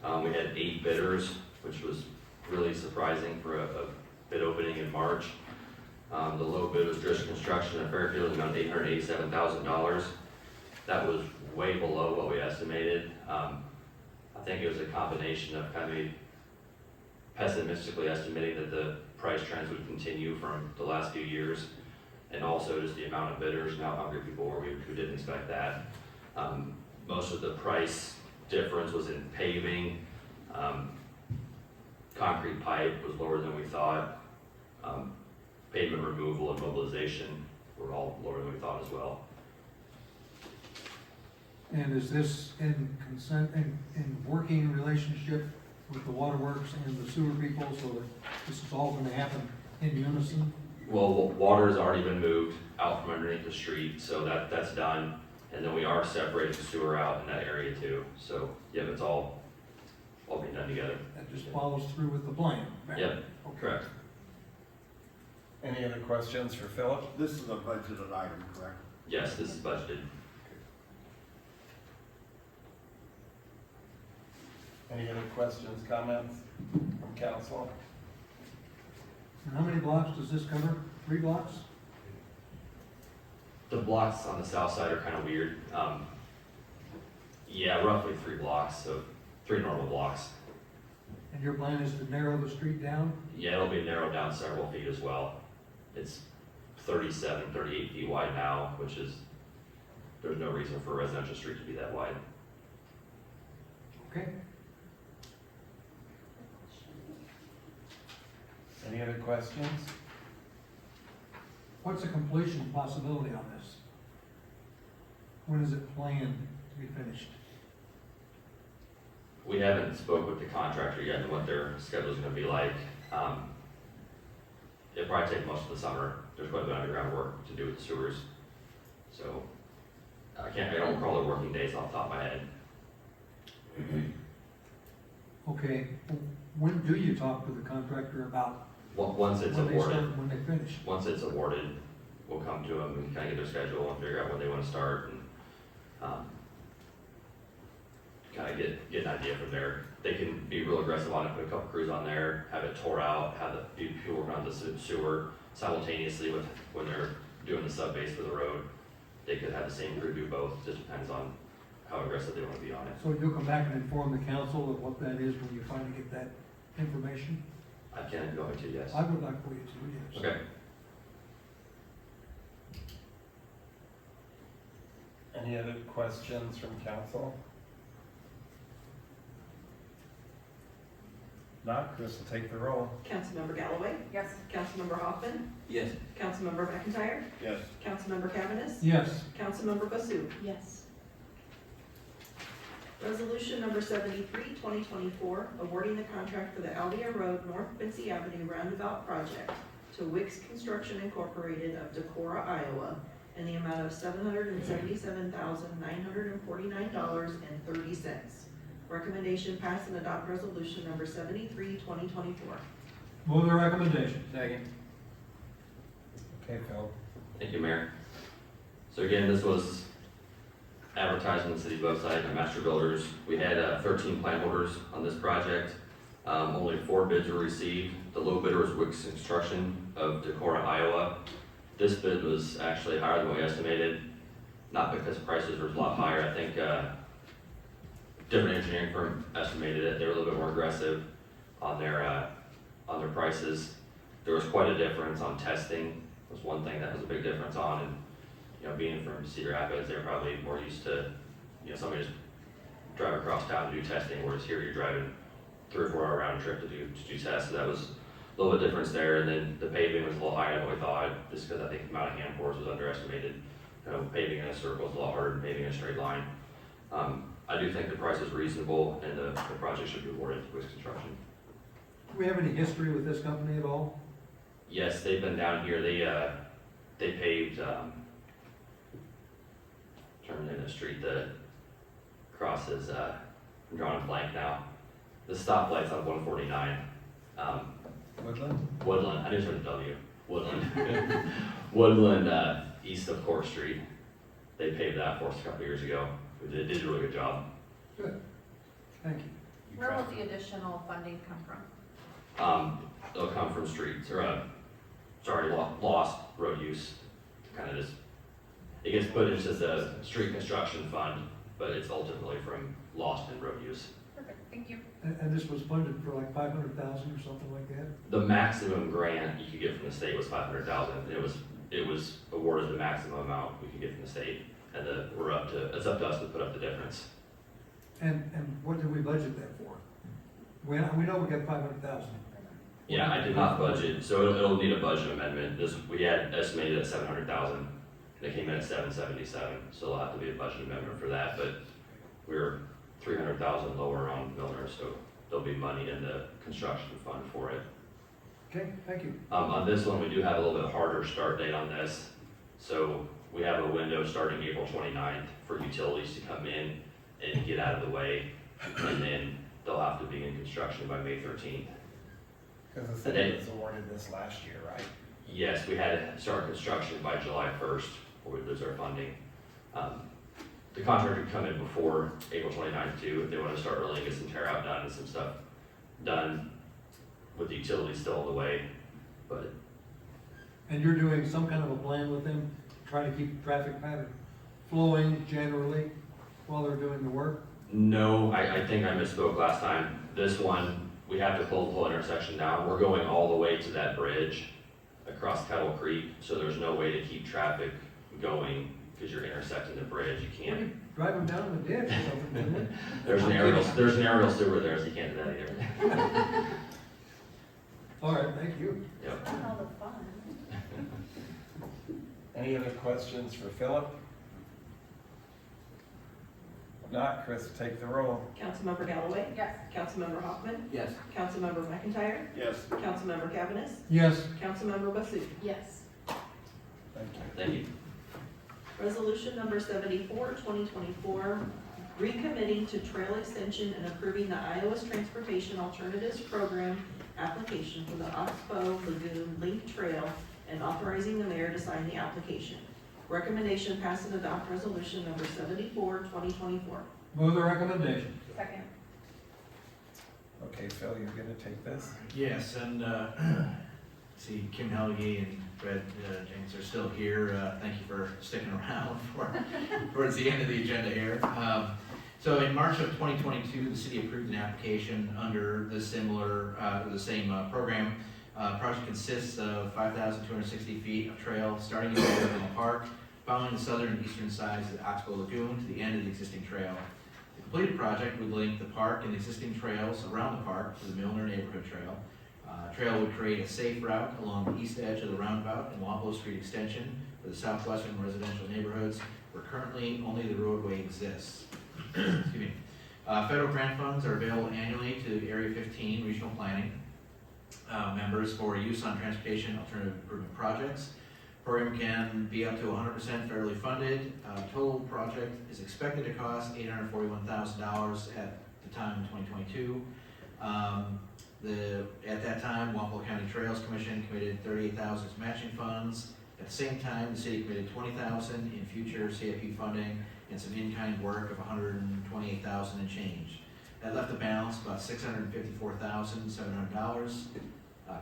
We had 8 bidders, which was really surprising for a bid opening in March. The low bid was Drish Construction at Fairfield, around $887,000. That was way below what we estimated. I think it was a combination of kind of pessimistically estimating that the price trends would continue from the last few years, and also just the amount of bidders and how hungry people were. We didn't expect that. Most of the price difference was in paving. Concrete pipe was lower than we thought. Pavement removal and mobilization were all lower than we thought as well. And is this in consent, in working relationship with the waterworks and the sewer people, so that this is all gonna happen in unison? Well, water's already been moved out from underneath the street, so that's done. And then we are separating sewer out in that area too. So, yeah, it's all being done together. That just follows through with the plan? Yep, Okay. correct. Any other questions for Philip? This is a budgeted item, correct? Yes, this is budgeted. Any other questions, comments from council? And how many blocks does this cover? 3 blocks? The blocks on the south side are kind of weird. Yeah, roughly 3 blocks, so 3 normal blocks. And your plan is to narrow the street down? Yeah, it'll be narrowed down several feet as well. It's 37, 38 feet wide now, which is, there's no reason for a residential street to be that wide. Okay. Any other questions? What's the completion possibility on this? When is it planned to be finished? We haven't spoke with the contractor yet and what their schedule is gonna be like. It'll probably take most of the summer. There's quite a bit of underground work to do with the sewers. So, I don't recall their working days off the top of my head. Okay, when do you talk to the contractor about Once it's when they awarded, start, when they finish? once it's awarded, we'll come to them and kind of get their schedule and figure out when they want to start and, kind of get an idea from there. They can be real aggressive on it, put a couple crews on there, have it tore out, have the people working on the sewer simultaneously with, when they're doing the sub base for the road. They could have the same crew do both, just depends on how aggressive they want to be on it. So you'll come back and inform the council of what that is when you finally get that information? I can go into, yes. I would like for you to, yes. Okay. Any other questions from council? Not, Chris will take the roll. Councilmember Galloway? Yes. Councilmember Hoffman? Yes. Councilmember McIntyre? Yes. Councilmember Cavanagh? Yes. Councilmember Basu? Yes. Resolution number 73, 2024, awarding the contract for the Alvia Road North Quincy Avenue Roundabout Project to Wicks Construction Incorporated of Decorah, Iowa, in the amount of $777,949.30. Recommendation pass and adopt resolution number 73, 2024. Move the recommendation. Second. Okay, Phil. Thank you, Mayor. So again, this was advertised on the city website and Master Builders. We had 13 plant orders on this project. Only 4 bids were received. The low bidder was Wicks Construction of Decorah, Iowa. This bid was actually higher than we estimated, not because prices were a lot higher. I think different engineering firm estimated it. They were a little bit more aggressive on their prices. There was quite a difference on testing. Was one thing that was a big difference on, and you know, being from Cedar Rapids, they're probably more used to, you know, somebody just drive across town to do testing, whereas here you're driving 3 or 4 hour round trip to do tests. So that was a little bit difference there. And then the paving was a little higher than we thought, just because I think the amount of hand pours was underestimated. You know, paving in a circle is a lot harder than paving in a straight line. I do think the price is reasonable, and the project should be awarded to Wix Construction. Do we have any history with this company at all? Yes, they've been down here. They paved turning in a street that crosses. I'm drawing a blank now. The stoplight's on 149. Woodland? Woodland. I didn't start with W. Woodland. Woodland, east of Court Street. They paved that for us a couple years ago. They did a really good job. Good, thank you. Where will the additional funding come from? They'll come from streets, or lost road use. Kind of just, it gets put into the street construction fund, but it's ultimately from lost in road use. Perfect, thank you. And this was funded for like 500,000 or something like that? The maximum grant you could get from the state was 500,000. It was awarded the maximum amount we could get from the state, and it's up to us to put up the difference. And what did we budget that for? We know we got 500,000. Yeah, I did not budget, so it'll need a budget amendment. We had estimated at 700,000. They came in at 777, so it'll have to be a budget amendment for that. But we're 300,000 lower on Milner, so there'll be money in the construction fund for it. Okay, thank you. On this one, we do have a little bit harder start date on this. So we have a window starting April 29th for utilities to come in and get out of the way, and then they'll have to be in construction by May 13th. Because the city was awarded this last year, right? Yes, we had to start construction by July 1st, or we lose our funding. The contractor could come in before April 29th too, if they want to start early and get some tear out done and some stuff done with the utilities still in the way, but. And you're doing some kind of a plan with them, trying to keep traffic pattern flowing generally while they're doing the work? No, I think I misspoke last time. This one, we have to pull the whole intersection down. We're going all the way to that bridge across Kettle Creek, so there's no way to keep traffic going because you're intersecting the bridge. You can't. Drive them down in the ditch or something, isn't it? There's an aerial sewer there, so you can't do that either. All right, thank you. Yep. Not all the fun. Any other questions for Philip? If not, Chris, take the roll. Councilmember Galloway? Yes. Councilmember Hoffman? Yes. Councilmember McIntyre? Yes. Councilmember Cavanagh? Yes. Councilmember Basu? Yes. Thank you. Thank you. Resolution number 74, 2024, recommitting to trail extension and approving the Iowa's Transportation Alternatives Program application for the Oxbow Lagoon Link Trail and authorizing the mayor to sign the application. Recommendation pass and adopt resolution number 74, 2024. Move the recommendation. Second. Okay, Phil, you're gonna take this? Yes, and see Kim Helge and Fred James are still here. Thank you for sticking around towards the end of the agenda here. So in March of 2022, the city approved an application under the same program. Project consists of 5,260 feet of trail starting in the park, following the southern and eastern sides of the Oxbow Lagoon to the end of the existing trail. The completed project would link the park and existing trails around the park to the Milner Neighborhood Trail. Trail would create a safe route along the east edge of the roundabout and Wapello Street extension for the southwestern residential neighborhoods where currently only the roadway exists. Excuse me. Federal grant funds are available annually to Area 15 regional planning members for use on transportation alternative improvement projects. Program can be up to 100% federally funded. Total project is expected to cost $841,000 at the time in 2022. At that time, Wapello County Trails Commission committed $38,000 as matching funds. At the same time, the city committed $20,000 in future CIP funding and some in-kind work of $128,000 and change. That left a balance about $654,700.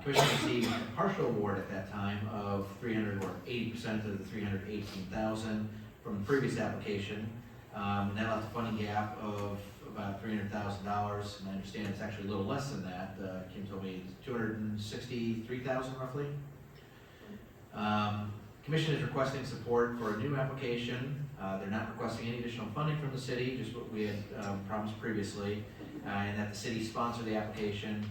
Commission received a partial award at that time of 80% of the $318,000 from the previous application. And that left a funding gap of about $300,000, and I understand it's actually a little less than that. Kim told me it's $263,000 roughly. Commission is requesting support for a new application. They're not requesting any additional funding from the city, just what we had promised previously, and that the city sponsor the application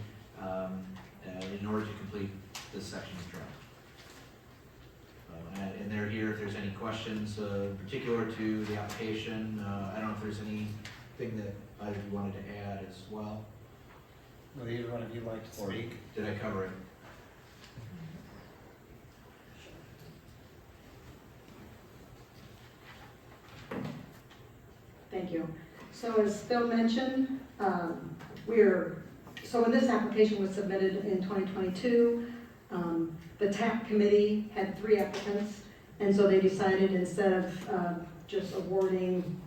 in order to complete this section of trail. And they're here if there's any questions particular to the application. I don't know if there's anything that either of you wanted to add as well. Would either one of you like to Or speak? did I cover it? Thank you. So as Phil mentioned, so when this application was submitted in 2022, the TAP committee had 3 applicants, and so they decided instead of just awarding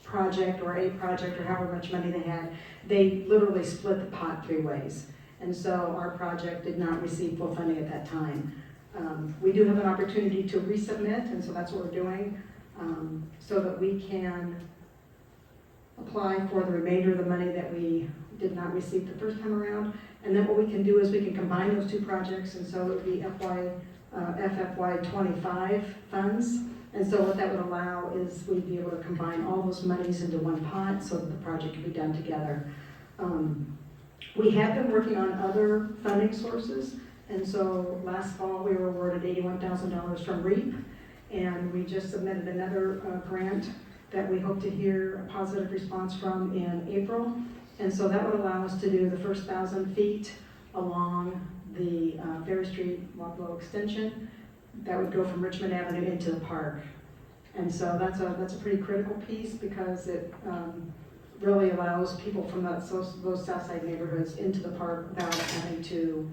project or a project or however much money they had, they literally split the pot 3 ways. And so our project did not receive full funding at that time. We do have an opportunity to resubmit, and so that's what we're doing, so that we can apply for the remainder of the money that we did not receive the first time around. And then what we can do is we can combine those 2 projects, and so it would be FFY 25 funds. And so what that would allow is we'd be able to combine all those monies into one pot so that the project can be done together. We have been working on other funding sources, and so last fall we were awarded $81,000 from REAP, and we just submitted another grant that we hope to hear a positive response from in April. And so that would allow us to do the first 1,000 feet along the Ferry Street Wapello extension. That would go from Richmond Avenue into the park. And so that's a pretty critical piece because it really allows people from those south side neighborhoods into the park without having to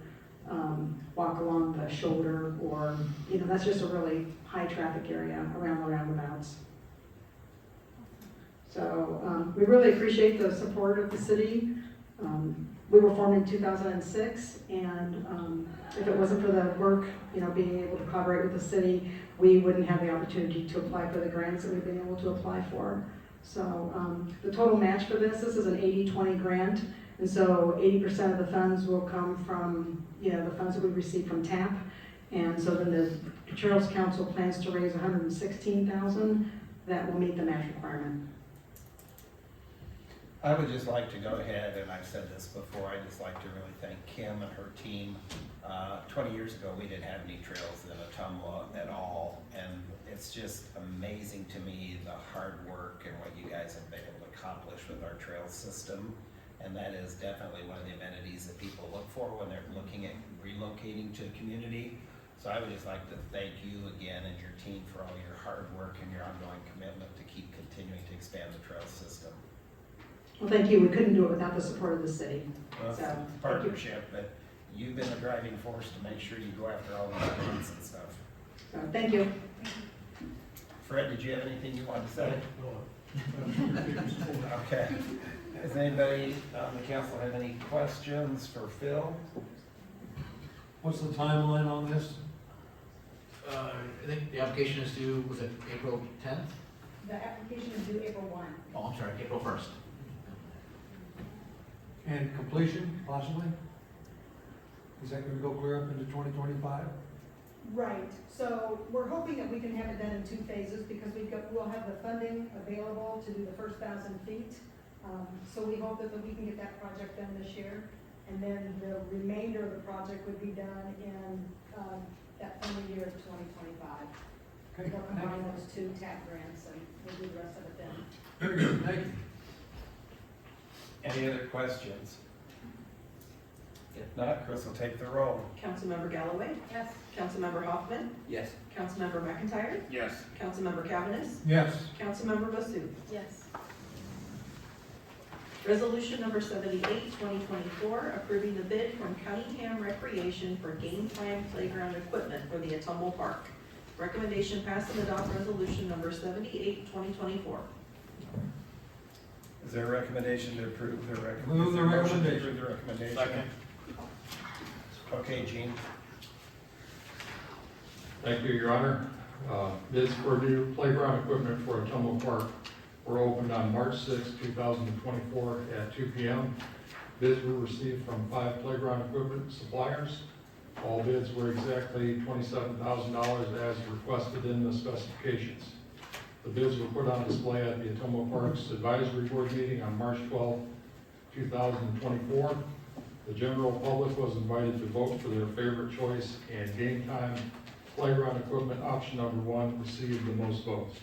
walk along the shoulder or, that's just a really high traffic area around the roundabouts. So we really appreciate the support of the city. We were formed in 2006, and if it wasn't for the work, being able to collaborate with the city, we wouldn't have the opportunity to apply for the grants that we've been able to apply for. So the total match for this is an 80-20 grant, and so 80% of the funds will come from, the funds that we receive from TAP, and so then the Trails Council plans to raise $116,000 that will meet the match requirement. I would just like to go ahead, and I've said this before, I'd just like to really thank Kim and her team. 20 years ago, we didn't have any trails in Ottumwa at all, and it's just amazing to me the hard work and what you guys have been able to accomplish with our trail system. And that is definitely one of the amenities that people look for when they're looking at relocating to a community. So I would just like to thank you again and your team for all your hard work and your ongoing commitment to keep continuing to expand the trail system. Well, thank you. We couldn't do it without the support of the city. Well, it's a partnership, but you've been the driving force to make sure you go after all these grants and stuff. So, thank you. Fred, did you have anything you wanted to say? Okay. Does anybody on the council have any questions for Phil? What's the timeline on this? I think the application is due, was it April 10th? The application is due April 1. Oh, I'm sorry, April 1st. And completion, possibly? Is that gonna go clear up into 2025? Right, so we're hoping that we can have it done in 2 phases because we'll have the funding available to do the first 1,000 feet. So we hope that we can get that project done this year. And then the remainder of the project would be done in that funding year of 2025. Okay, We'll combine those 2 TAP grants and we'll do the rest of it then. very good, thank you. Any other questions? If not, Chris will take the roll. Councilmember Galloway? Yes. Councilmember Hoffman? Yes. Councilmember McIntyre? Yes. Councilmember Cavanagh? Yes. Councilmember Basu? Yes. Resolution number 78, 2024, approving the bid from Cunningham Recreation for game time playground equipment for the Ottumwa Park. Recommendation pass and adopt resolution number 78, 2024. Is there a recommendation to approve the recommendation? Move the recommendation. Approve the recommendation. Second. Okay, Gene. Thank you, Your Honor. Bids for new playground equipment for Ottumwa Park were opened on March 6, 2024 at 2 p.m. Bids were received from 5 playground equipment suppliers. All bids were exactly $27,000 as requested in the specifications. The bids were put on display at the Ottumwa Parks Advisory Board meeting on March 12, 2024. The general public was invited to vote for their favorite choice, and Game Time playground equipment option number 1 received the most votes.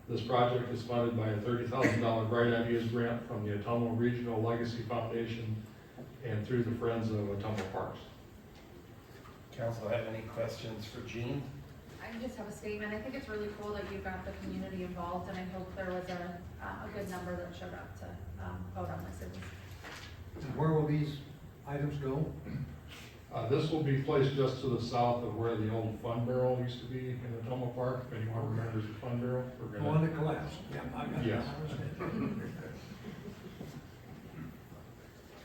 This project is funded by a $30,000 Bright Ideas grant from the Ottumwa Regional Legacy Foundation and through the Friends of Ottumwa Parks. Council have any questions for Jean? I just have a statement. I think it's really cool that you got the community involved, and I hope there was a good number that showed up to vote on this. And where will these items go? This will be placed just to the south of where the old fun barrel used to be in Ottumwa Park. If anyone remembers the fun barrel, we're The gonna. one that collapsed? Yeah, I got it. Yes.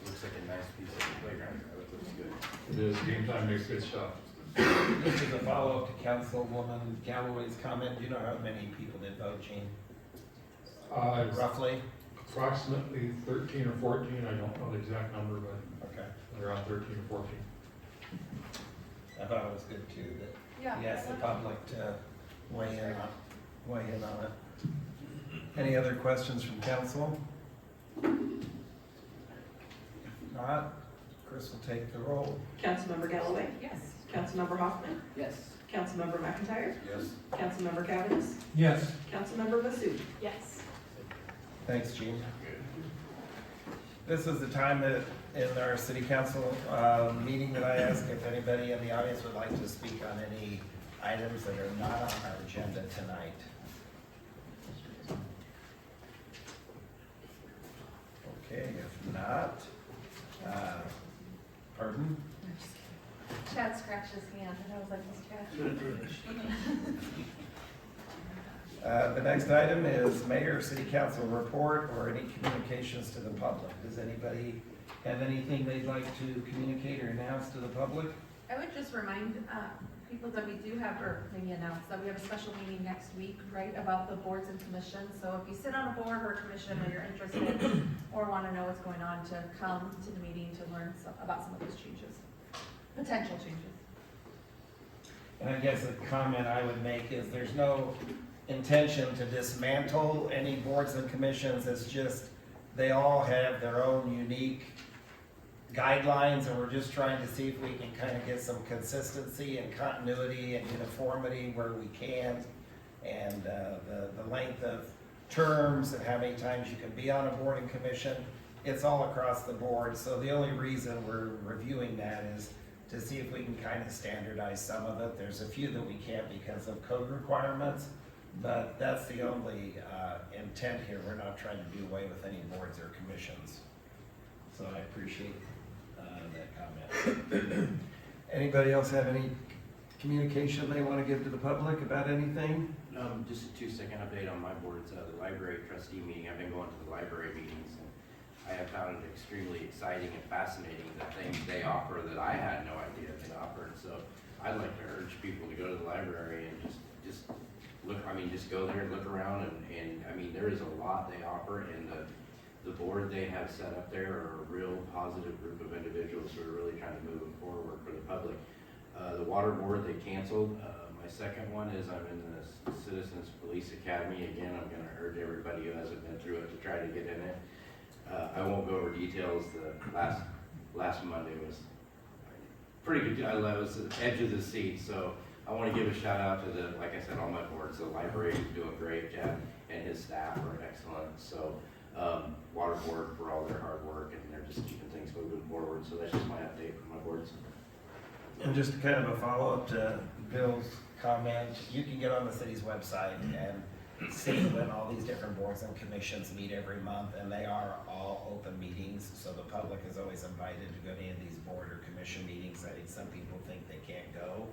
Looks like a nice piece of playground, it looks good. It is, Game Time makes good stuff. This is a follow-up to Councilwoman Galloway's comment. Do you know how many people did vote, Jean? Roughly? Approximately 13 or 14, I don't know the exact number, but Okay. around 13 or 14. I thought it was good too, that Yeah. you asked the public to weigh in on it. Any other questions from council? If not, Chris will take the roll. Councilmember Galloway? Yes. Councilmember Hoffman? Yes. Councilmember McIntyre? Yes. Councilmember Cavanagh? Yes. Councilmember Basut? Yes. Thanks, Gene. This is the time that in our city council meeting that I ask if anybody in the audience would like to speak on any items that are not on our agenda tonight. Okay, if not, pardon? Chad scratched his hand, and I was like, "What's Chad?" The next item is mayor, city council report, or any communications to the public. Does anybody have anything they'd like to communicate or announce to the public? I would just remind people that we do have, or maybe announce, that we have a special meeting next week, right, about the boards and commissions. So if you sit on a board or a commission or you're interested or want to know what's going on, to come to the meeting to learn about some of those changes, potential changes. And I guess a comment I would make is there's no intention to dismantle any boards and commissions. It's just, they all have their own unique guidelines, and we're just trying to see if we can kind of get some consistency and continuity and uniformity where we can. And the length of terms and how many times you can be on a board and commission, it's all across the board. So the only reason we're reviewing that is to see if we can kind of standardize some of it. There's a few that we can't because of code requirements, but that's the only intent here. We're not trying to do away with any boards or commissions. So I appreciate that comment. Anybody else have any communication they want to give to the public about anything? Just a 2-second update on my board. It's the library trustee meeting. I've been going to the library meetings, and I have found it extremely exciting and fascinating, the things they offer that I had no idea they offered. So I'd like to urge people to go to the library and just look, just go there and look around, and there is a lot they offer, and the board they have set up there are a real positive group of individuals who are really trying to move it forward for the public. The water board, they canceled. My second one is I'm in the Citizens Police Academy. Again, I'm going to urge everybody who hasn't been through it to try to get in it. I won't go over details. The last Monday was pretty good. I was at the edge of the seat, so I want to give a shout out to like I said, all my boards. The library is doing great. Chad and his staff are excellent. So water board for all their hard work, and they're just keeping things moving forward. So that's just my update from my boards. And just kind of a follow-up to Bill's comment, you can get on the city's website and see when all these different boards and commissions meet every month, and they are all open meetings, so the public is always invited to go to any of these board or commission meetings. I think some people think they can't go,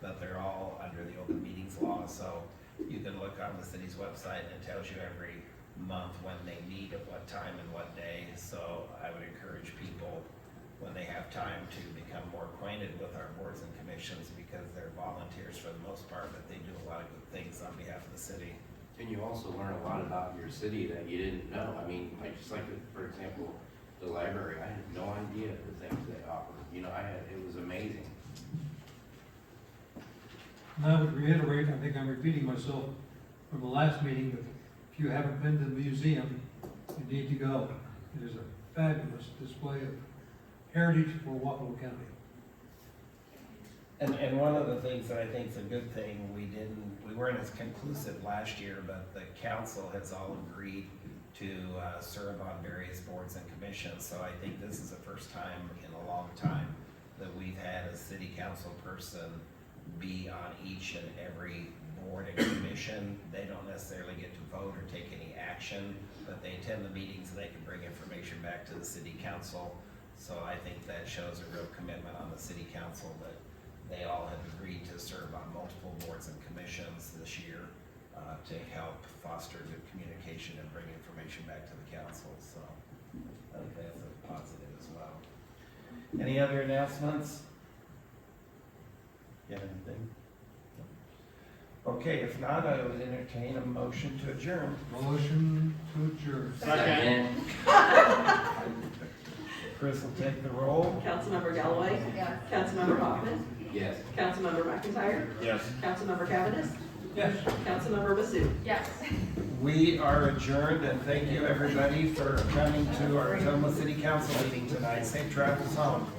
but they're all under the open meetings law, so you can look on the city's website, and it tells you every month when they meet, at what time and what day. So I would encourage people, when they have time, to become more acquainted with our boards and commissions, because they're volunteers for the most part, but they do a lot of good things on behalf of the city. And you also learn a lot about your city that you didn't know. I mean, like, just like, for example, the library, I had no idea the things they offer. You know, it was amazing. And I would reiterate, I think I'm repeating myself from the last meeting, but if you haven't been to the museum, you need to go. It is a fabulous display of heritage for Wapello County. And one of the things that I think is a good thing, we weren't as conclusive last year, but the council has all agreed to serve on various boards and commissions. So I think this is the first time in a long time that we've had a city council person be on each and every board and commission. They don't necessarily get to vote or take any action, but they attend the meetings and they can bring information back to the city council. So I think that shows a real commitment on the city council that they all have agreed to serve on multiple boards and commissions this year to help foster good communication and bring information back to the council. So I think that's a positive as well. Any other announcements? You have anything? Okay, if not, I would entertain a motion to adjourn. Motion to adjourn. Second. Chris will take the roll. Councilmember Galloway? Yes. Councilmember Hoffman? Yes. Councilmember McIntyre? Yes. Councilmember Cavanagh? Yes. Councilmember Basu? Yes. We are adjourned, and thank you, everybody, for coming to our Ottumwa City Council meeting tonight. Safe travels home.